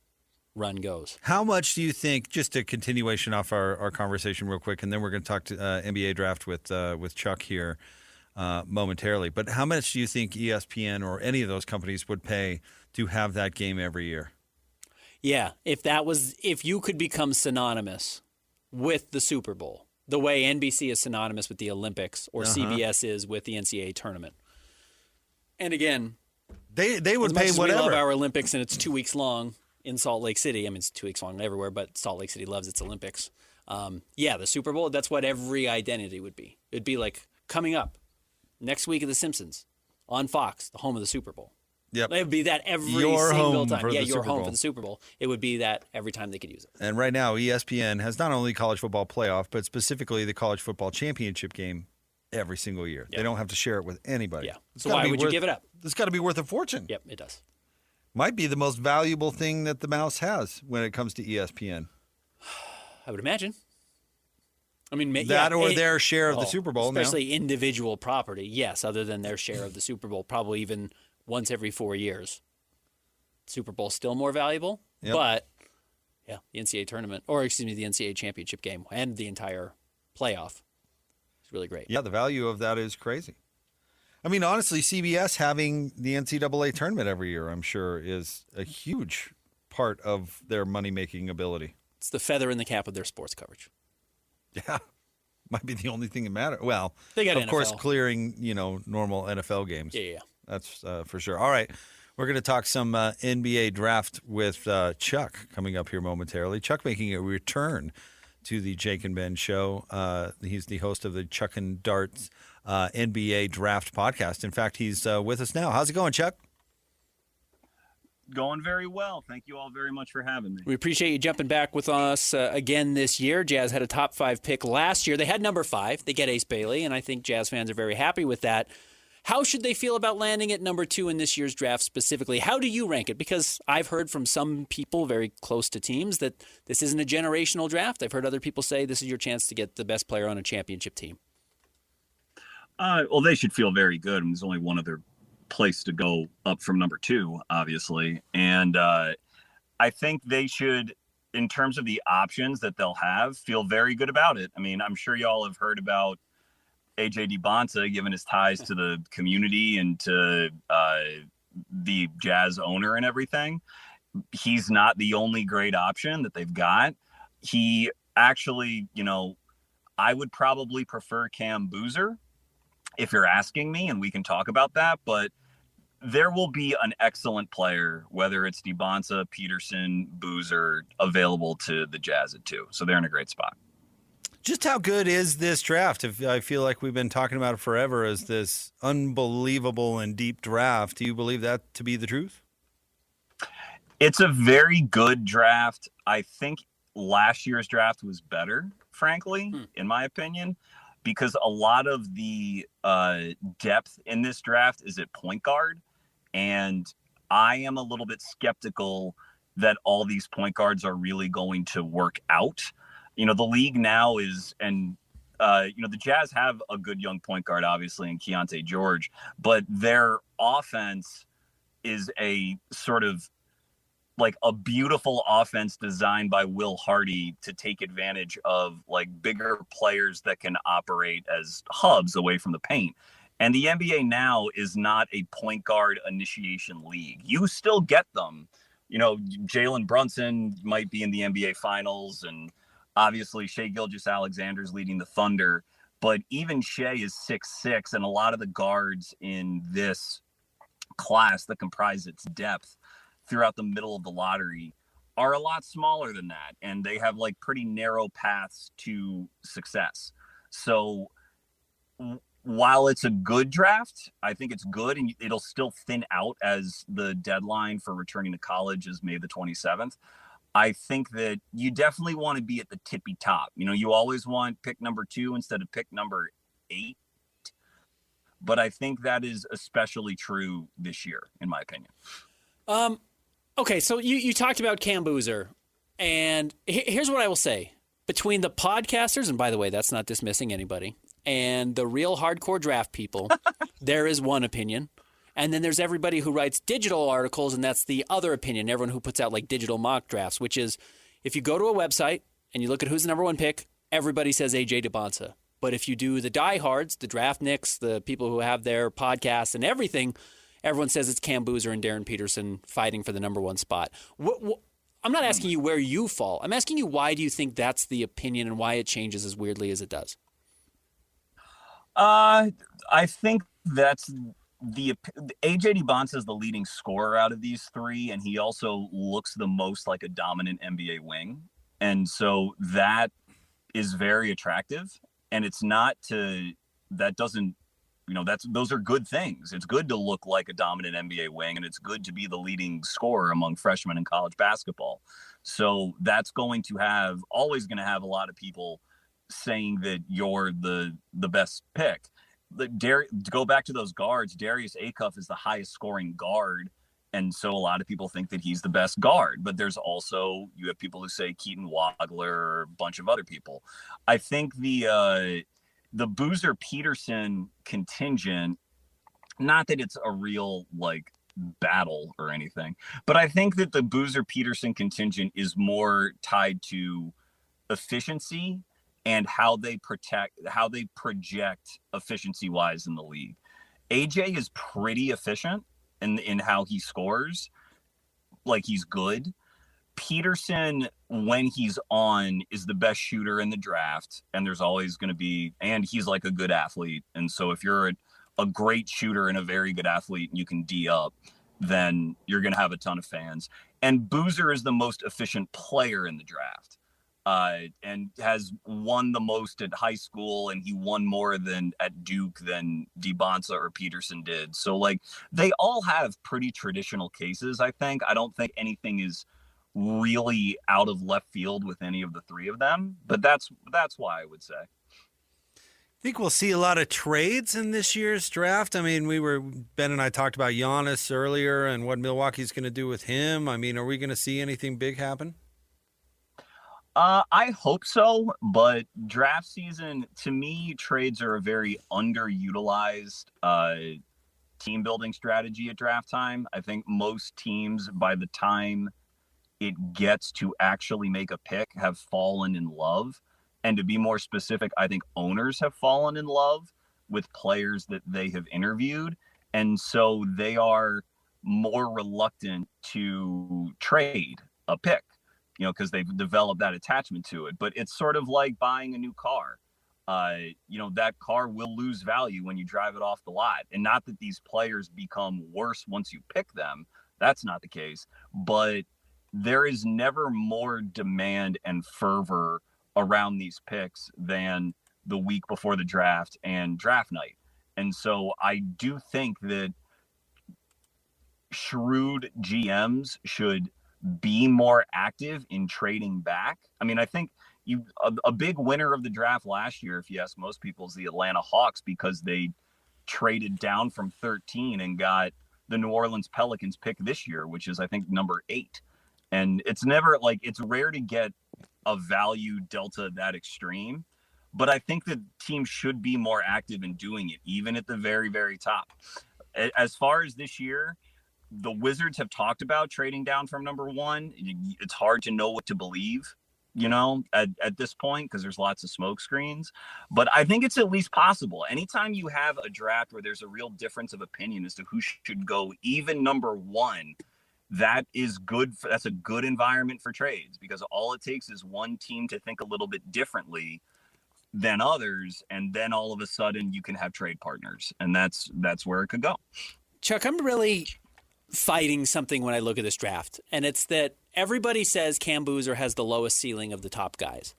run goes. How much do you think? Just a continuation off our conversation, real quick, and then we're going to talk to NBA draft with Chuck here. Momentarily, but how much do you think ESPN or any of those companies would pay to have that game every year? Yeah, if you could become synonymous with the Super Bowl, the way NBC is synonymous with the Olympics or CBS is with the NCAA tournament. And again, they would pay as whatever. We love our Olympics, and it's 2 weeks long in Salt Lake City. I mean, it's 2 weeks long everywhere, but Salt Lake City loves its Olympics. The Super Bowl, that's what every identity would be. It'd be like coming up. Next week of The Simpsons on Fox, the home of the Super Bowl. Yep. It would be that every your single home time. For yeah, the your Super home Bowl. for the Super Bowl. It would be that every time they could use it. And right now, ESPN has not only college football playoff, but specifically the college football championship game every single year. Yep. They don't have to share it with anybody. Yeah. So why would you give it up? It's got to be worth a fortune. Yep, it does. Might be the most valuable thing that the mouse has when it comes to ESPN. I would imagine. I mean, their share of the Super Bowl, especially individual property. Yes, other than their share of the Super Bowl, probably even once every 4 years. Super Bowl still more valuable, but the NCAA tournament, the NCAA championship game and the entire playoff is really great. Yeah, the value of that is crazy. I mean, honestly, CBS having the NCAA tournament every year, I'm sure, is a huge part of their money-making ability. It's the feather in the cap of their sports coverage. Yeah, might be the only thing that matters. Well, they got of NFL. course, clearing normal NFL games. Yeah. That's for sure. All right, we're going to talk some NBA draft with Chuck coming up here momentarily. Chuck making a return to the Jake and Ben show. He's the host of the Chuck and Darts NBA Draft podcast. In fact, he's with us now. How's it going, Chuck? Going very well. Thank you all very much for having me. We appreciate you jumping back with us again this year. Jazz had a top 5 pick last year. They had number 5. They get Ace Bailey, and I think Jazz fans are very happy with that. How should they feel about landing at number 2 in this year's draft specifically? How do you rank it? Because I've heard from some people very close to teams that this isn't a generational draft. I've heard other people say this is your chance to get the best player on a championship team. Well, they should feel very good. There's only one other place to go up from number 2, obviously. And I think they should, in terms of the options that they'll have, feel very good about it. I mean, I'm sure y'all have heard about AJ DiBonta, given his ties to the community and to the Jazz owner and everything. he's not the only great option that they've got. He actually, I would probably prefer Cam Boozer if you're asking me, and we can talk about that, but there will be an excellent player, whether it's DeBonsa, Peterson, Boozer, available to the Jazz at 2. So they're in a great spot. Just how good is this draft? I feel like we've been talking about it forever as this unbelievable and deep draft. Do you believe that to be the truth? It's a very good draft. I think last year's draft was better, frankly, in my opinion, because a lot of the depth in this draft is at point guard. And I am a little bit skeptical that all these point guards are really going to work out. The league now is, and the Jazz have a good young point guard, obviously, in Keontae George, but their offense is a sort of like a beautiful offense designed by Will Hardy to take advantage of like bigger players that can operate as hubs away from the paint. And the NBA now is not a point guard initiation league. You still get them. Jalen Brunson might be in the NBA Finals, and obviously Shai Gilgeous-Alexander's leading the Thunder. But even Shai is 6'6", and a lot of the guards in this class that comprise its depth throughout the middle of the lottery are a lot smaller than that. And they have like pretty narrow paths to success. So while it's a good draft, I think it's good, and it'll still thin out as the deadline for returning to college is May the 27th. I think that you definitely want to be at the tippy top. You always want pick number 2 instead of pick number 8. But I think that is especially true this year, in my opinion. Okay, so you talked about Cam Boozer, and here's what I will say. Between the podcasters, and by the way, that's not dismissing anybody, and the real hardcore draft people, there is one opinion. And then there's everybody who writes digital articles, and that's the other opinion, everyone who puts out like digital mock drafts, which is if you go to a website and you look at who's the number 1 pick, everybody says A.J. DeBonsa. But if you do the diehards, the draft nicks, the people who have their podcasts and everything, everyone says it's Cam Boozer and Darren Peterson fighting for the number 1 spot. I'm not asking you where you fall. I'm asking you why do you think that's the opinion and why it changes as weirdly as it does? I think that's AJ DeBonsa is the leading scorer out of these 3, and he also looks the most like a dominant NBA wing. And so that is very attractive. And it's not those are good things. It's good to look like a dominant NBA wing, and it's good to be the leading scorer among freshmen in college basketball. So that's always going to have a lot of people saying that you're the best pick. To go back to those guards, Darius Acuff is the highest scoring guard, and so a lot of people think that he's the best guard. But you have people who say Keaton Wagler or a bunch of other people. I think the Boozer Peterson contingent, not that it's a real like battle or anything, but I think that the Boozer Peterson contingent is more tied to efficiency and how they project efficiency wise in the league. AJ is pretty efficient in how he scores. Like, he's good. Peterson, when he's on, is the best shooter in the draft. And there's always going to be, and he's like a good athlete. And so if you're a great shooter and a very good athlete and you can D up, then you're going to have a ton of fans. And Boozer is the most efficient player in the draft. And has won the most at high school, and he won more than at Duke than DeBonsa or Peterson did. So, like, they all have pretty traditional cases, I think. I don't think anything is really out of left field with any of the 3 of them, but that's why I would say. Think we'll see a lot of trades in this year's draft? I mean, Ben and I talked about Giannis earlier and what Milwaukee's going to do with him. I mean, are we going to see anything big happen? I hope so, but draft season, to me, trades are a very underutilized team building strategy at draft time. I think most teams, by the time it gets to actually make a pick, have fallen in love. And to be more specific, I think owners have fallen in love with players that they have interviewed. And so they are more reluctant to trade a pick, because they've developed that attachment to it. But it's sort of like buying a new car. That car will lose value when you drive it off the lot. And not that these players become worse once you pick them. That's not the case. But there is never more demand and fervor around these picks than the week before the draft and draft night. And so I do think that shrewd GMs should be more active in trading back. I mean, I think a big winner of the draft last year, if you ask most people, is the Atlanta Hawks, because they traded down from 13 and got the New Orleans Pelicans pick this year, which is, I think, number 8. And it's rare to get a value delta that extreme. But I think that teams should be more active in doing it, even at the very, very top. As far as this year, the Wizards have talked about trading down from number 1. It's hard to know what to believe, at this point, because there's lots of smoke screens. But I think it's at least possible. Anytime you have a draft where there's a real difference of opinion as to who should go, even number 1, that is good. That's a good environment for trades, because all it takes is one team to think a little bit differently than others, and then all of a sudden you can have trade partners, and that's where it could go. Chuck, I'm really fighting something when I look at this draft, and it's that everybody says Cam Boozer has the lowest ceiling of the top guys.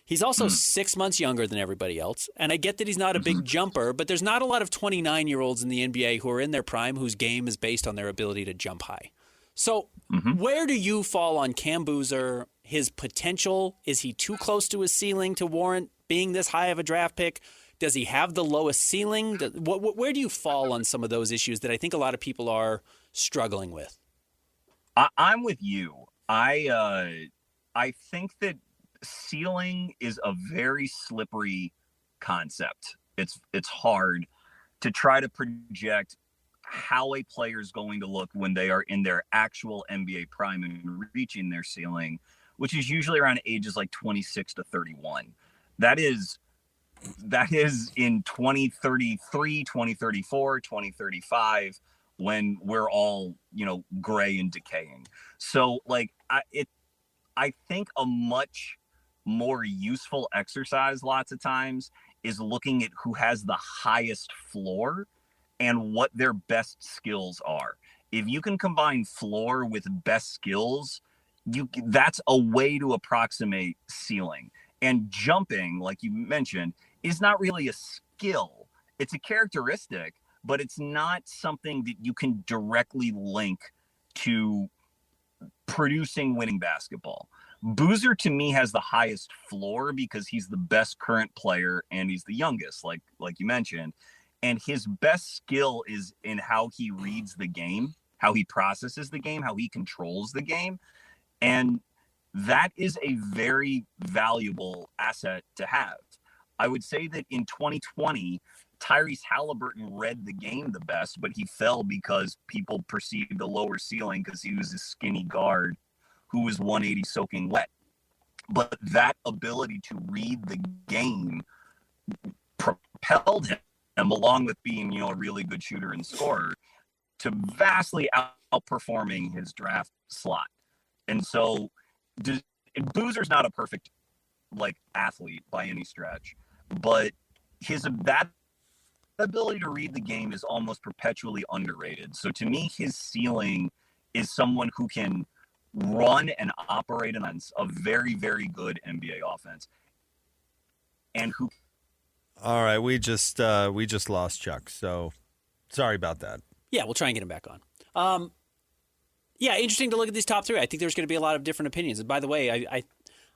He's also 6 months younger than everybody else, and I get that he's not a big jumper, but there's not a lot of 29-year-olds in the NBA who are in their prime whose game is based on their ability to jump high. So where do you fall on Cam Boozer, his potential? Is he too close to his ceiling to warrant being this high of a draft pick? Does he have the lowest ceiling? Where do you fall on some of those issues that I think a lot of people are struggling with? I'm with you. I think that ceiling is a very slippery concept. It's hard to try to project how a player is going to look when they are in their actual NBA prime and reaching their ceiling, which is usually around ages like 26 to 31. That is in 2033, 2034, 2035, when we're all, gray and decaying. So I think a much more useful exercise lots of times is looking at who has the highest floor and what their best skills are. If you can combine floor with best skills, that's a way to approximate ceiling. And jumping, like you mentioned, is not really a skill. It's a characteristic, but it's not something that you can directly link to producing winning basketball. Boozer, to me, has the highest floor because he's the best current player and he's the youngest, like you mentioned. And his best skill is in how he reads the game, how he processes the game, how he controls the game. And that is a very valuable asset to have. I would say that in 2020, Tyrese Halliburton read the game the best, but he fell because people perceived a lower ceiling because he was a skinny guard who was 180 soaking wet. But that ability to read the game propelled him, along with being, a really good shooter and scorer, to vastly outperforming his draft slot. And so Boozer's not a perfect athlete by any stretch, but that ability to read the game is almost perpetually underrated. So to me, his ceiling is someone who can run and operate on a very, very good NBA offense, and who. All right, we just lost Chuck, so sorry about that. Yeah, we'll try and get him back on. Yeah, interesting to look at these top 3. I think there's going to be a lot of different opinions. And by the way,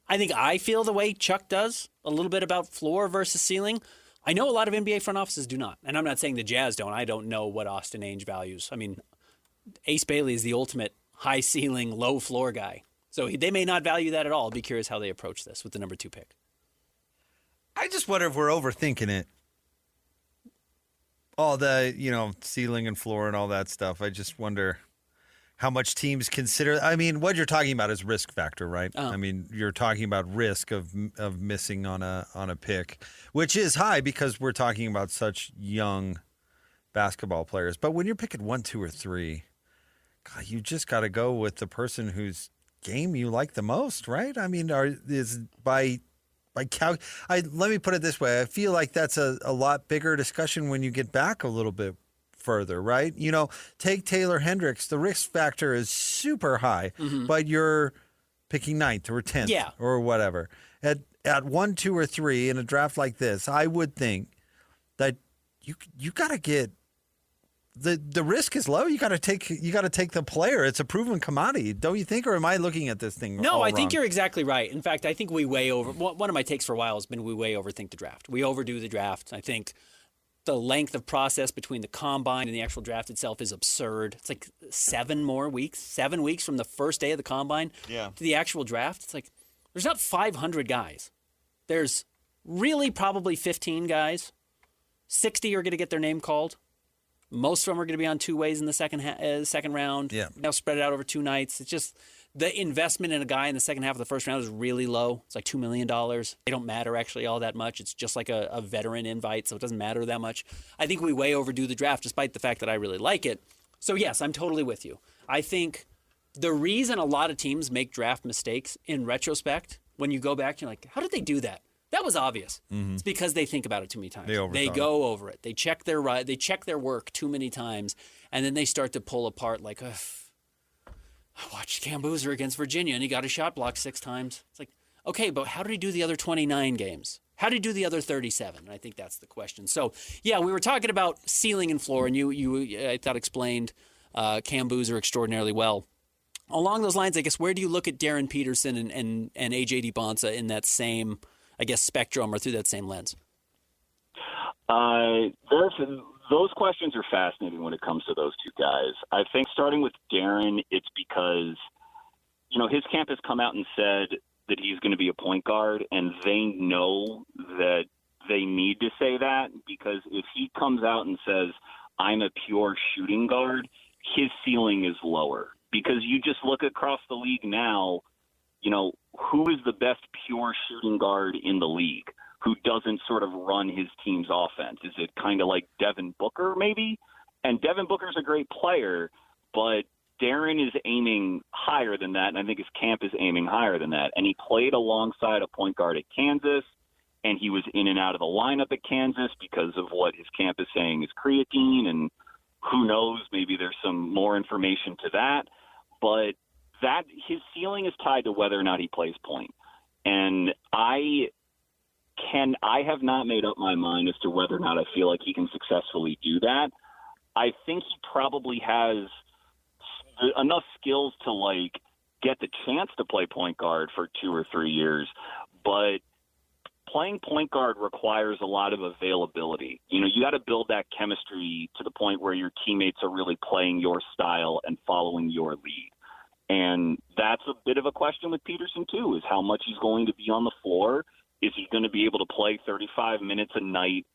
I think I feel the way Chuck does a little bit about floor versus ceiling. I know a lot of NBA front offices do not, and I'm not saying the Jazz don't. I don't know what Austin Ainge values. I mean, Ace Bailey is the ultimate high ceiling, low floor guy. So they may not value that at all. I'll be curious how they approach this with the number 2 pick. I just wonder if we're overthinking it. All the, ceiling and floor and all that stuff. I just wonder how much teams consider. I mean, what you're talking about is risk factor, right? Oh. I mean, you're talking about risk of missing on a pick, which is high because we're talking about such young basketball players. But when you're picking 1, 2, or 3, God, you just got to go with the person whose game you like the most, right? I mean, let me put it this way. I feel like that's a lot bigger discussion when you get back a little bit further, right? You know, take Taylor Hendricks. The risk factor is super high, but you're picking 9th or 10th or whatever. At 1, 2, or 3 in a draft like this, I would think that you got to get the risk is low. You got to take the player. It's a proven commodity, don't you think? Or am I looking at this thing? No, I think wrong? you're exactly right. In fact, I think we way over. One of my takes for a while has been we way overthink the draft. We overdo the draft. I think the length of process between the combine and the actual draft itself is absurd. It's like 7 weeks from the first day of the combine to the actual draft. It's like there's not 500 guys. There's really probably 15 guys. 60 are going to get their name called. Most of them are going to be on 2 ways in the second round. Yeah. Now spread it out over 2 nights. It's just the investment in a guy in the second half of the first round is really low. It's like $2 million. They don't matter actually all that much. It's just like a veteran invite, so it doesn't matter that much. I think we way overdo the draft despite the fact that I really like it. So yes, I'm totally with you. I think the reason a lot of teams make draft mistakes in retrospect, when you go back, you're like, how did they do that? That was obvious. It's because they think about it too many times. They go over it. They check their work too many times, and then they start to pull apart like, I watched Cam Boozer against Virginia, and he got a shot blocked 6 times. It's like, okay, but how did he do the other 29 games? How did he do the other 37? And I think that's the question. So, yeah, we were talking about ceiling and floor, and you I thought, explained Cam Boozer extraordinarily well. Along those lines, I guess, where do you look at Darren Peterson and A.J. DiBonsa in that same, I guess, spectrum or through that same lens? Those questions are fascinating when it comes to those two guys. I think starting with Darren, it's because, his camp has come out and said that he's going to be a point guard, and they know that they need to say that, because if he comes out and says, I'm a pure shooting guard, his ceiling is lower. Because you just look across the league now, who is the best pure shooting guard in the league who doesn't sort of run his team's offense? Is it kind of like Devin Booker maybe? And Devin Booker's a great player, but Darren is aiming higher than that, and I think his camp is aiming higher than that. And he played alongside a point guard at Kansas, and he was in and out of the lineup at Kansas because of what his camp is saying is creatine, and who knows, maybe there's some more information to that. But that his ceiling is tied to whether or not he plays point. And I have not made up my mind as to whether or not I feel like he can successfully do that. I think he probably has enough skills to get the chance to play point guard for 2 or 3 years, but playing point guard requires a lot of availability. You got to build that chemistry to the point where your teammates are really playing your style and following your lead. And that's a bit of a question with Peterson, too, is how much he's going to be on the floor. Is he going to be able to play 35 minutes a night,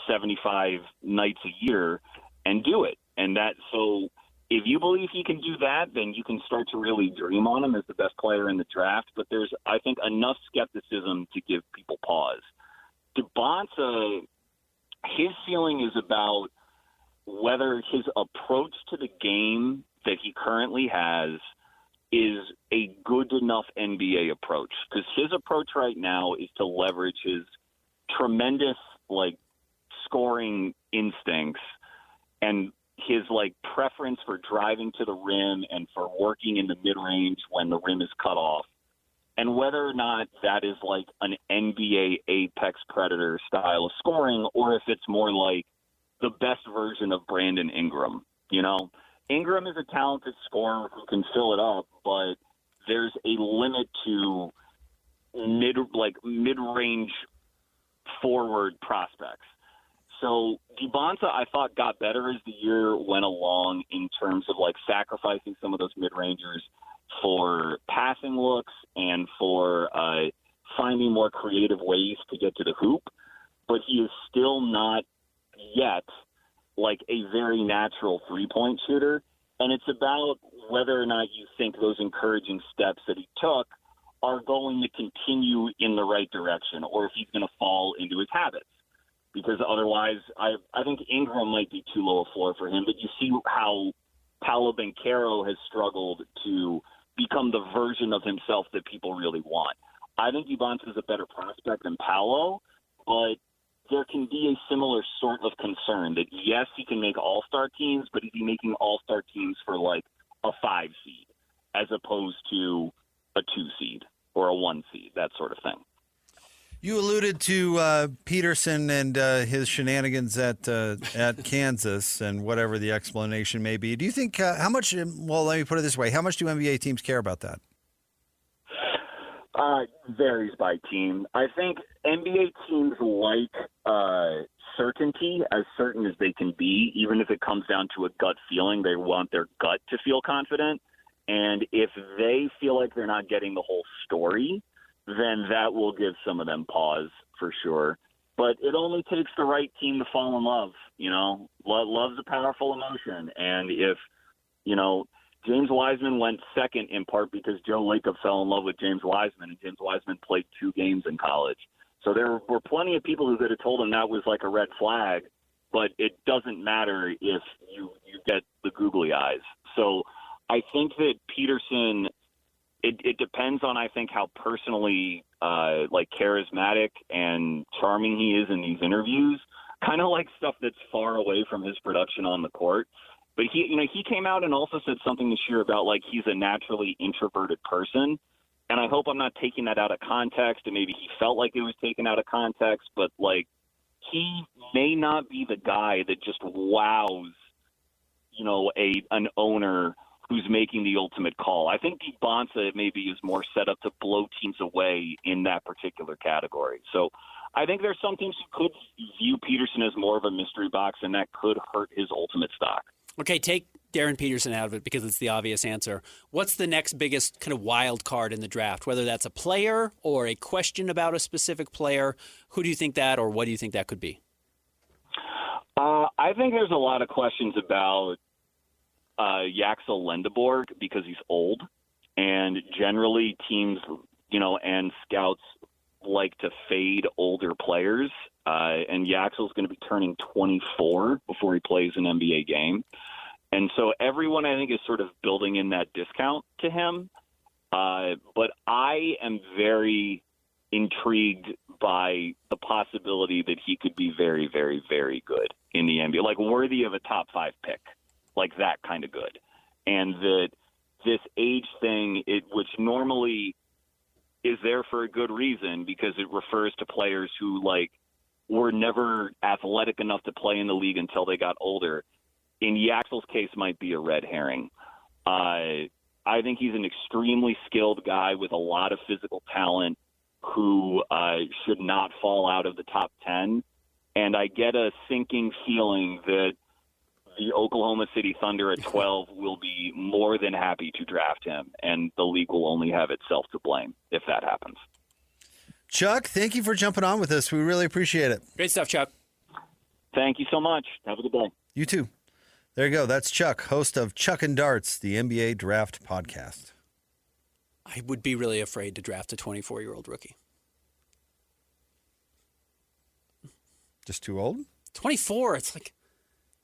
75 nights a year and do it? And so if you believe he can do that, then you can start to really dream on him as the best player in the draft. But there's, I think, enough skepticism to give people pause. DiBonsa, his ceiling is about whether his approach to the game that he currently has is a good enough NBA approach. Because his approach right now is to leverage his tremendous, scoring instincts and his preference for driving to the rim and for working in the mid-range when the rim is cut off, and whether or not that is an NBA apex predator style of scoring, or if it's more like the best version of Brandon Ingram. Ingram is a talented scorer who can fill it up, but there's a limit to mid-range forward prospects. So DiBonsa, I thought, got better as the year went along in terms of sacrificing some of those mid-rangers for passing looks and for finding more creative ways to get to the hoop. But he is still not yet a very natural three-point shooter. And it's about whether or not you think those encouraging steps that he took are going to continue in the right direction, or if he's going to fall into his habits. Because otherwise, I think Ingram might be too low a floor for him. But you see how Paolo Banchero has struggled to become the version of himself that people really want. I think Ubanza is a better prospect than Paolo, but there can be a similar sort of concern that, yes, he can make all-star teams, but is he making all-star teams for like a 5 seed as opposed to a 2 seed or a 1 seed, that sort of thing. You alluded to Peterson and his shenanigans at Kansas and whatever the explanation may be. Do you think how much? Well, let me put it this way: how much do NBA teams care about that? Varies by team. I think NBA teams like certainty, as certain as they can be, even if it comes down to a gut feeling. They want their gut to feel confident, and if they feel like they're not getting the whole story, then that will give some of them pause for sure. But it only takes the right team to fall in love. You know, love's a powerful emotion. And if, you know, James Wiseman went second in part because Joe Lacob fell in love with James Wiseman, and James Wiseman played 2 games in college. So there were plenty of people who could have told him that was like a red flag, but it doesn't matter if you get the googly eyes. So I think that Peterson, it depends on, I think, how personally like charismatic and charming he is in these interviews, kind of like stuff that's far away from his production on the court. But he came out and also said something this year about like he's a naturally introverted person. And I hope I'm not taking that out of context, and maybe he felt like it was taken out of context, but like he may not be the guy that just wows, you know, an owner who's making the ultimate call. I think Bonsa maybe is more set up to blow teams away in that particular category. So I think there's some teams who could view Peterson as more of a mystery box, and that could hurt his ultimate stock. Okay, take Darren Peterson out of it because it's the obvious answer. What's the next biggest kind of wild card in the draft? Whether that's a player or a question about a specific player, who do you think that, or what do you think that could be? I think there's a lot of questions about Yaxel Lendeborg because he's old, and generally teams, you know, and scouts like to fade older players. And Yaxel's going to be turning 24 before he plays an NBA game. And so everyone, I think, is sort of building in that discount to him. But I am very intrigued by the possibility that he could be very, very, very good in the NBA, like worthy of a top 5 pick, like that kind of good. And that this age thing, which normally is there for a good reason because it refers to players who, like, were never athletic enough to play in the league until they got older. In Yaxel's case, might be a red herring. I think he's an extremely skilled guy with a lot of physical talent who should not fall out of the top 10. And I get a sinking feeling that the Oklahoma City Thunder at 12 will be more than happy to draft him, and the league will only have itself to blame if that happens. Chuck, thank you for jumping on with us. We really appreciate it. Great stuff, Chuck. Thank you so much. Have a good day. You too. There you go. That's Chuck, host of Chuck and Darts, the NBA Draft Podcast. I would be really afraid to draft a 24-year-old rookie. Just too old? 24. It's like,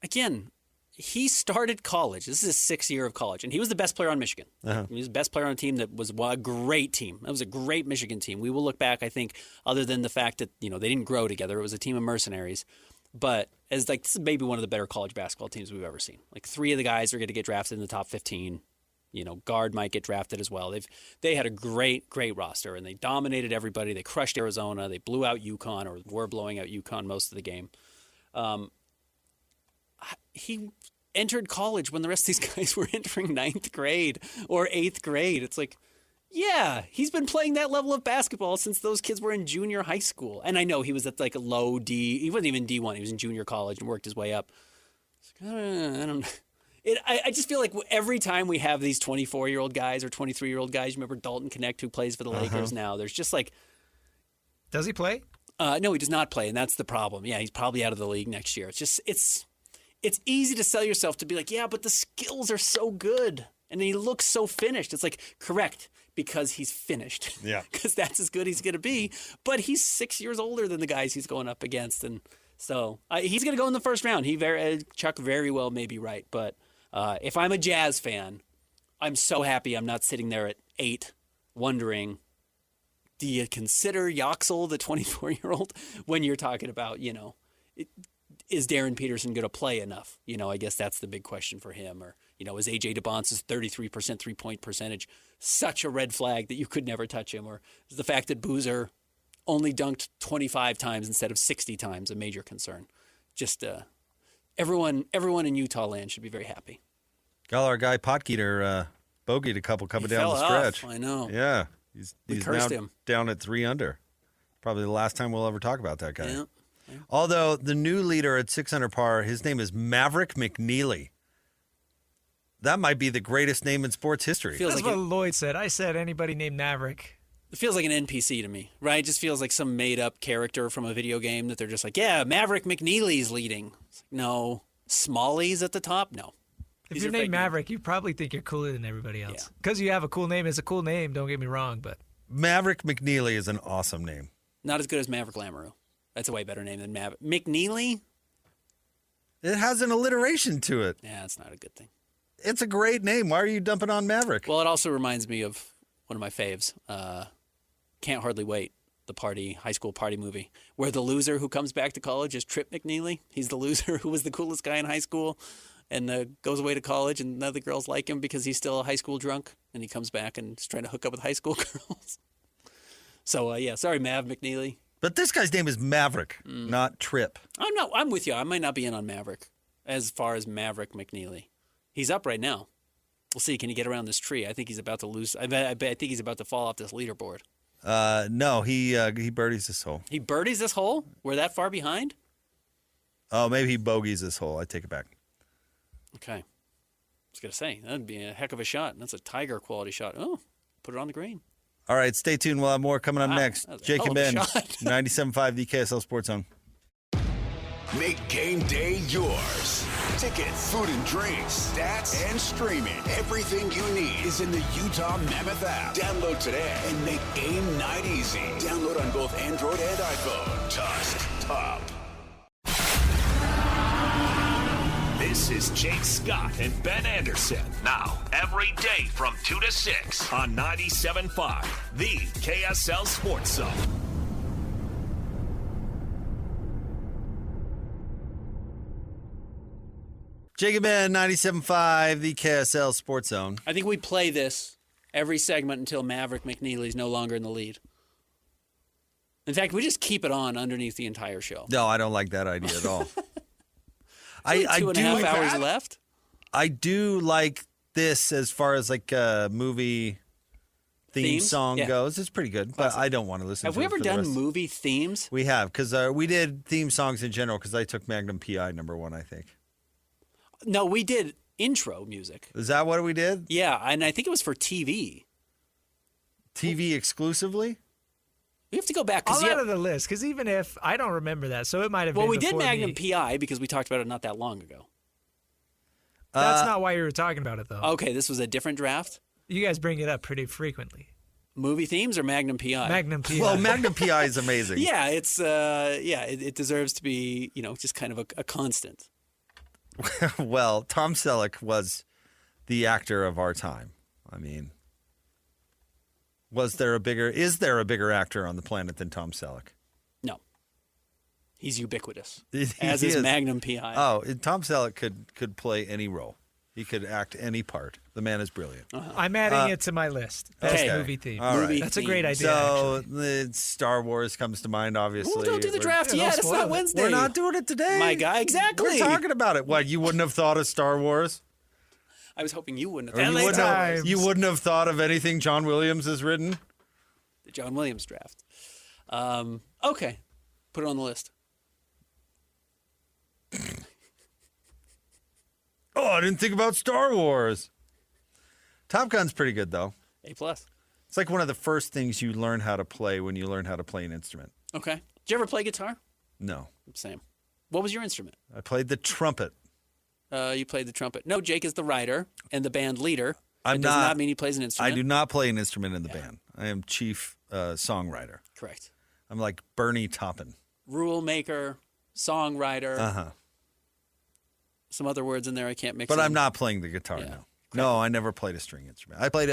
again, he started college. This is his 6th year of college, and he was the best player on Michigan. Uh-huh. He was the best player on a team that was a great team. That was a great Michigan team. We will look back, I think, other than the fact that, you know, they didn't grow together. It was a team of mercenaries. But as like this is maybe one of the better college basketball teams we've ever seen. Like 3 of the guys are going to get drafted in the top 15. You know, guard might get drafted as well. They had a great roster, and they dominated everybody. They crushed Arizona. They blew out UConn, or were blowing out UConn most of the game. He entered college when the rest of these guys were entering 9th grade or 8th grade. It's like, yeah, he's been playing that level of basketball since those kids were in junior high school. And I know he was at like a low D. He wasn't even D1. He was in junior college and worked his way up. I just feel like every time we have these 24-year-old guys or 23-year-old guys, you remember Dalton Connect, who plays for the Lakers now, there's just like... Does he play? No, he does not play, and that's the problem. Yeah, he's probably out of the league next year. It's just, it's easy to sell yourself to be like, yeah, but the skills are so good, and he looks so finished. It's like, correct, because he's finished. Yeah. Because that's as good he's going to be, but he's 6 years older than the guys he's going up against, and so he's going to go in the first round. Chuck very well may be right, but If I'm a Jazz fan, I'm so happy I'm not sitting there at 8 wondering, do you consider Yoxel the 24-year-old when you're talking about, is Darren Peterson going to play enough? I guess that's the big question for him. Or, is A.J. DeBonce's 33% three-point percentage such a red flag that you could never touch him? Or is the fact that Boozer only dunked 25 times instead of 60 times a major concern? Just everyone in Utah land should be very happy. Got our guy Potgieter bogeyed a couple coming down the stretch. I know. Yeah. We He's cursed now him. down at 3 under. Probably the last time we'll ever talk about that guy. Yeah. Although the new leader at 6 under par, his name is Maverick McNeely. That might be the greatest name in sports history. That's what Lloyd said. I said anybody named Maverick. It feels like an NPC to me, right? It just feels like some made-up character from a video game that they're just like, yeah, Maverick McNeely's leading. It's like, no. Smalley's at the top? No. If you're named Maverick, you probably think you're cooler than everybody else. Because you have a cool name. It's a cool name, don't get me wrong, but... Maverick McNeely is an awesome name. Not as good as Maverick Lamoureux. That's a way better name than Maverick. McNeely? It has an alliteration to it. Yeah, that's not a good thing. It's a great name. Why are you dumping on Maverick? Well, it also reminds me of one of my faves, Can't Hardly Wait, the high school party movie, where the loser who comes back to college is Trip McNeely. He's the loser who was the coolest guy in high school and goes away to college, and none of the girls like him because he's still a high school drunk, and he comes back and is trying to hook up with high school girls. So, sorry, Mav McNeely. But this guy's name is Maverick, not Trip. I'm with you. I might not be in on Maverick as far as Maverick McNeely. He's up right now. We'll see. Can he get around this tree? I think he's about to lose. I think he's about to fall off this leaderboard. No, he birdies this hole. He birdies this hole? We're that far behind? Oh, maybe he bogeys this hole. I take it back. Okay. I was going to say, that'd be a heck of a shot. That's a Tiger quality shot. Oh, put it on the green. All right, stay tuned. We'll have more coming up next. Jake and Ben, 97.5, the KSL Sports Zone. Make game day yours. Tickets, food and drinks, stats, and streaming. Everything you need is in the Utah Mammoth app. Download today and make game night easy. Download on both Android and iPhone. Tusk Top. This is Jake Scott and Ben Anderson. Now, every day from 2 to 6 on 97.5, the KSL Sports Zone. Jake and Ben, 97.5, the KSL Sports Zone. I think we play this every segment until Maverick McNeely's no longer in the lead. In fact, we just keep it on underneath the entire show. No, I don't like that idea at all. Two and a half hours left. I do like this as far as like a movie theme song goes. It's pretty good, but I don't want to listen to it. Have we ever done movie themes? We have, because we did theme songs in general because I took Magnum P.I. #1, I think. No, we did intro music. Is that what we did? Yeah, and I think it was for TV. TV exclusively? We have to go back. I'll add to the list, because even if I don't remember that, so it might have been. Well, we did Magnum me. P.I. because we talked about it not that long ago. That's not why you were talking about it, though. Okay, this was a different draft? You guys bring it up pretty frequently. Movie themes or Magnum P.I.? Magnum P.I. Well, Magnum P.I. is amazing. Yeah, it's it deserves to be, just kind of a constant. Well, Tom Selleck was the actor of our time. I mean, is there a bigger actor on the planet than Tom Selleck? No. He's ubiquitous, as is Magnum P.I. Oh, Tom Selleck could play any role. He could act any part. The man is brilliant. I'm adding it to my list. Best movie theme. All right. That's a great idea. So Star Wars comes to mind, obviously. Well, don't do the draft yet. It's not Wednesday. We're not doing it today. My guy, exactly. We're talking about it. What, you wouldn't have thought of Star Wars? I was hoping you wouldn't have. You wouldn't have thought of anything John Williams has written? The John Williams draft. Okay. Put it on the list. Oh, I didn't think about Star Wars. Top Gun's pretty good, though. A+. It's like one of the first things you learn how to play when you learn how to play an instrument. Okay. Did you ever play guitar? No. Same. What was your instrument? I played the trumpet. You played the trumpet. No, Jake is the writer and the band leader. It does not mean he plays an instrument. I do not play an instrument in the band. I am chief songwriter. Correct. I'm like Bernie Taupin. Rule maker, songwriter. Uh-huh. some other words in there I can't mix. But in. I'm not playing the guitar now. No, I never played a string instrument. I played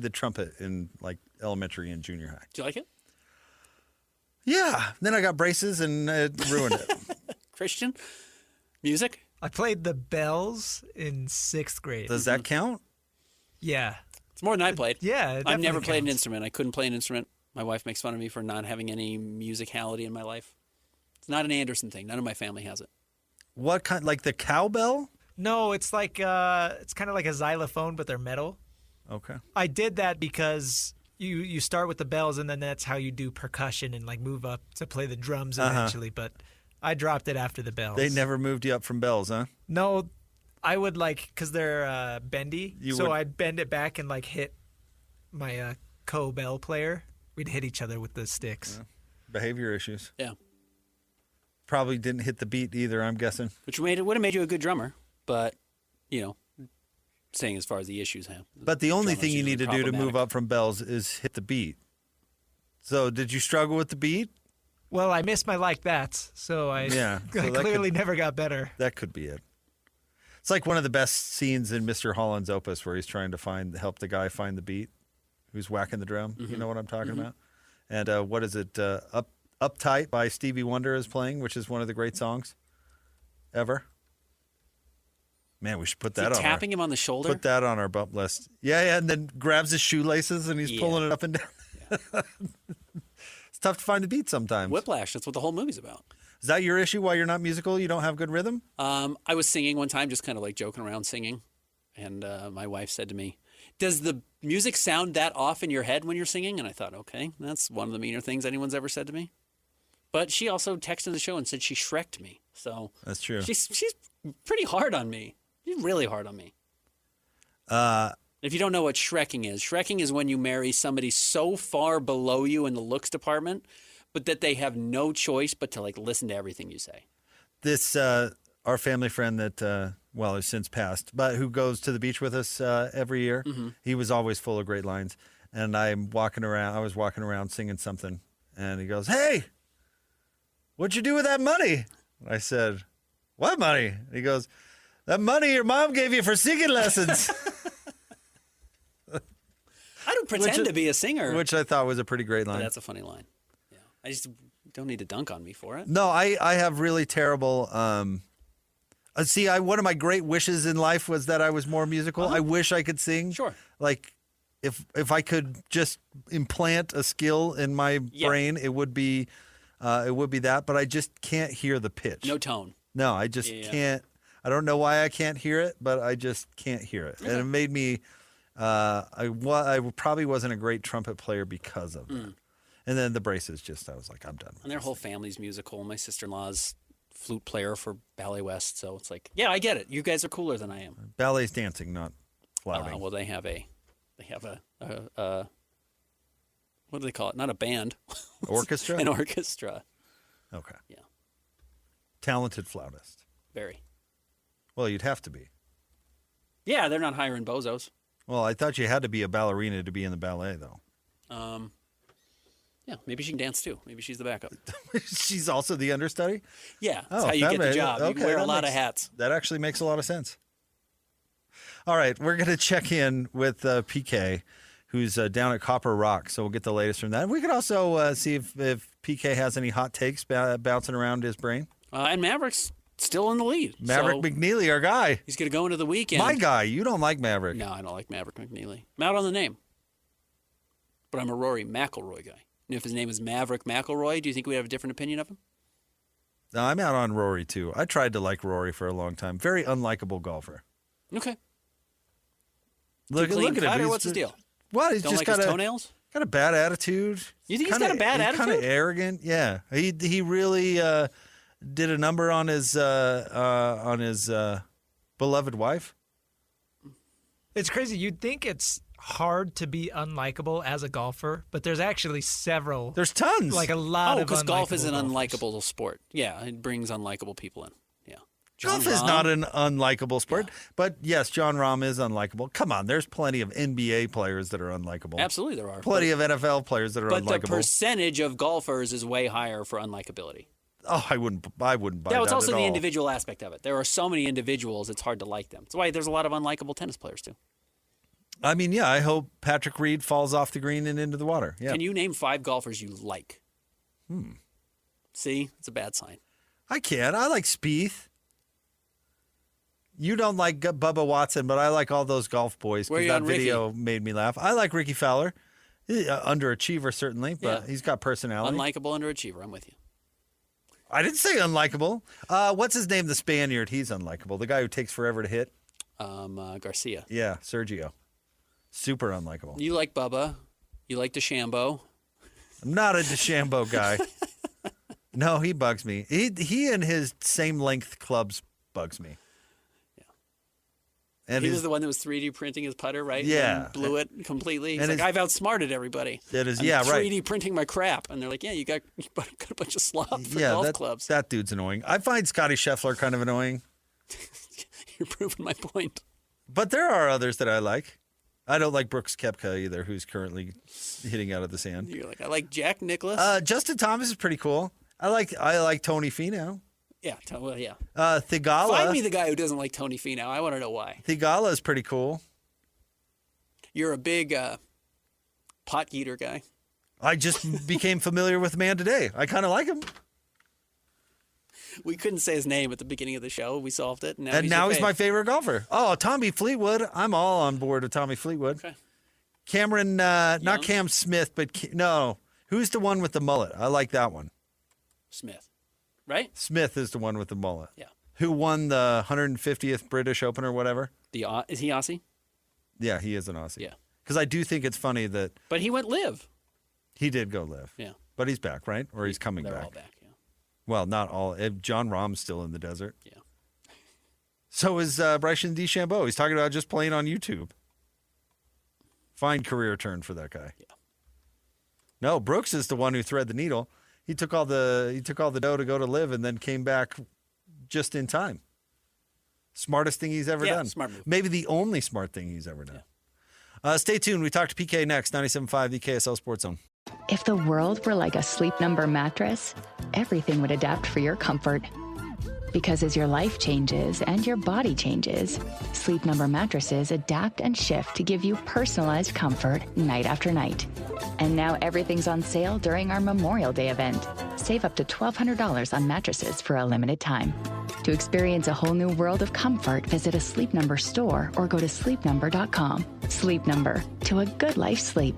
the trumpet in like elementary and junior high. Do you like it? Yeah. Then I got braces and it ruined it. Christian music. I played the bells in 6th grade. Does that count? Yeah. It's more than I played. Yeah, it I've never definitely played an counts. instrument. I couldn't play an instrument. My wife makes fun of me for not having any musicality in my life. It's not an Anderson thing. None of my family has it. What kind? Like the cowbell? No, it's like it's kind of like a xylophone, but they're metal. Okay. I did that because you start with the bells, and then that's how you do percussion and like move up to play the drums eventually. But I dropped it after the bells. They never moved you up from bells, huh? No, I would because they're bendy, I'd bend it back and like hit my co-bell player. We'd hit each other with the sticks. Yeah. Behavior issues. Yeah. Probably didn't hit the beat either, I'm guessing. Which would have made you a good drummer, but saying as far as the issues have. But the only thing you need to do to move up from bells is hit the beat. So did you struggle with the beat? Well, I missed my like that, so I clearly never got better. That could be it. It's like one of the best scenes in Mr. Holland's Opus where he's trying to help the guy find the beat who's whacking the drum. Mm-hmm. You know what I'm talking about? And what is it? Uptight by Stevie Wonder is playing, which is one of the great songs ever. Man, we should put that on. Tapping him on the shoulder? Put that on our bump list. Yeah, and then grabs his shoelaces and he's pulling it up and down. Yeah. It's tough to find the beat sometimes. Whiplash, that's what the whole movie's about. Is that your issue? Why you're not musical? You don't have good rhythm? I was singing one time, just kind of like joking around singing. And my wife said to me, does the music sound that off in your head when you're singing? And I thought, okay, that's one of the meaner things anyone's ever said to me. But she also texted the show and said she Shrek'd me. So that's true. She's pretty hard on me. She's really hard on me. If you don't know what shrekking is when you marry somebody so far below you in the looks department, but that they have no choice but to like listen to everything you say. This our family friend that has since passed, but who goes to the beach with us every year. Mm-hmm. He was always full of great lines. And I was walking around singing something, and he goes, "Hey, what'd you do with that money?" I said, "What money?" And he goes, "That money your mom gave you for singing lessons." I don't pretend to be a singer. Which I thought was a pretty great line. But that's a funny line. Yeah, I just don't need to dunk on me for it. No, I have really terrible. One of my great wishes in life was that I was more musical. I wish I could sing. Sure. Like, if I could just implant a skill in my brain, it would be that. But I just can't hear the pitch. No tone. No, I just can't. I don't know why I can't hear it, but I just can't hear it. Okay. And it made me, I probably wasn't a great trumpet player because of that. And then the braces I was like, I'm done. And their whole family's musical. My sister-in-law's flute player for Ballet West. So it's like, yeah, I get it. You guys are cooler than I am. Ballet's dancing, not flouting. Well, they have a what do they call it? Not a band. Orchestra? An orchestra. Okay. Yeah. Talented flautist. Very. Well, you'd have to be. Yeah, they're not hiring bozos. Well, I thought you had to be a ballerina to be in the ballet, though. Yeah, maybe she can dance, too. Maybe she's the backup. She's also the understudy? Yeah, that's how you get the job. You can wear a lot of hats. That actually makes a lot of sense. All right, we're going to check in with PK, who's down at Copper Rock, so we'll get the latest from that. We could also see if PK has any hot takes bouncing around his brain. And Maverick's still in the lead. Maverick McNeely, our guy. He's going to go into the weekend. My guy. You don't like Maverick. No, I don't like Maverick McNeely. I'm out on the name. But I'm a Rory McIlroy guy. And if his name is Maverick McIlroy, do you think we have a different opinion of him? No, I'm out on Rory, too. I tried to like Rory for a long time. Very unlikable golfer. Okay. Look at him. What's his deal? Well, he's don't just like his toenails? Got a bad attitude. You think he's got a bad attitude? Kind of arrogant. Yeah. He really did a number on his beloved wife. It's crazy. You'd think it's hard to be unlikable as a golfer, but there's actually several. There's tons. Like a lot of because golf is an golfers. unlikable sport. Yeah, it brings unlikable people in. Yeah. Golf is not an unlikable sport, but yes, John Rahm is unlikable. Come on, there's plenty of NBA players that are unlikable. Absolutely, there are. Plenty of NFL players that are unlikable. But the percentage of golfers is way higher for unlikability. Oh, I wouldn't buy that it's also at the all. individual aspect of it. There are so many individuals, it's hard to like them. That's why there's a lot of unlikable tennis players, too. I mean, yeah, I hope Patrick Reed falls off the green and into the water. Yeah. Can you name 5 golfers you like? See? It's a bad sign. I can. I like Spieth. You don't like Bubba Watson, but I like all those golf boys because that video made me laugh. I like Ricky Fowler. Underachiever, certainly, but he's got personality. Unlikable underachiever. I'm with you. I didn't say unlikable. What's his name? The Spaniard. He's unlikable. The guy who takes forever to hit. Garcia. Yeah, Sergio. Super unlikable. You like Bubba. You like DeChambeau. I'm not a DeChambeau guy. No, he bugs me. He and his same length clubs bugs me. Yeah. And he was the one that was 3D printing his putter, right? Yeah. And blew it completely. He's and like, I've outsmarted everybody. It is, I'm yeah, 3D right. 3D printing my crap. And they're like, yeah, you got a bunch of slop for golf clubs. That dude's annoying. I find Scotty Scheffler kind of annoying. You're proving my point. But there are others that I like. I don't like Brooks Koepka either, who's currently hitting out of the sand. You're like, I like Jack Nicklaus. Justin Thomas is pretty cool. I like Tony Finau. Yeah, well, yeah. Thigala. Find me the guy who doesn't like Tony Finau. I want to know why. Thigala is pretty cool. You're a big Potgieter guy. I just became familiar with the man today. I kind of like him. We couldn't say his name at the beginning of the show. We solved it. And now he's my favorite golfer. Oh, Tommy Fleetwood. I'm all on board with Tommy Fleetwood. Okay. Cameron, not Cam Smith, but no. Who's the one with the mullet? I like that one. Smith, right? Smith is the one with the mullet. Yeah. Who won the 150th British Open or whatever? Is he Aussie? Yeah, he is an Aussie. Yeah. Because I do think it's funny that... But he went live. He did go live. Yeah. But he's back, right? Or he's coming They're back. all back, yeah. Well, not all. John Rahm's still in the desert. Yeah. So is Bryson DeChambeau. He's talking about just playing on YouTube. Fine career turn for that guy. Yeah. No, Brooks is the one who threaded the needle. He took all the dough to go to live and then came back just in time. Smartest thing he's ever done. Smart move. Maybe the only smart thing he's ever done. Yeah. Stay tuned. We talk to PK next. 97.5, the KSL Sports Zone. If the world were like a Sleep Number mattress, everything would adapt for your comfort. Because as your life changes and your body changes, Sleep Number mattresses adapt and shift to give you personalized comfort night after night. And now everything's on sale during our Memorial Day event. Save up to $1,200 on mattresses for a limited time. To experience a whole new world of comfort, visit a Sleep Number store or go to sleepnumber.com. Sleep Number, to a good night's sleep.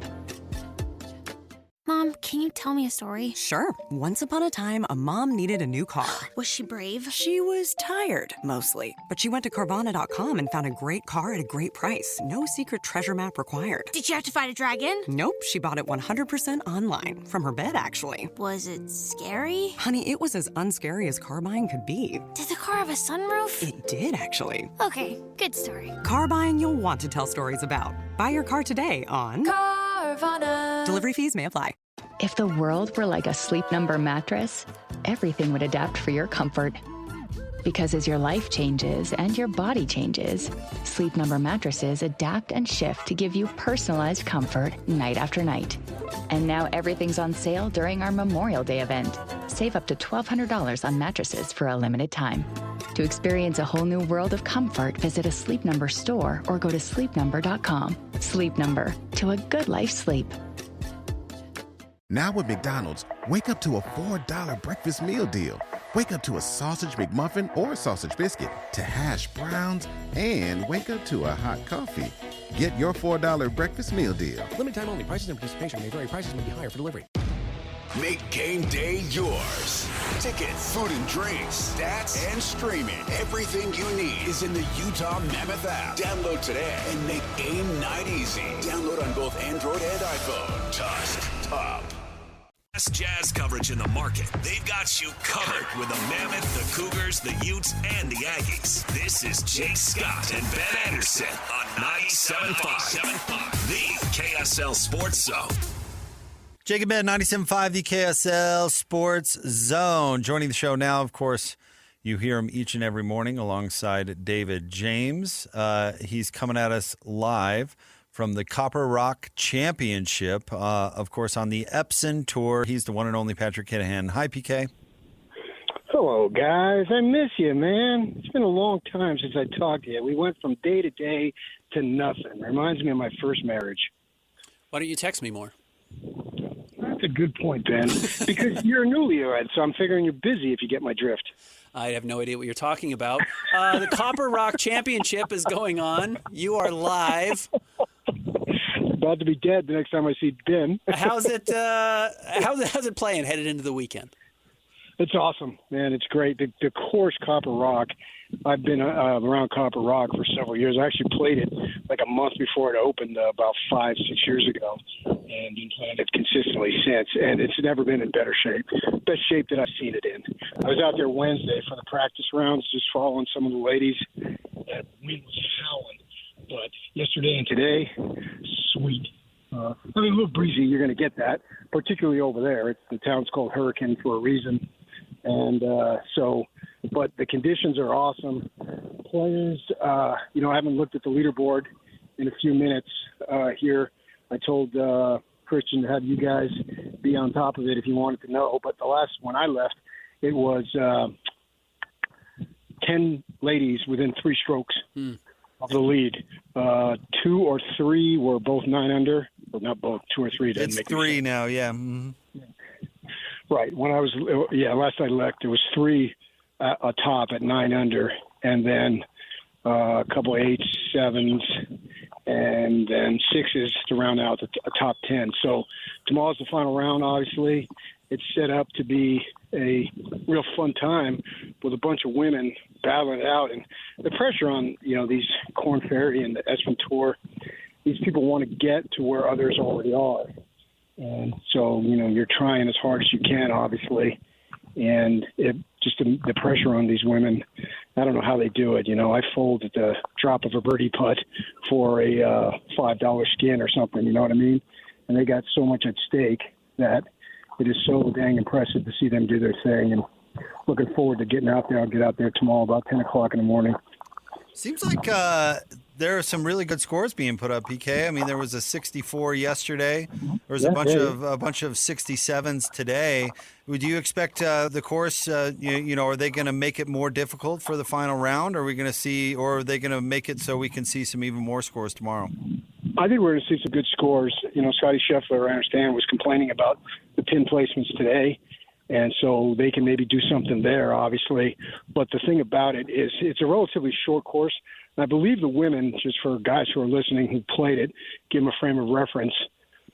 Mom, can you tell me a story? Sure. Once upon a time, a mom needed a new car. Was she brave? She was tired, mostly. But she went to Carvana.com and found a great car at a great price. No secret treasure map required. Did you have to fight a dragon? Nope. She bought it 100% online. From her bed, actually. Was it scary? Honey, it was as unscary as car buying could be. Did the car have a sunroof? It did, actually. Okay, good story. Car buying you'll want to tell stories about. Buy your car today on Carvana. Delivery fees may apply. If the world were like a Sleep Number mattress, everything would adapt for your comfort. Because as your life changes and your body changes, Sleep Number mattresses adapt and shift to give you personalized comfort night after night. And now everything's on sale during our Memorial Day event. Save up to $1,200 on mattresses for a limited time. To experience a whole new world of comfort, visit a Sleep Number store or go to sleepnumber.com. Sleep Number, to a good night's sleep. Now with McDonald's, wake up to a $4 breakfast meal deal. Wake up to a sausage McMuffin or sausage biscuit, to hash browns, and wake up to a hot coffee. Get your $4 breakfast meal deal. Limited time only. Prices and participation may vary. Prices may be higher for delivery. Make game day yours. Tickets, food and drinks, stats, and streaming. Everything you need is in the Utah Mammoth app. Download today and make game night easy. Download on both Android and iPhone. Tusk Top. Best jazz coverage in the market. They've got you covered with the Mammoth, the Cougars, the Utes, and the Aggies. This is Jake Scott and Ben Anderson on 97.5, the KSL Sports Zone. Jake and Ben, 97.5, the KSL Sports Zone. Joining the show now, of course, you hear him each and every morning alongside David James. He's coming at us live from the Copper Rock Championship, of course, on the Epson Tour. He's the one and only Patrick Kinahan. Hi, PK. Hello, guys. I miss you, man. It's been a long time since I talked to you. We went from day to day to nothing. Reminds me of my first marriage. Why don't you text me more? That's a good point, Ben. Because you're a newlywed, so I'm figuring you're busy if you get my drift. I have no idea what you're talking about. The Copper Rock Championship is going on. You are live. About to be dead the next time I see Ben. How's it playing headed into the weekend? It's awesome, man. It's great. The course Copper Rock, I've been around Copper Rock for several years. I actually played it like a month before it opened about 5-6 years ago, and been playing it consistently since. And it's never been in better shape. Best shape that I've seen it in. I was out there Wednesday for the practice rounds, just following some of the ladies. That wind was howling. But yesterday and today, sweet. I mean, a little breezy, you're going to get that, particularly over there. The town's called Hurricane for a reason. And but the conditions are awesome. Players, I haven't looked at the leaderboard in a few minutes here. I told Christian to have you guys be on top of it if you wanted to know. But the last one I left, it was 10 ladies within 3 strokes of the lead. 2 or 3 were both 9 under. Well, not both, 2 or 3. It's 3 now, yeah. Mm-hmm. Right. When I was, last I looked, there was 3 atop at 9 under, and then a couple 8s, 7s, and then 6s to round out the top 10. So tomorrow's the final round, obviously. It's set up to be a real fun time with a bunch of women battling it out. And the pressure on, these Korn Ferry and the Epson Tour, these people want to get to where others already are. And so, you're trying as hard as you can, obviously. And the pressure on these women, I don't know how they do it. I fold at the drop of a birdie putt for a $5 skin or something, you know what I mean? And they got so much at stake that it is so dang impressive to see them do their thing. And looking forward to getting out there. I'll get out there tomorrow about 10 o'clock in the morning. Seems like there are some really good scores being put up, PK. I mean, there was a 64 yesterday. There was a bunch of 67s today. Would you expect the course? Are they going to make it more difficult for the final round? Are we going to see, or are they going to make it so we can see some even more scores tomorrow? I think we're going to see some good scores. Scotty Scheffler, I understand, was complaining about the pin placements today. And so they can maybe do something there, obviously. But the thing about it is it's a relatively short course. And I believe the women, just for guys who are listening who played it, give them a frame of reference,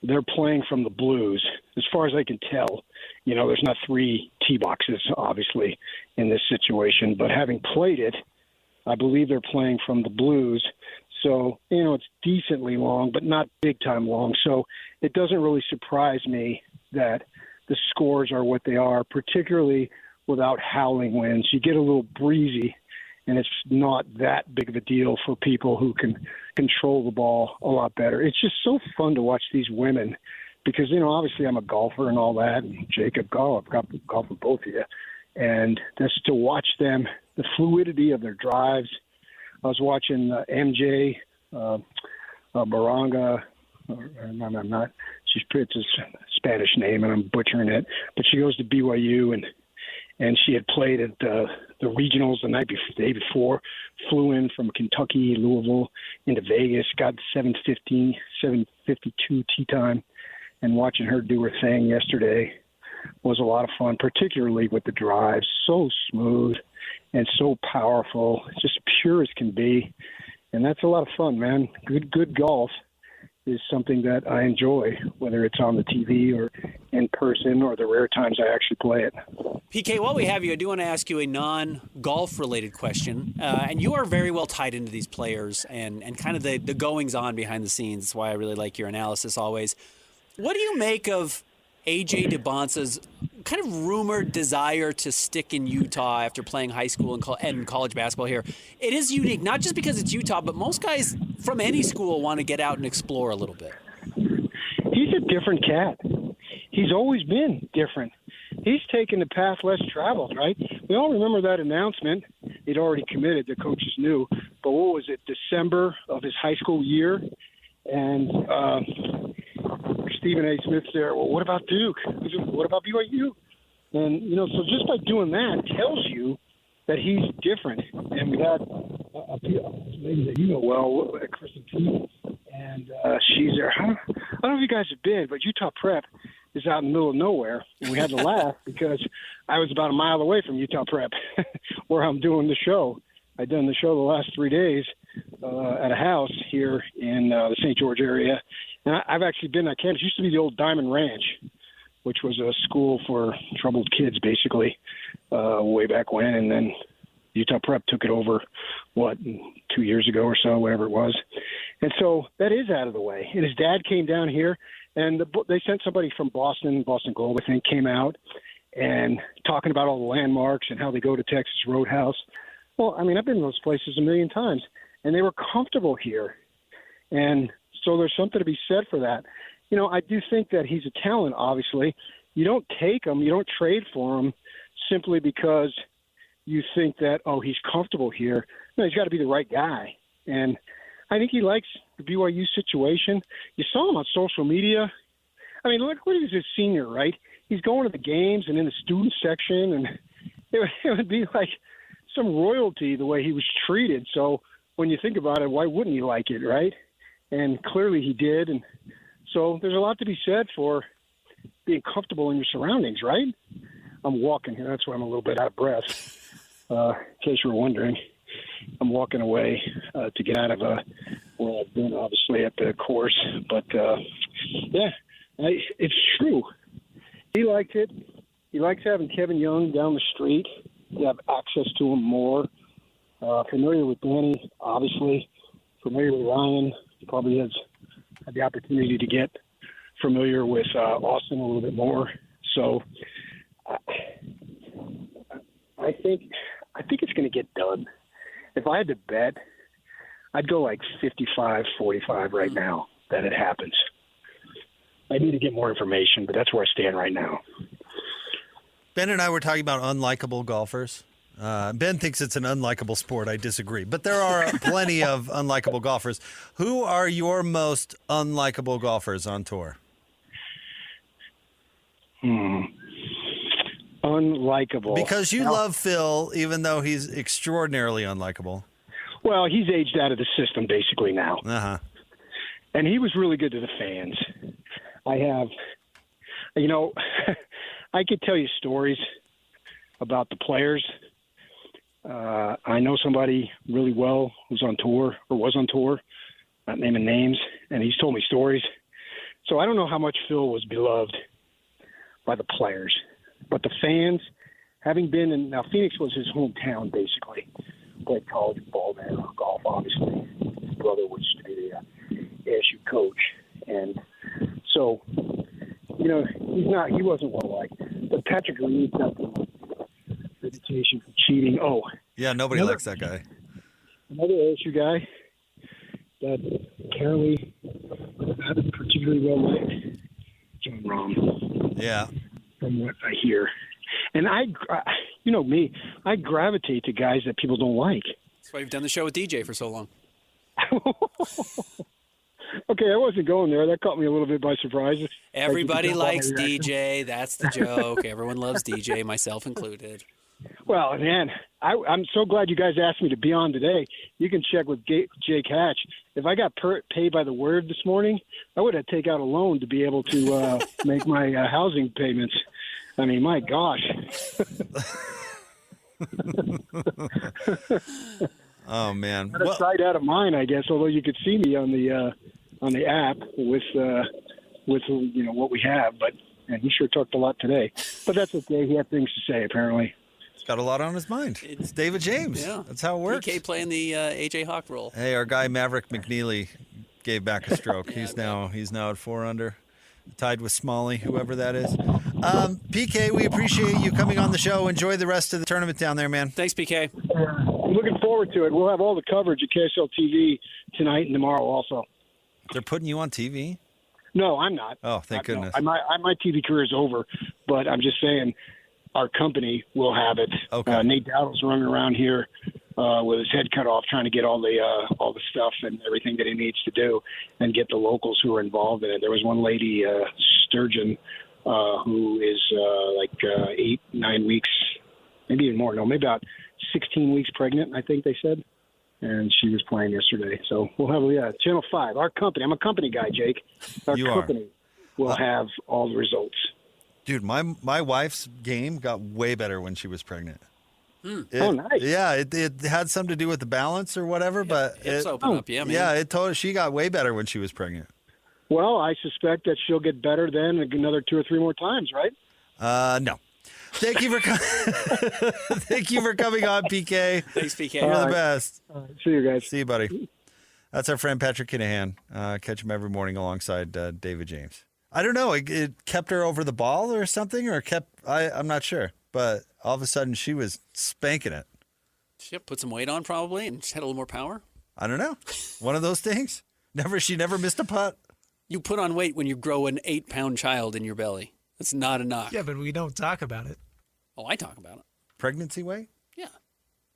they're playing from the blues. As far as I can tell, there's not 3 tee boxes, obviously, in this situation. But having played it, I believe they're playing from the blues. So, it's decently long, but not big-time long. So it doesn't really surprise me that the scores are what they are, particularly without howling winds. You get a little breezy, and it's not that big of a deal for people who can control the ball a lot better. It's just so fun to watch these women because, obviously I'm a golfer and all that, and Jacob golf. I've got golf with both of you. And just to watch them, the fluidity of their drives. I was watching MJ Baranga. I'm not. It's a Spanish name, and I'm butchering it. But she goes to BYU, and she had played at the regionals the day before. Flew in from Kentucky, Louisville, into Vegas. Got 7:52 tee time, and watching her do her thing yesterday was a lot of fun, particularly with the drives. So smooth and so powerful, just pure as can be, and that's a lot of fun, man. Good golf is something that I enjoy, whether it's on the TV or in person or the rare times I actually play it. PK, while we have you, I do want to ask you a non-golf related question. And you are very well tied into these players and kind of the goings-on behind the scenes. That's why I really like your analysis always. What do you make of A.J. DeBonce's kind of rumored desire to stick in Utah after playing high school and college basketball here? It is unique, not just because it's Utah, but most guys from any school want to get out and explore a little bit. He's a different cat. He's always been different. He's taken the path less traveled, right? We all remember that announcement. He'd already committed, the coaches knew. But what was it, December of his high school year? And Stephen A. Smith there, well, what about Duke? What about BYU? And, so just by doing that tells you that he's different. And we had a lady that you know well, Kristen T, and she's there. I don't know if you guys have been, but Utah Prep is out in the middle of nowhere. And we had to laugh because I was about a mile away from Utah Prep where I'm doing the show. I've done the show the last 3 days at a house here in the St. George area. And I've actually been at campus. It used to be the old Diamond Ranch, which was a school for troubled kids, basically, way back when. And then Utah Prep took it over, 2 years ago or so, whatever it was. And so that is out of the way. And his dad came down here, and they sent somebody from Boston Globe, I think, came out and talking about all the landmarks and how they go to Texas Roadhouse. Well, I mean, I've been in those places a million times, and they were comfortable here. And so there's something to be said for that. I do think that he's a talent, obviously. You don't take him, you don't trade for him simply because you think that, he's comfortable here. No, he's got to be the right guy. And I think he likes the BYU situation. You saw him on social media. I mean, look, what is his senior, right? He's going to the games and in the student section, and it would be like some royalty the way he was treated. So when you think about it, why wouldn't he like it, right? And clearly he did. And so there's a lot to be said for being comfortable in your surroundings, right? I'm walking here. That's why I'm a little bit out of breath. In case you were wondering, I'm walking away to get out of where I've been, obviously, at the course. But, it's true. He liked it. He likes having Kevin Young down the street. You have access to him more. Familiar with Danny, obviously. Familiar with Ryan. He probably has had the opportunity to get familiar with Austin a little bit more. So I think it's going to get done. If I had to bet, I'd go like 55-45 right now that it happens. I need to get more information, but that's where I stand right now. Ben and I were talking about unlikable golfers. Ben thinks it's an unlikable sport. I disagree. But there are plenty of unlikable golfers. Who are your most unlikable golfers on tour? Unlikable. Because you love Phil, even though he's extraordinarily unlikable. Well, he's aged out of the system basically now. Uh-huh. And he was really good to the fans. I could tell you stories about the players. I know somebody really well who's on tour or was on tour, not naming names, and he's told me stories. So I don't know how much Phil was beloved by the players. But the fans, having been in – now, Phoenix was his hometown, basically. Played college ball there, golf, obviously. His brother used to be the ASU coach. And so, he wasn't well-liked. But Patrick Reed got the reputation for cheating. Oh. Yeah, nobody likes that guy. Another ASU guy that apparently not particularly well-liked, John Rahm. Yeah. From what I hear. And you know me, I gravitate to guys that people don't like. That's why you've done the show with DJ for so long. Okay, I wasn't going there. That caught me a little bit by surprise. Everybody likes DJ. That's the joke. Everyone loves DJ, myself included. Well, man, I'm so glad you guys asked me to be on today. You can check with Jake Hatch. If I got paid by the word this morning, I would have to take out a loan to be able to make my housing payments. I mean, my gosh. Oh, man. Out of sight, out of mind, I guess, although you could see me on the app with what we have. And he sure talked a lot today. But that's okay. He had things to say, apparently. He's got a lot on his mind. It's David James. Yeah. That's how it works. PK playing the AJ Hawk role. Hey, our guy Maverick McNeely gave back a stroke. He's now at 4 under, tied with Smalley, whoever that is. PK, we appreciate you coming on the show. Enjoy the rest of the tournament down there, man. Thanks, PK. I'm looking forward to it. We'll have all the coverage at KSL TV tonight and tomorrow also. They're putting you on TV? No, I'm not. Oh, thank goodness. No. My TV career is over, but I'm just saying our company will have it. Okay. Nate Dowdle's running around here with his head cut off, trying to get all the stuff and everything that he needs to do, and get the locals who are involved in it. There was one lady, Sturgeon, who is 8-9 weeks, maybe even more. No, maybe about 16 weeks pregnant, I think they said. And she was playing yesterday. So we'll have, Channel 5, our company. I'm a company guy, Jake. Our company will have all the results. Dude, my wife's game got way better when she was pregnant. Nice. Yeah, it had something to do with the balance or whatever, but hips open up, man. Yeah, it told her she got way better when she was pregnant. Well, I suspect that she'll get better then another 2 or 3 more times, right? No. Thank you for thank you for coming on, PK. Thanks, PK. You're the best. See you guys. See you, buddy. That's our friend Patrick Kinahan. Catch him every morning alongside David James. I don't know. It kept her over the ball or something, or I'm not sure. But all of a sudden, she was spanking it. She put some weight on probably and just had a little more power. I don't know. One of those things. She never missed a putt. You put on weight when you grow an 8-pound child in your belly. That's not a knock. Yeah, but we don't talk about it. Oh, I talk about it. Pregnancy weight? Yeah.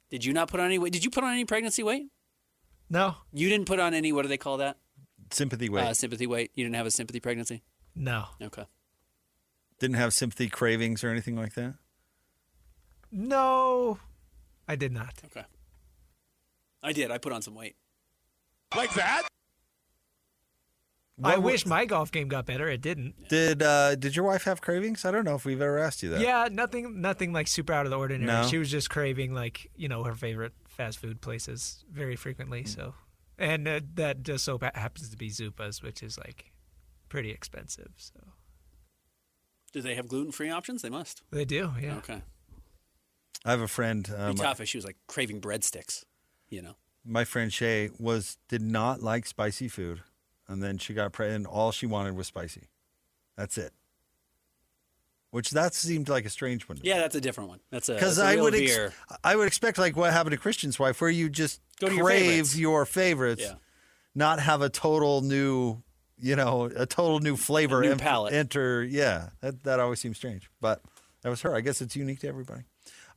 Did you not put on any weight? Did you put on any pregnancy weight? No. You didn't put on any, what do they call that? Sympathy weight. Sympathy weight. You didn't have a sympathy pregnancy? No. Okay. Didn't have sympathy cravings or anything like that? No, I did not. Okay. I did. I put on some weight. Like that? I wish my golf game got better. It didn't. Did your wife have cravings? I don't know if we've ever asked you that. Yeah, nothing like super out of the ordinary. No? She was just craving her favorite fast food places very frequently. So, and that just so happens to be Zupa's, which is like pretty expensive. So, do they have gluten-free options? They must. They do. Yeah. Okay. I have a friend. It'd be tough if she was like craving breadsticks. My friend Shay did not like spicy food. And then she got pregnant, and all she wanted was spicy. That's it. Which that seemed like a strange one. Yeah, that's a different one. That's a because I would expect like what happened to Christian's wife, where you just crave your favorites, not have a total new, flavor, new palate. Enter. Yeah, that always seems strange, but that was her. I guess it's unique to everybody.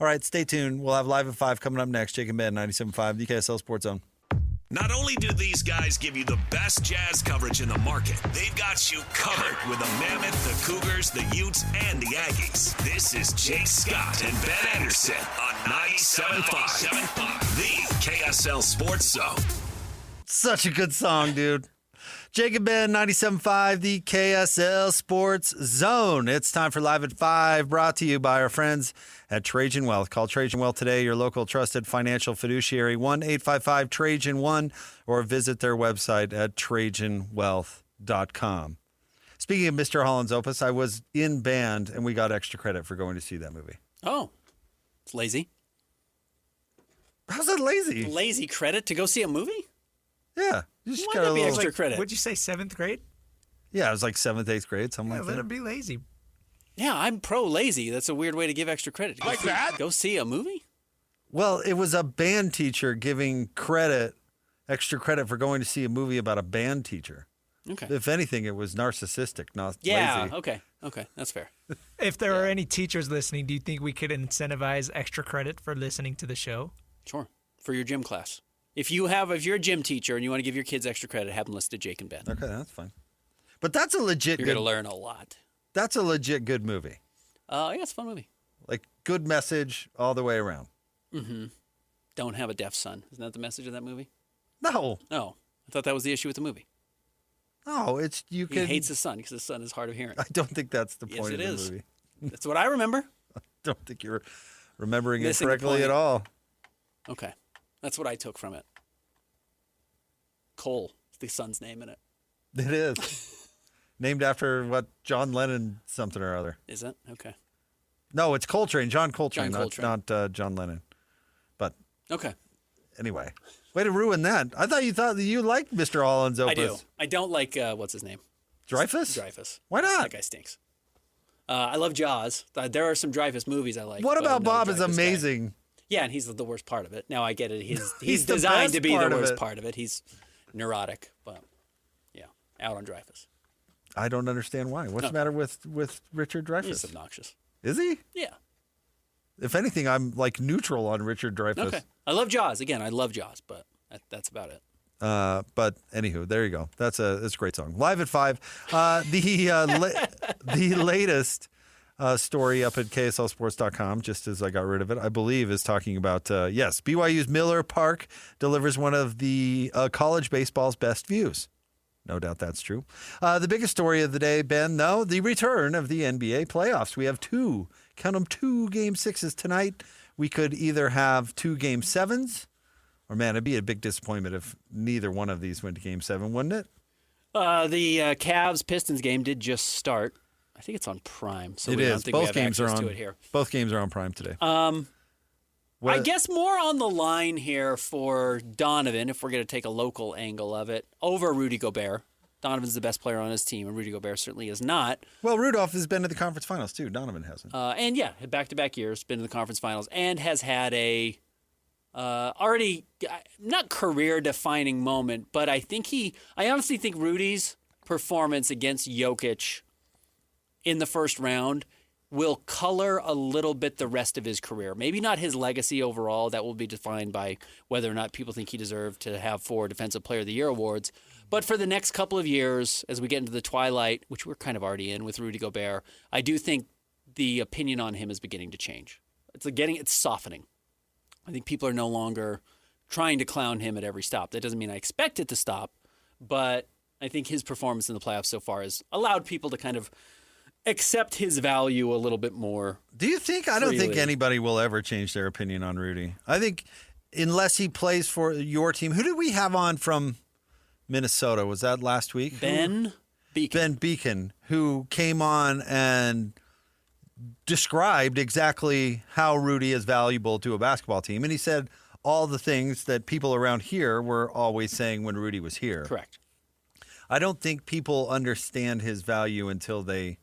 All right, stay tuned. We'll have Live at 5 coming up next. Jake and Ben, 97.5, the KSL Sports Zone. Not only do these guys give you the best Jazz coverage in the market, they've got you covered with the Mammoth, the Cougars, the Utes, and the Aggies. This is Jake Scott and Ben Anderson on 97.5, the KSL Sports Zone. Such a good song, dude. Jake and Ben, 97.5, the KSL Sports Zone. It's time for Live at 5, brought to you by our friends at Trajan Wealth. Call Trajan Wealth today, your local trusted financial fiduciary, 1-855-TRAJAN-1, or visit their website at TrajanWealth.com. Speaking of Mr. Holland's Opus, I was in band, and we got extra credit for going to see that movie. Oh, it's lazy. How's that lazy? Lazy credit to go see a movie? Yeah. Why would that be extra credit? What'd you say, 7th grade? Yeah, it was like 7th, 8th grade, something like that. Let him be lazy. Yeah, I'm pro-lazy. That's a weird way to give extra credit. Like that? Go see a movie? Well, it was a band teacher giving extra credit for going to see a movie about a band teacher. Okay. If anything, it was narcissistic, not lazy. Yeah, okay, that's fair. If there are any teachers listening, do you think we could incentivize extra credit for listening to the show? Sure, for your gym class. If you're a gym teacher and you want to give your kids extra credit, have them listen to Jake and Ben. Okay, that's fine. But that's a legit You're going to learn a lot. That's a legit good movie. Yeah, it's a fun movie. Like, good message all the way around. Mm-hmm. Don't have a deaf son. Isn't that the message of that movie? No. No. I thought that was the issue with the movie. No, He hates his son because his son is hard of hearing. I don't think that's the point of the is. movie. That's what I remember. I don't think you're remembering it Missing the correctly point. at all. Okay. That's what I took from it. Cole is the son's name in it. It is. Named after what? John Lennon something or other. Is it? Okay. No, it's Coltrane. John Coltrane, John Coltrane. not John Lennon. But okay. Anyway, way to ruin that. I thought you liked Mr. Holland's Opus. I do. I don't like, what's his name? Dreyfuss? Why not? That guy stinks. I love Jaws. There are some Dreyfuss movies I like. What about Bob is Dreyfuss amazing? Guy. Yeah, and he's the worst part of it. Now I get it. He's designed to be the worst part of it. He's neurotic, but yeah, out on Dreyfuss. I don't understand why. What's the matter with Richard Dreyfuss? He's obnoxious. Is he? Yeah. If anything, I'm like neutral on Richard Dreyfuss. Okay. I love Jaws. Again, I love Jaws, but that's about it. But anywho, there you go. That's a great song. Live at 5. The latest story up at KSLSports.com, just as I got rid of it, I believe, is talking about, BYU's Miller Park delivers one of the college baseball's best views. No doubt that's true. The biggest story of the day, Ben, though, the return of the NBA playoffs. We have 2 Game 6s tonight. We could either have 2 Game 7s, or, man, it'd be a big disappointment if neither one of these went to Game 7, wouldn't it? The Cavs-Pistons game did just start. I think it's on Prime, so it we is. don't think Both we have games access are on, to it here. Both games are on Prime today. I guess more on the line here for Donovan, if we're going to take a local angle of it, over Rudy Gobert. Donovan's the best player on his team, and Rudy Gobert certainly is not. Well, Rudolph has been to the conference finals, too. Donovan hasn't. And, yeah, back-to-back years, been in the conference finals, and has had a already, not career-defining moment, but I honestly think Rudy's performance against Jokic in the first round will color a little bit the rest of his career. Maybe not his legacy overall. That will be defined by whether or not people think he deserved to have 4 Defensive Player of the Year awards. But for the next couple of years, as we get into the twilight, which we're kind of already in with Rudy Gobert, I do think the opinion on him is beginning to change. It's softening. I think people are no longer trying to clown him at every stop. That doesn't mean I expect it to stop, but I think his performance in the playoffs so far has allowed people to kind of accept his value a little bit more. Do you think? I don't think anybody will ever change their opinion on Rudy. I think unless he plays for your team. Who did we have on from Minnesota? Was that last week? Ben Beacon, who came on and described exactly how Rudy is valuable to a basketball team. And he said all the things that people around here were always saying when Rudy was here. Correct. I don't think people understand his value until they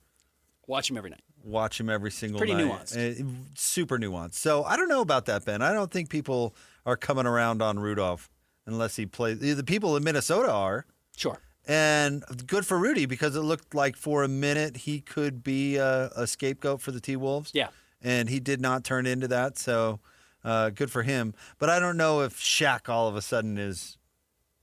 watch him every night. Watch him every single night. Pretty nuanced. Super nuanced. So I don't know about that, Ben. I don't think people are coming around on Rudolph unless he plays. The people in Minnesota are. Sure. And good for Rudy because it looked like for a minute he could be a scapegoat for the T-Wolves. Yeah. And he did not turn into that. So good for him. But I don't know if Shaq all of a sudden is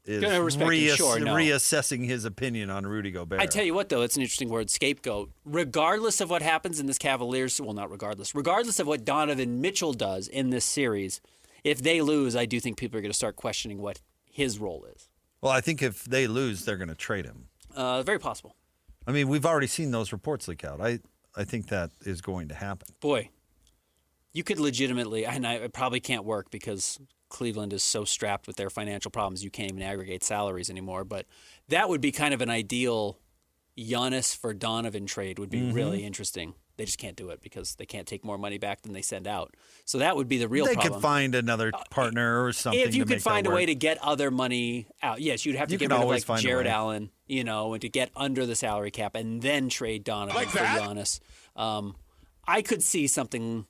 reassessing his opinion on Rudy Gobert. I tell you what, though, it's an interesting word, scapegoat. Regardless of what happens in this regardless of what Donovan Mitchell does in this series, if they lose, I do think people are going to start questioning what his role is. Well, I think if they lose, they're going to trade him. Very possible. I mean, we've already seen those reports leak out. I think that is going to happen. Boy, you could legitimately, and it probably can't work because Cleveland is so strapped with their financial problems, you can't even aggregate salaries anymore. But that would be kind of an ideal Giannis for Donovan trade would be really interesting. They just can't do it because they can't take more money back than they send out. So that would be the real problem. They could find another partner or something. If you could find a way to get other money out, yes, you'd have to get rid of like Jared Allen, and to get under the salary cap and then trade Donovan for Giannis. I could see something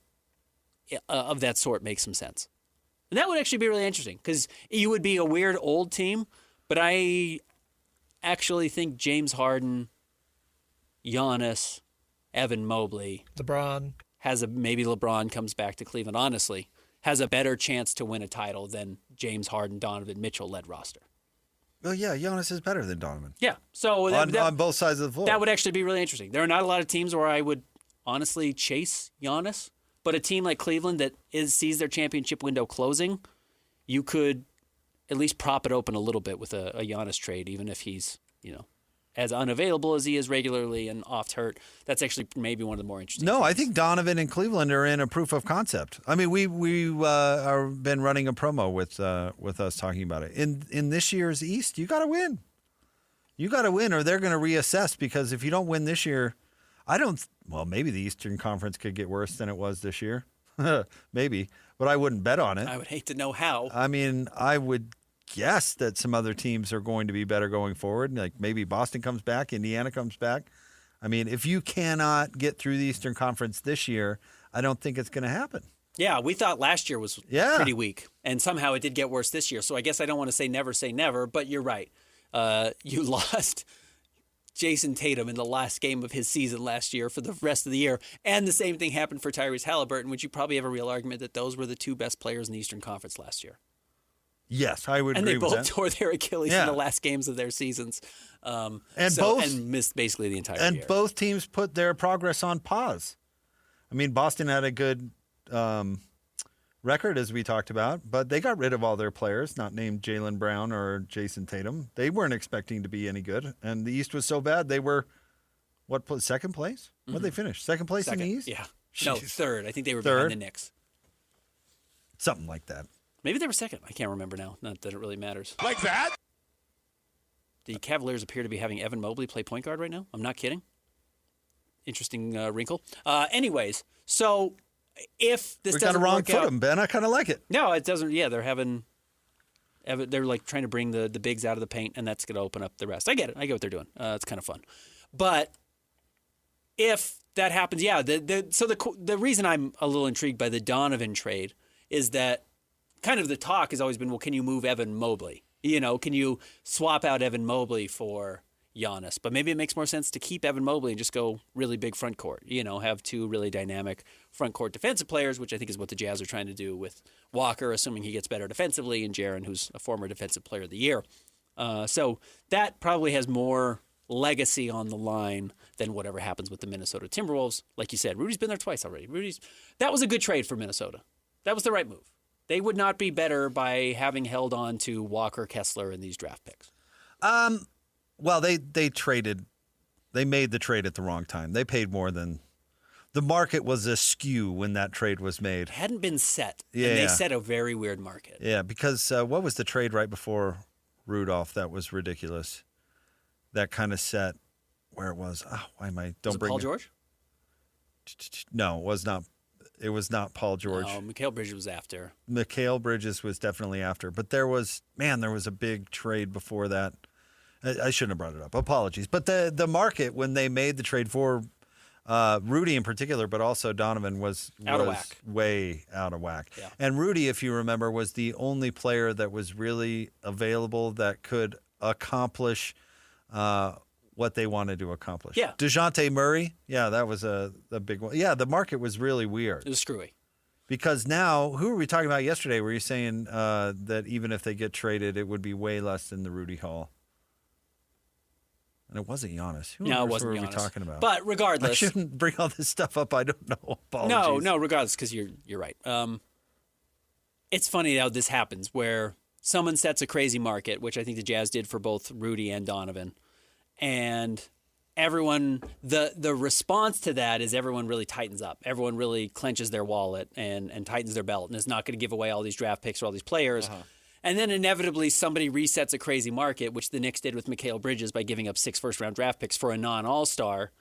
of that sort make some sense. And that would actually be really interesting because you would be a weird old team, but I actually think James Harden, Giannis, Evan Mobley, LeBron maybe LeBron comes back to Cleveland, honestly, has a better chance to win a title than James Harden, Donovan Mitchell led roster. Well, yeah, Giannis is better than Donovan. Yeah. So on both sides of the floor. That would actually be really interesting. There are not a lot of teams where I would honestly chase Giannis, but a team like Cleveland that sees their championship window closing, you could at least prop it open a little bit with a Giannis trade, even if he's, as unavailable as he is regularly and oft hurt. That's actually maybe one of the more interesting things. I think Donovan and Cleveland are in a proof of concept. I mean, we are been running a promo with us talking about it. In this year's East, you got to win. You got to win, or they're going to reassess. Because if you don't win this year, maybe the Eastern Conference could get worse than it was this year. Maybe, but I wouldn't bet on it. I would hate to know how. I mean, I would guess that some other teams are going to be better going forward. Like maybe Boston comes back, Indiana comes back. I mean, if you cannot get through the Eastern Conference this year, I don't think it's going to happen. Yeah, we thought last year was pretty weak, and somehow it did get worse this year. So I guess I don't want to say never, but you're right. You lost Jason Tatum in the last game of his season last year for the rest of the year, and the same thing happened for Tyrese Halliburton, which you probably have a real argument that those were the two best players in the Eastern Conference last year. Yes, I would and agree they with both that. tore their Achilles in the last games of their seasons. And missed basically the entire year. And both teams put their progress on pause. I mean, Boston had a good record, as we talked about, but they got rid of all their players, not named Jaylen Brown or Jason Tatum. They weren't expecting to be any good, and the East was so bad they were, second place? What did they finish? Second place in the East? Yeah. Jeez. No, third. I think they were Third? behind the Knicks. Something like that. Maybe they were second. I can't remember now. Not that it really matters. Like that? The Cavaliers appear to be having Evan Mobley play point guard right now. I'm not kidding. Interesting wrinkle. Anyways, so if this doesn't wrong work foot out, them, Ben. I kind of like it. No, it doesn't. Yeah, they're like trying to bring the bigs out of the paint, and that's going to open up the rest. I get it. I get what they're doing. It's kind of fun. But if that happens, yeah. The reason I'm a little intrigued by the Donovan trade is that kind of the talk has always been, well, can you move Evan Mobley? Can you swap out Evan Mobley for Giannis? But maybe it makes more sense to keep Evan Mobley and just go really big front court. Have two really dynamic front court defensive players, which I think is what the Jazz are trying to do with Walker, assuming he gets better defensively, and Jaren, who's a former defensive player of the year. So that probably has more legacy on the line than whatever happens with the Minnesota Timberwolves. Like you said, Rudy's been there twice already. That was a good trade for Minnesota. That was the right move. They would not be better by having held on to Walker, Kessler, and these draft picks. Well, they made the trade at the wrong time. They paid more than the market was askew when that trade was made. It hadn't been set. Yeah, and they set a very weird market. Yeah, because what was the trade right before Rudolph? That was ridiculous. That kind of set where it was. Oh, why am I? Don't was it bring Paul George? No, it was not. It was not Paul George. No, Mikal Bridges was after. Mikal Bridges was definitely after. But there was a big trade before that. I shouldn't have brought it up. Apologies. But the market, when they made the trade for Rudy in particular, but also Donovan, was way out of whack. Yeah. And Rudy, if you remember, was the only player that was really available that could accomplish what they wanted to accomplish. Yeah. DeJounte Murray, that was a big one. Yeah, the market was really weird. It was screwy. Because now, who were we talking about yesterday? Were you saying that even if they get traded, it would be way less than the Rudy Haul? And it wasn't Giannis. Who No, it wasn't were we Giannis. talking about? But regardless, I shouldn't bring all this stuff up. I don't know. Apologies. No, regardless, because you're right. It's funny how this happens, where someone sets a crazy market, which I think the Jazz did for both Rudy and Donovan, and everyone, the response to that is everyone really tightens up. Everyone really clenches their wallet and tightens their belt and is not going to give away all these draft picks or all these players. Uh-huh. And then inevitably somebody resets a crazy market, which the Knicks did with Mikal Bridges by giving up 6 first-round draft picks for a non-All-Star.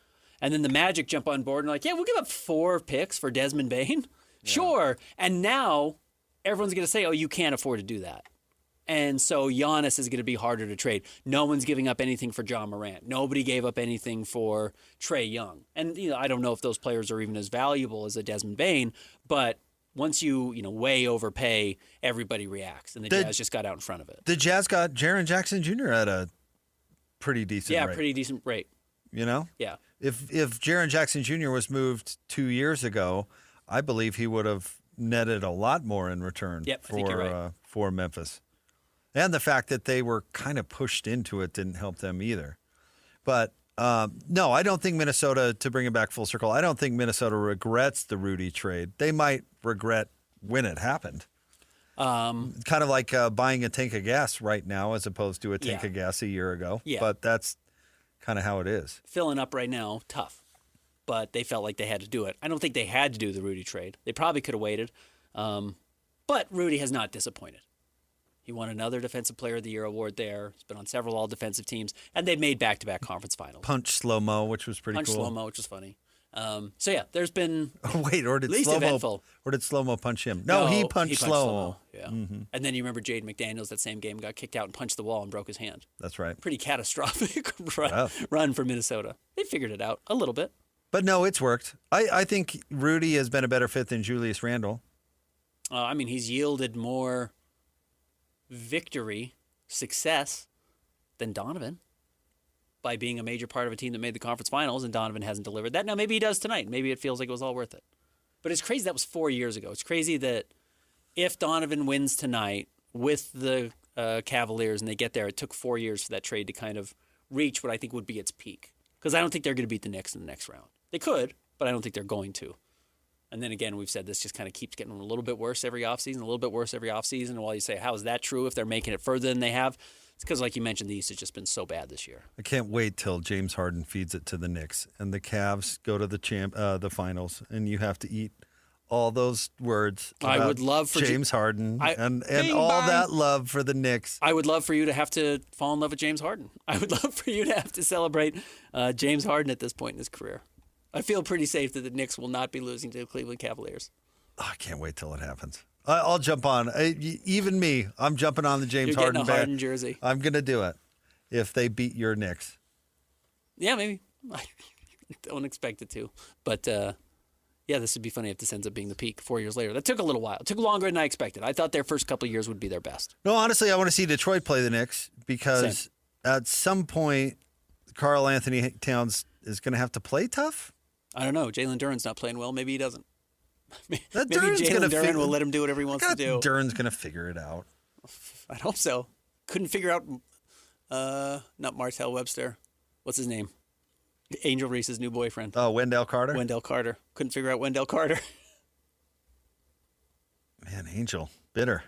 And then the Magic jump on board and are like, yeah, we'll give up 4 picks for Desmond Bane. Yeah. Sure. And now everyone's going to say, oh, you can't afford to do that. And so Giannis is going to be harder to trade. No one's giving up anything for John Morant. Nobody gave up anything for Trae Young. And I don't know if those players are even as valuable as a Desmond Bane, but once you way overpay, everybody reacts, and the Jazz just got out in front of it. The Jazz got Jaren Jackson Jr. at a pretty decent rate. Yeah, pretty decent rate. Yeah. If Jaren Jackson Jr. was moved 2 years ago, I believe he would have netted a lot more in return for Memphis. And the fact that they were kind of pushed into it didn't help them either. But no, I don't think Minnesota, to bring it back full circle, I don't think Minnesota regrets the Rudy trade. They might regret when it happened. Kind of like buying a tank of gas right now as opposed to a tank of gas a year ago. Yeah. But that's kind of how it is. Filling up right now, tough. But they felt like they had to do it. I don't think they had to do the Rudy trade. They probably could have waited. But Rudy has not disappointed. He won another Defensive Player of the Year award there. He's been on several all-defensive teams. And they've made back-to-back conference finals. Punch slow-mo, which was pretty cool. Punch slow-mo, which was funny. So, yeah, there's been or did slow-mo punch him? No, he punched slow-mo. Yeah. Mm-hmm. And then you remember Jaden McDaniels that same game got kicked out and punched the wall and broke his hand. That's right. Pretty catastrophic run for Minnesota. They figured it out a little bit. But no, it's worked. I think Rudy has been a better fit than Julius Randle. He's yielded more victory, success than Donovan by being a major part of a team that made the conference finals, and Donovan hasn't delivered that. Now, maybe he does tonight. Maybe it feels like it was all worth it. But it's crazy that was 4 years ago. It's crazy that if Donovan wins tonight, with the Cavaliers and they get there, it took 4 years for that trade to kind of reach what I think would be its peak. Because I don't think they're going to beat the Knicks in the next round. They could, but I don't think they're going to. And then again, we've said this just kind of keeps getting a little bit worse every offseason, a little bit worse every offseason. And while you say, how is that true if they're making it further than they have? It's because, like you mentioned, the East has just been so bad this year. I can't wait till James Harden feeds it to the Knicks and the Cavs go to the finals, and you have to eat all those words about I would love for James Harden and all that love for the Knicks. I would love for you to have to fall in love with James Harden. I would love for you to have to celebrate James Harden at this point in his career. I feel pretty safe that the Knicks will not be losing to the Cleveland Cavaliers. Oh, I can't wait till it happens. I'll jump on. Even me, I'm jumping on the James You're Harden getting a Harden jersey. I'm going to do it if they beat your Knicks. Yeah, maybe. I don't expect it to. But, yeah, this would be funny if this ends up being the peak 4 years later. That took a little while. It took longer than I expected. I thought their first couple of years would be their best. No, honestly, I want to see Detroit play the Knicks because at some point, Karl Anthony Towns is going to have to play tough. I don't know. Jalen Duren's not playing well. Maybe he doesn't. Maybe Duren's Jalen Duren will let him do whatever he wants to do. Duren's going to figure it out. I hope so. Couldn't figure out, not Martell Webster. What's his name? Angel Reese's new boyfriend. Oh, Wendell Carter? Wendell Carter. Couldn't figure out Wendell Carter. Man, Angel. Bitter.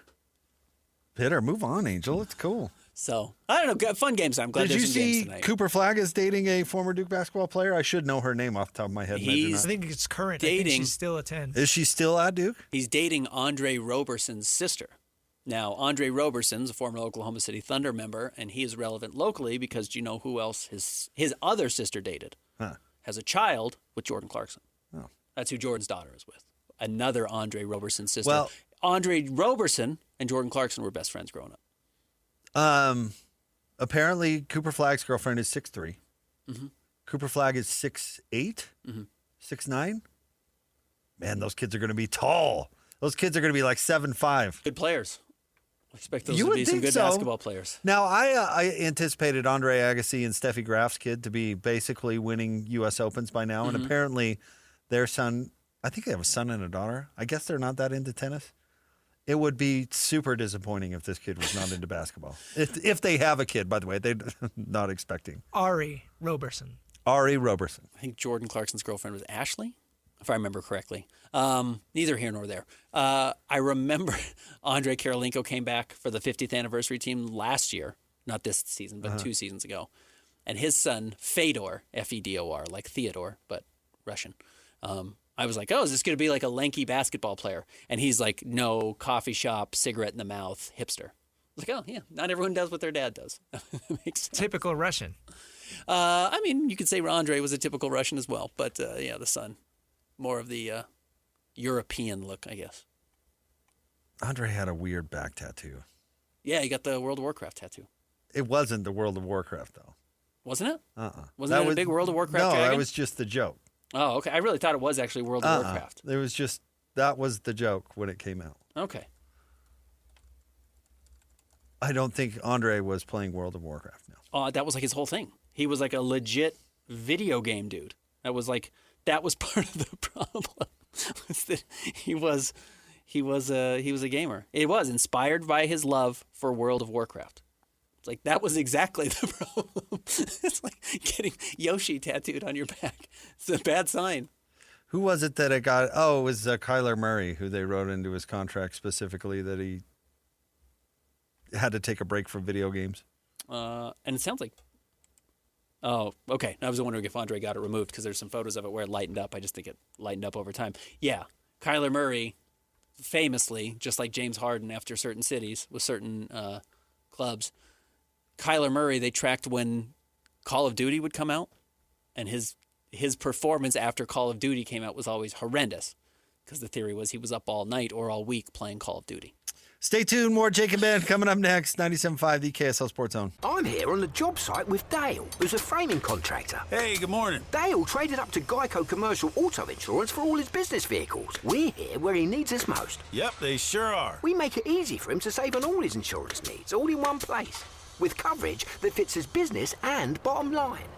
Move on, Angel. It's cool. So, I don't know. Fun games. I'm glad there's some games tonight. Did you see Cooper Flagg is dating a former Duke basketball player? I should know her name off the top of my head. I think it's current. I think she's still a 10. Is she still at Duke? He's dating Andre Roberson's sister. Now, Andre Roberson's a former Oklahoma City Thunder member, and he is relevant locally because do you know who else his other sister dated? Has a child with Jordan Clarkson. Oh. That's who Jordan's daughter is with. Another Andre Roberson sister. Well, Andre Roberson and Jordan Clarkson were best friends growing up. Apparently, Cooper Flagg's girlfriend is 6'3". Mm-hmm. Cooper Flagg is 6'8", 6'9". Man, those kids are going to be tall. Those kids are going to be like 7'5". Good players. I expect those to be some good basketball players. Now, I anticipated Andre Agassi and Steffi Graf's kid to be basically winning U.S. Opens by now, and apparently their son, I think they have a son and a daughter. I guess they're not that into tennis. It would be super disappointing if this kid was not into basketball. If they have a kid, by the way, they're not expecting. Ari Roberson. I think Jordan Clarkson's girlfriend was Ashley, if I remember correctly. Neither here nor there. I remember Andre Karolinko came back for the 50th anniversary team last year. Not this season, but 2 seasons ago. And his son, Fedor, F-E-D-O-R, like Theodore, but Russian. I was like, oh, is this going to be like a lanky basketball player? And he's like, no, coffee shop, cigarette in the mouth, hipster. I was like, oh, yeah, not everyone does what their dad does. Makes sense. Typical Russian. I mean, you could say Andre was a typical Russian as well. But, yeah, the son, more of the European look, I guess. Andre had a weird back tattoo. Yeah, he got the World of Warcraft tattoo. It wasn't the World of Warcraft, though. Wasn't it? Wasn't that a big World of Warcraft dragon? No, that was just the joke. Oh, okay. I really thought it was actually World of Warcraft. It was just, that was the joke when it came out. Okay. I don't think Andre was playing World of Warcraft now. That was like his whole thing. He was like a legit video game dude. That was part of the problem. Was that he was a gamer. It was inspired by his love for World of Warcraft. It's like that was exactly the problem. It's like getting Yoshi tattooed on your back. It's a bad sign. Who was it that it got? Oh, it was Kyler Murray, who they wrote into his contract specifically that he had to take a break from video games. And it sounds like. Oh, okay. I was wondering if Andre got it removed because there's some photos of it where it lightened up. I just think it lightened up over time. Yeah, Kyler Murray, famously, just like James Harden after certain cities with certain clubs. Kyler Murray, they tracked when Call of Duty would come out, and his performance after Call of Duty came out was always horrendous because the theory was he was up all night or all week playing Call of Duty. Stay tuned. More Jake and Ben coming up next. 97.5, the KSL Sports Zone. I'm here on the job site with Dale, who's a framing contractor. Hey, good morning. Dale traded up to Geico Commercial Auto Insurance for all his business vehicles. We're here where he needs us most. Yep, they sure are. We make it easy for him to save on all his insurance needs, all in one place, with coverage that fits his business and bottom line.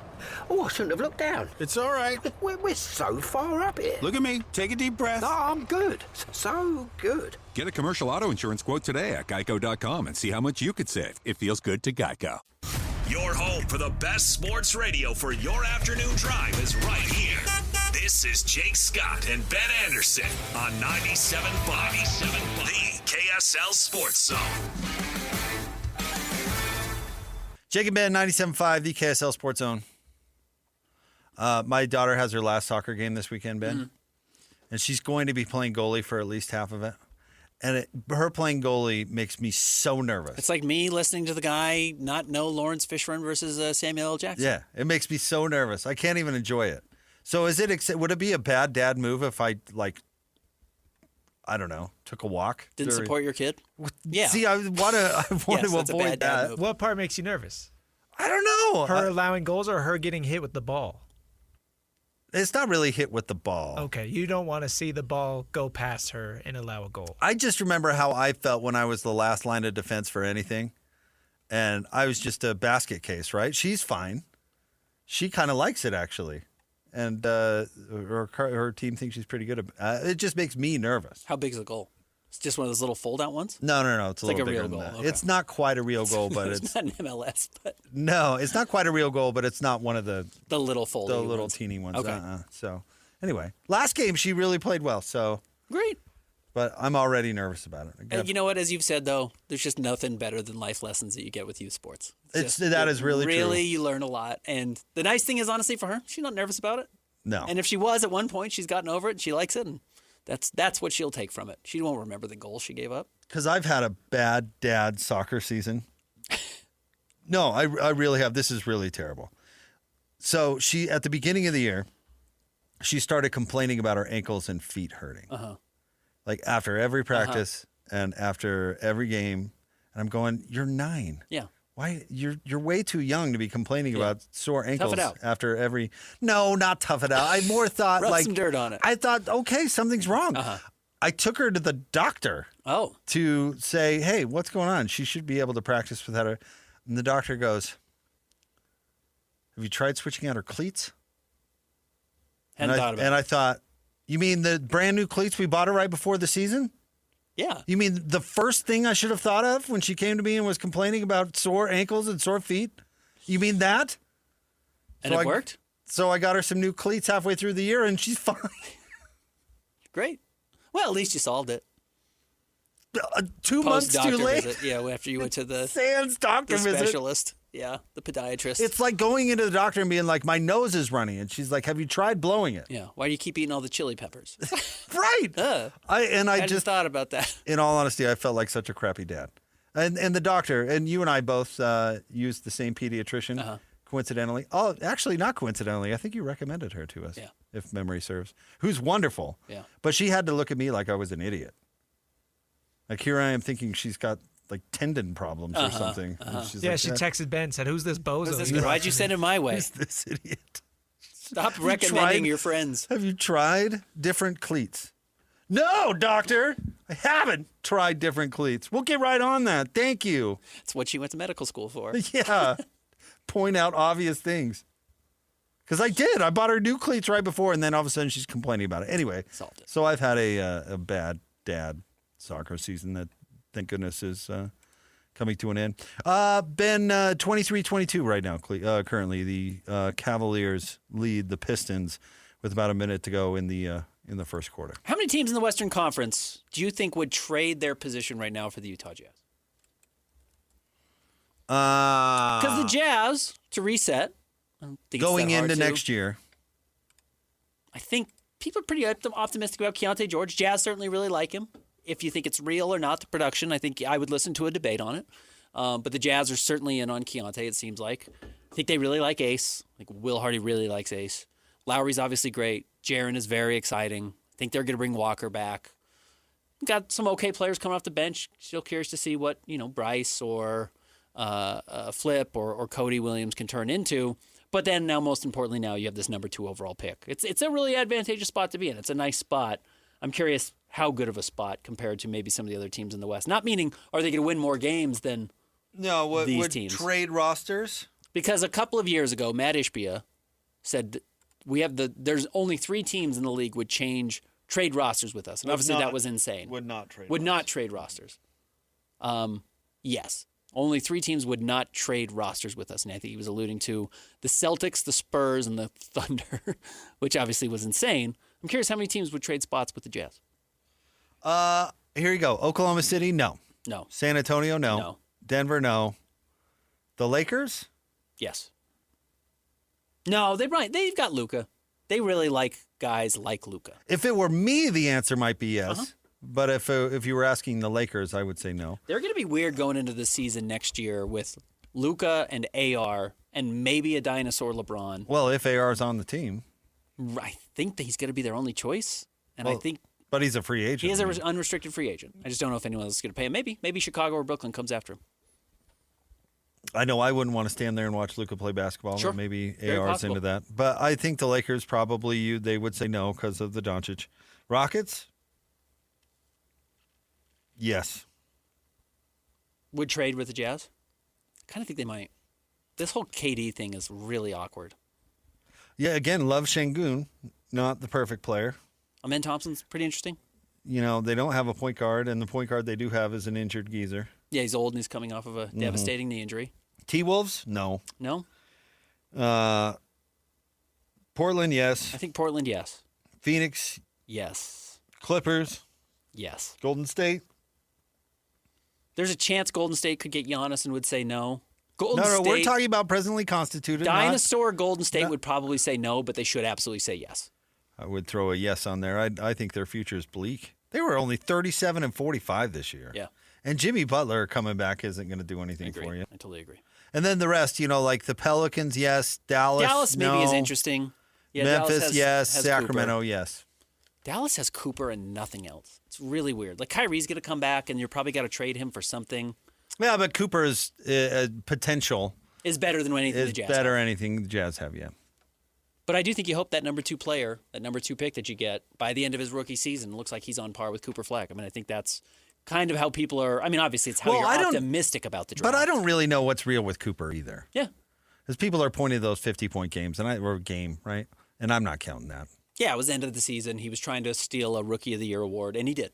Oh, I shouldn't have looked down. It's all right. We're so far up here. Look at me. Take a deep breath. No, I'm good. So good. Get a commercial auto insurance quote today at geico.com and see how much you could save. It feels good to Geico. Your home for the best sports radio for your afternoon drive is right here. This is Jake Scott and Ben Anderson on 97.5, the KSL Sports Zone. Jake and Ben, 97.5, the KSL Sports Zone. My daughter has her last soccer game this weekend, Ben. And she's going to be playing goalie for at least half of it. And her playing goalie makes me so nervous. It's like me listening to the guy not know Laurence Fishburne versus Samuel L. Jackson. Yeah, it makes me so nervous. I can't even enjoy it. So would it be a bad dad move if I, I don't know, took a walk? Didn't support your kid? Yeah. See, I want to Yes, that's a avoid bad dad that. move. What part makes you nervous? I don't know. Her allowing goals or her getting hit with the ball? It's not really hit with the ball. Okay, you don't want to see the ball go past her and allow a goal. I just remember how I felt when I was the last line of defense for anything. And I was just a basket case, right? She's fine. She kind of likes it, actually. And her team thinks she's pretty good. It just makes me nervous. How big is the goal? It's just one of those little fold-out ones? No. It's a little like a bigger real than goal. that. Okay. It's not quite a real goal, but it's not an MLS, but no, it's not quite a real goal, but it's not one of the little fold, the little teeny ones. Okay. So anyway, last game she really played well. So great. But I'm already nervous about it. And you know what? As you've said, though, there's just nothing better than life lessons that you get with youth sports. That is really true. Really, you learn a lot. And the nice thing is, honestly, for her, she's not nervous about it. No. And if she was at one point, she's gotten over it and she likes it. And that's what she'll take from it. She won't remember the goal she gave up. Because I've had a bad dad soccer season. No, I really have. This is really terrible. So she, at the beginning of the year, she started complaining about her ankles and feet hurting. Like after every practice and after every game. And I'm going, you're 9. Yeah. Why? You're way too young to be complaining about sore ankles Tough it out. after every. No, not tough it out. I more thought Rub like some dirt on it. I thought, okay, something's wrong. I took her to the doctor. To say, hey, what's going on? She should be able to practice without her. And the doctor goes, have you tried switching out her cleats? Hadn't thought about it. And I thought, you mean the brand new cleats we bought her right before the season? Yeah. You mean the first thing I should have thought of when she came to me and was complaining about sore ankles and sore feet? You mean that? And it worked? So I got her some new cleats halfway through the year and she's fine. Great. Well, at least you solved it. 2 months too Post-doctor late. visit. Yeah, after you went to the Sans doctor the visit. specialist. Yeah, the podiatrist. It's like going into the doctor and being like, my nose is running. And she's like, have you tried blowing it? Yeah. Why do you keep eating all the chili peppers? Right. I hadn't just thought about that. In all honesty, I felt like such a crappy dad. And the doctor, and you and I both used the same pediatrician, coincidentally. Oh, actually, not coincidentally. I think you recommended her to us, if memory serves, who's wonderful. Yeah. But she had to look at me like I was an idiot. Like here I am thinking she's got like tendon problems or something. And she's like, she texted Ben, said, who's this bozo? Who's this guy? Why'd you send him my way? Who's this idiot? Stop recommending your friends. Have you tried different cleats? No, doctor. I haven't tried different cleats. We'll get right on that. Thank you. That's what she went to medical school for. Yeah. Point out obvious things. Because I did. I bought her new cleats right before, and then all of a sudden she's complaining about it. Anyway, solved it. So I've had a bad dad soccer season that, thank goodness, is coming to an end. Ben, 23-22 right now, currently. The Cavaliers lead the Pistons with about a minute to go in the first quarter. How many teams in the Western Conference do you think would trade their position right now for the Utah Jazz? Because the Jazz, to reset, I don't think going it's that hard into to. next year, I think people are pretty optimistic about Keontae George. Jazz certainly really like him. If you think it's real or not, the production, I think I would listen to a debate on it. But the Jazz are certainly in on Keontae, it seems like. I think they really like Ace. Like Will Hardy really likes Ace. Lowry's obviously great. Jaren is very exciting. I think they're going to bring Walker back. Got some okay players coming off the bench. Still curious to see what, Bryce or Flip or Cody Williams can turn into. But then now, most importantly, now you have this number 2 overall pick. It's a really advantageous spot to be in. It's a nice spot. I'm curious how good of a spot compared to maybe some of the other teams in the West. Not meaning, are they going to win more games than these would teams? Trade rosters? Because a couple of years ago, Matt Ishbia said there's only 3 teams in the league would trade rosters with us. And obviously that was insane. Would not trade rosters. Yes. Only 3 teams would not trade rosters with us. And I think he was alluding to the Celtics, the Spurs, and the Thunder, which obviously was insane. I'm curious how many teams would trade spots with the Jazz. Here you go. Oklahoma City, no. No. San Antonio, no. No. Denver, no. The Lakers? Yes. No, they've got Luka. They really like guys like Luka. If it were me, the answer might be yes. But if you were asking the Lakers, I would say no. They're going to be weird going into the season next year with Luka and AR and maybe a dinosaur LeBron. Well, if AR's on the team. I think that he's going to be their only choice. And I think... But he's a free agent. He is an unrestricted free agent. I just don't know if anyone else is going to pay him. Maybe Chicago or Brooklyn comes after him. I know I wouldn't want to stand there and watch Luka play basketball. Sure. Maybe Very AR's possible. into that. But I think the Lakers probably, they would say no because of the Doncic. Rockets? Yes. Would trade with the Jazz? I kind of think they might. This whole KD thing is really awkward. Yeah, again, love Şengün, not the perfect player. Amen Thompson's pretty interesting. They don't have a point guard, and the point guard they do have is an injured geezer. Yeah, he's old and he's coming off of a devastating knee injury. T-Wolves? No. No? Portland, yes. I think Portland, yes. Phoenix? Yes. Clippers? Yes. Golden State? There's a chance Golden State could get Giannis and would say no. We're talking about presently constituted. Dinosaur Golden State would probably say no, but they should absolutely say yes. I would throw a yes on there. I think their future is bleak. They were only 37 and 45 this year. Yeah. And Jimmy Butler coming back isn't going to do anything for you. I totally agree. And then the rest, like the Pelicans, yes. Dallas, no. maybe is interesting. Yeah, Memphis, yes. has Sacramento, Cooper. yes. Dallas has Cooper and nothing else. It's really weird. Like Kyrie's going to come back, and you're probably got to trade him for something. Yeah, but Cooper's potential is better than anything the Jazz have. Anything the Jazz have, yeah. But I do think you hope that number 2 player, that number 2 pick that you get by the end of his rookie season, looks like he's on par with Cooper Fleck. I mean, I think that's kind of how people are. I mean, obviously, it's how you're optimistic about the draft. But I don't really know what's real with Cooper either. Yeah. Because people are pointing to those 50-point games, or game, right? And I'm not counting that. Yeah, it was the end of the season. He was trying to steal a Rookie of the Year award, and he did.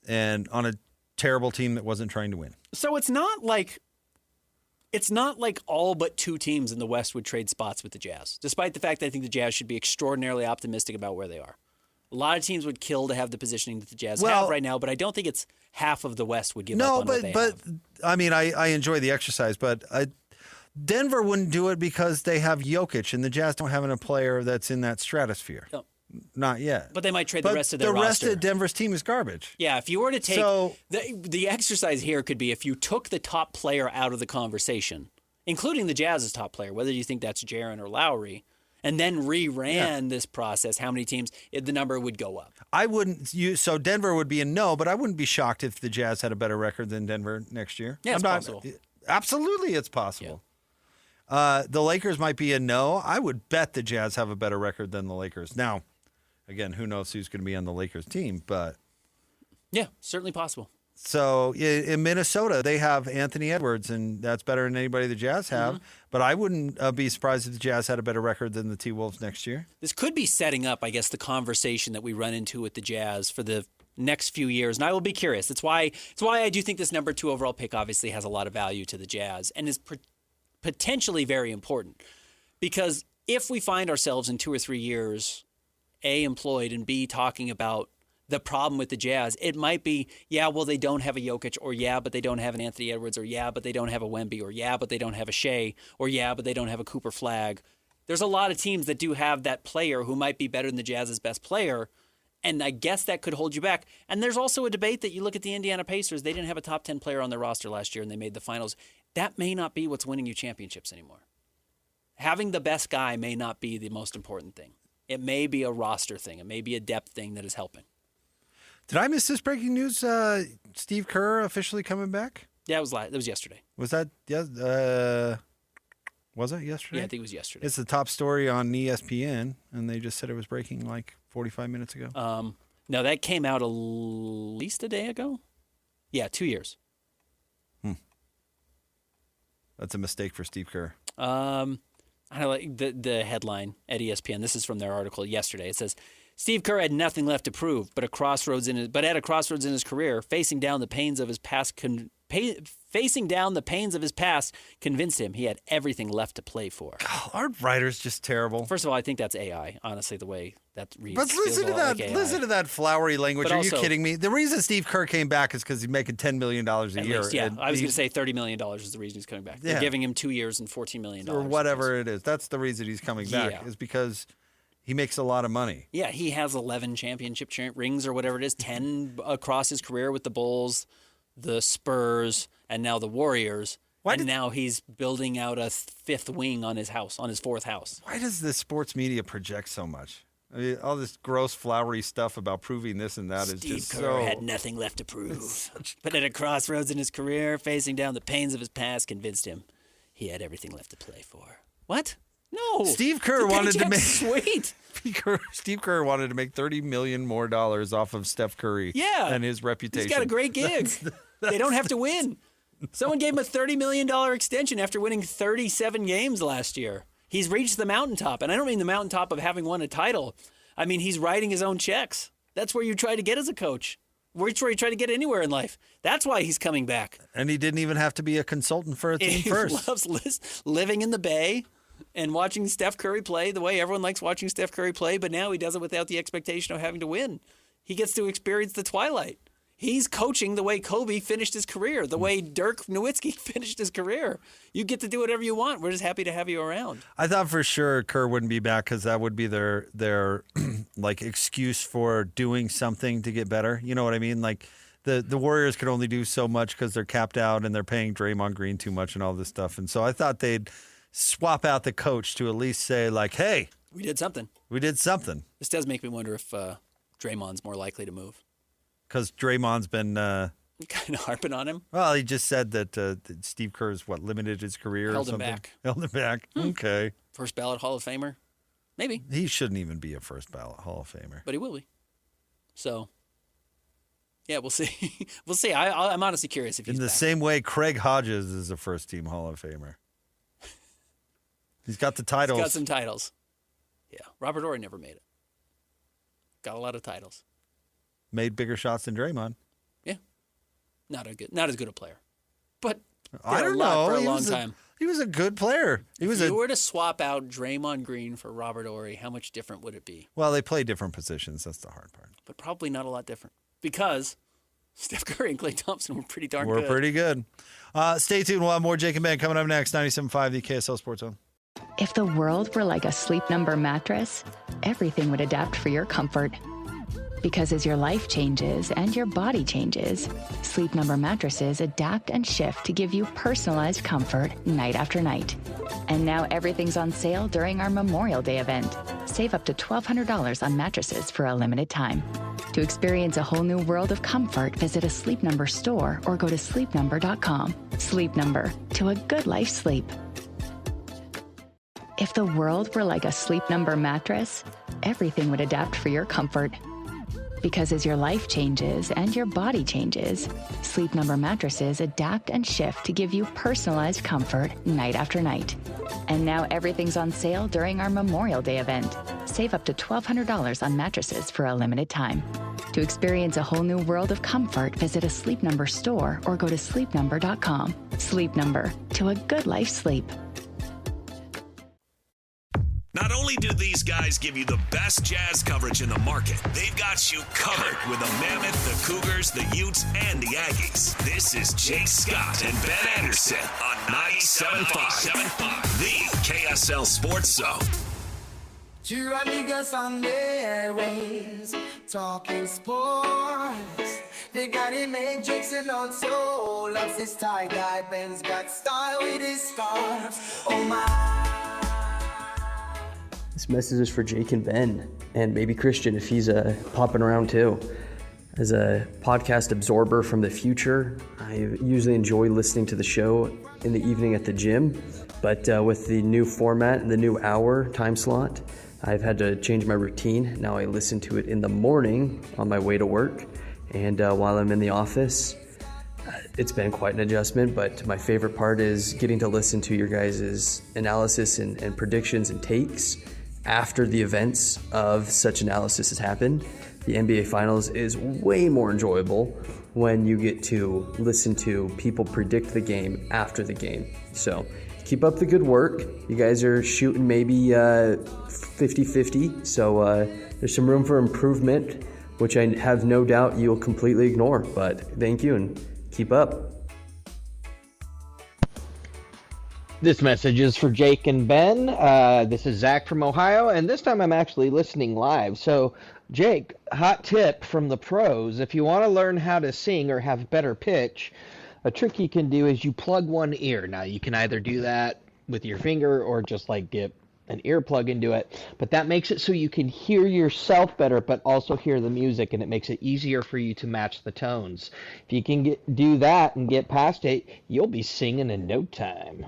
And on a terrible team that wasn't trying to win. So it's not like all but 2 teams in the West would trade spots with the Jazz, despite the fact that I think the Jazz should be extraordinarily optimistic about where they are. A lot of teams would kill to have the positioning that the Jazz have right now, but I don't think it's half of the West would give up on what they have. I mean, I enjoy the exercise, but Denver wouldn't do it because they have Jokic, and the Jazz don't have a player that's in that stratosphere. No. Not yet. But they might trade the rest of their roster. The rest of Denver's team is garbage. Yeah, if you were to take the exercise here could be if you took the top player out of the conversation, including the Jazz's top player, whether you think that's Jaren or Lowry, and then reran this process, how many teams, the number would go up. I wouldn't. So Denver would be a no, but I wouldn't be shocked if the Jazz had a better record than Denver next year. Yeah, it's possible. Absolutely, it's possible. Yeah. The Lakers might be a no. I would bet the Jazz have a better record than the Lakers. Now, again, who knows who's going to be on the Lakers team, but... Yeah, certainly possible. So in Minnesota, they have Anthony Edwards, and that's better than anybody the Jazz have. Mm-hmm. But I wouldn't be surprised if the Jazz had a better record than the T-Wolves next year. This could be setting up, I guess, the conversation that we run into with the Jazz for the next few years, and I will be curious. It's why I do think this number 2 overall pick obviously has a lot of value to the Jazz and is potentially very important. Because if we find ourselves in 2 or 3 years, A, employed, and B, talking about the problem with the Jazz, it might be, they don't have a Jokic, or but they don't have an Anthony Edwards, or but they don't have a Wemby, or but they don't have a Shea, or but they don't have a Cooper Flag. There's a lot of teams that do have that player who might be better than the Jazz's best player, and I guess that could hold you back. And there's also a debate that you look at the Indiana Pacers, they didn't have a top 10 player on their roster last year, and they made the finals. That may not be what's winning you championships anymore. Having the best guy may not be the most important thing. It may be a roster thing. It may be a depth thing that is helping. Did I miss this breaking news? Steve Kerr officially coming back? Yeah, it was yesterday. Was that was it yesterday? Yeah, I think it was yesterday. It's the top story on ESPN, and they just said it was breaking like 45 minutes ago. No, that came out at least a day ago. Yeah, 2 years. That's a mistake for Steve Kerr. I like the headline at ESPN. This is from their article yesterday. It says, Steve Kerr had nothing left to prove, but at a crossroads in his career, facing down the pains of his past convinced him he had everything left to play for. God, our writer's just terrible. First of all, I think that's AI, honestly, the way that reads. But listen to that. Like Listen to that flowery language. But Are also, you kidding me? The reason Steve Kerr came back is because he's making $10 million a year. Least, yeah, I was going to say $30 million is the reason he's coming back. Yeah. They're giving him 2 years and $14 million. Or whatever it is. That's the reason he's coming back, is because he makes a lot of money. Yeah, he has 11 championship rings or whatever it is, 10 across his career with the Bulls, the Spurs, and now the Warriors. Now he's building out a fifth wing on his fourth house. Why does the sports media project so much? I mean, all this gross, flowery stuff about proving this and that is just Steve Kerr had nothing left to prove. But at a crossroads in his career, facing down the pains of his past convinced him he had everything left to play for. What? No. Steve Kerr wanted to make sweet. Steve Kerr wanted to make $30 million more off of Steph Curry and his reputation. He's got a great gig. They don't have to win. Someone gave him a $30 million extension after winning 37 games last year. He's reached the mountaintop, and I don't mean the mountaintop of having won a title. I mean, he's writing his own checks. That's where you try to get as a coach. That's where you try to get anywhere in life. That's why he's coming back. And he didn't even have to be a consultant for a team first. He loves living in the Bay and watching Steph Curry play the way everyone likes watching Steph Curry play, but now he does it without the expectation of having to win. He gets to experience the twilight. He's coaching the way Kobe finished his career, the way Dirk Nowitzki finished his career. You get to do whatever you want. We're just happy to have you around. I thought for sure Kerr wouldn't be back because that would be their like excuse for doing something to get better. You know what I mean? Like the Warriors could only do so much because they're capped out and they're paying Draymond Green too much and all this stuff. And so I thought they'd swap out the coach to at least say like, hey, we did something. This does make me wonder if Draymond's more likely to move. Because Draymond's been kind of harping on him. Well, he just said that Steve Kerr's limited his career. Held or something. him back. Held him back. Okay. First ballot Hall of Famer, maybe. He shouldn't even be a first ballot Hall of Famer. But he will be. So, yeah, we'll see. We'll see. I'm honestly curious if he's in the back. same way Craig Hodges is a first team Hall of Famer. He's got the titles. He's got some titles. Yeah, Robert Horry never made it. Got a lot of titles. Made bigger shots than Draymond. Yeah, not as good a player, but I don't know. For a long time. He was a good player. If you were to swap out Draymond Green for Robert Horry, how much different would it be? Well, they play different positions. That's the hard part. But probably not a lot different because Steph Curry and Klay Thompson were pretty darn good. We're pretty good. Stay tuned. We'll have more Jake and Ben coming up next. 97.5, the KSL Sports Zone. If the world were like a Sleep Number mattress, everything would adapt for your comfort. Because as your life changes and your body changes, Sleep Number mattresses adapt and shift to give you personalized comfort night after night. And now everything's on sale during our Memorial Day event. Save up to $1,200 on mattresses for a limited time. To experience a whole new world of comfort, visit a Sleep Number store or go to sleepnumber.com. Sleep Number, to a good life sleep. If the world were like a Sleep Number mattress, everything would adapt for your comfort. Because as your life changes and your body changes, Sleep Number mattresses adapt and shift to give you personalized comfort night after night. And now everything's on sale during our Memorial Day event. Save up to $1,200 on mattresses for a limited time. To experience a whole new world of comfort, visit a Sleep Number store or go to sleepnumber.com. Sleep Number, to a good life sleep. Not only do these guys give you the best jazz coverage in the market, they've got you covered with the Mammoth, the Cougars, the Utes, and the Aggies. This is Jake Scott and Ben Anderson on 97.5, the KSL Sports Zone. Two amigos on the airways, talking sports. They got him and Jackson on soul. Loves his tie-dye, Ben's got style with his scarf. Oh my. This message is for Jake and Ben, and maybe Christian if he's popping around too. As a podcast absorber from the future, I usually enjoy listening to the show in the evening at the gym, but with the new format and the new hour time slot, I've had to change my routine. Now I listen to it in the morning on my way to work, and while I'm in the office. it's been quite an adjustment, but my favorite part is getting to listen to your guys' analysis and predictions and takes after the events of such analysis has happened. The NBA Finals is way more enjoyable when you get to listen to people predict the game after the game. So keep up the good work. You guys are shooting maybe 50-50, so there's some room for improvement, which I have no doubt you'll completely ignore. But thank you and keep up. This message is for Jake and Ben. This is Zach from Ohio, and this time I'm actually listening live. So, Jake, hot tip from the pros. If you want to learn how to sing or have better pitch, a trick you can do is you plug one ear. Now, you can either do that with your finger or just like get an earplug into it, but that makes it so you can hear yourself better, but also hear the music, and it makes it easier for you to match the tones. If you can do that and get past it, you'll be singing in no time.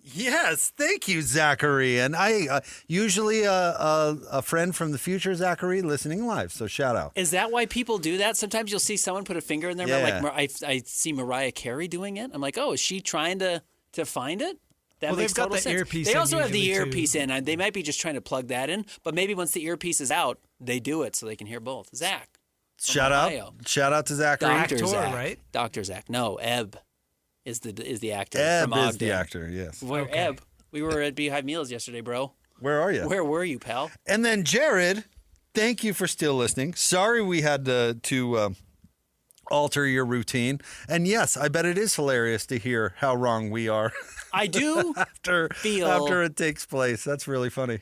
Yes, thank you, Zachary. And I usually a friend from the future, Zachary, listening live. So shout out. Is that why people do that? Sometimes you'll see someone put a finger in their mouth. Like I see Mariah Carey doing it. I'm like, oh, is she trying to find it? That makes they've got total the sense. earpiece They in also have the usually, earpiece in. And they might be just trying to plug that in. But maybe once the earpiece is out, they do it so they can hear both. Zach. Shout out to Zachary. Dr. Actor, Zach. right? Dr. Zach. No, Ebb is the actor. Ebb from is Ogden. the actor, yes. Where Ebb? We were at Beehive Meals yesterday, bro. Where are you? Where were you, pal? And then Jared, thank you for still listening. Sorry we had to alter your routine. And yes, I bet it is hilarious to hear how wrong we are. I do after it takes place. That's really funny.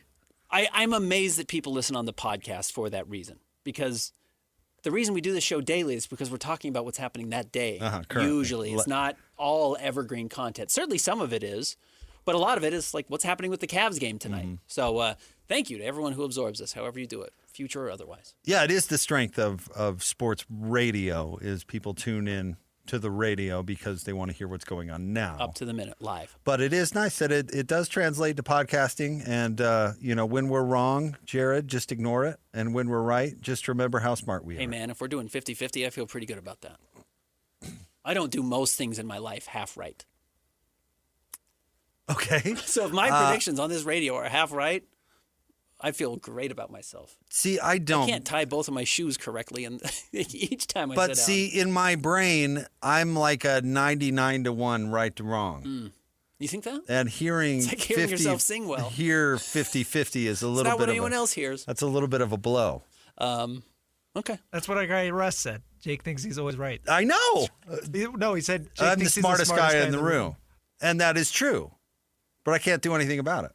I'm amazed that people listen on the podcast for that reason. Because the reason we do this show daily is because we're talking about what's happening that day. Usually. It's not all evergreen content. Certainly some of it is. But a lot of it is like what's happening with the Cavs game tonight. Mm-hmm. So thank you to everyone who absorbs this, however you do it, future or otherwise. Yeah, it is the strength of sports radio is people tune in to the radio because they want to hear what's going on now. Up to the minute, live. But it is nice that it does translate to podcasting. And, when we're wrong, Jared, just ignore it. And when we're right, just remember how smart we are. Hey, man, if we're doing 50-50, I feel pretty good about that. I don't do most things in my life half right. Okay. So if my predictions on this radio are half right, I feel great about myself. See, I don't. I can't tie both of my shoes correctly, and each time I But sit see, down. in my brain, I'm like a 99-1 right to wrong. You think that? And hearing it's like hearing yourself sing well. Hear 50-50 is a little bit not what of anyone else hears. That's a little bit of a blow. Okay. That's what our guy Russ said. Jake thinks he's always right. I know. No, he said Jake I'm the thinks smartest he's the guy in the room. And that is true. But I can't do anything about it.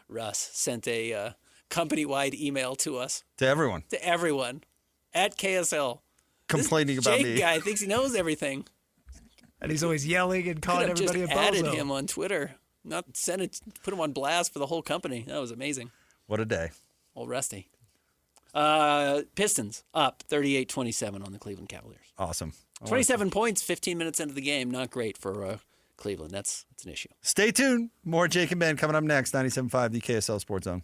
Russ sent a company-wide email to us. To everyone. To everyone. At KSL. Complaining about Jake me. guy thinks he knows everything. And he's always yelling and calling everybody a bozo. Added him on Twitter. Not sent it, put him on blast for the whole company. That was amazing. What a day. Old Rusty. Pistons up 38-27 on the Cleveland Cavaliers. Awesome. 27 points, 15 minutes into the game. Not great for Cleveland. That's an issue. Stay tuned. More Jake and Ben coming up next. 97.5, the KSL Sports Zone.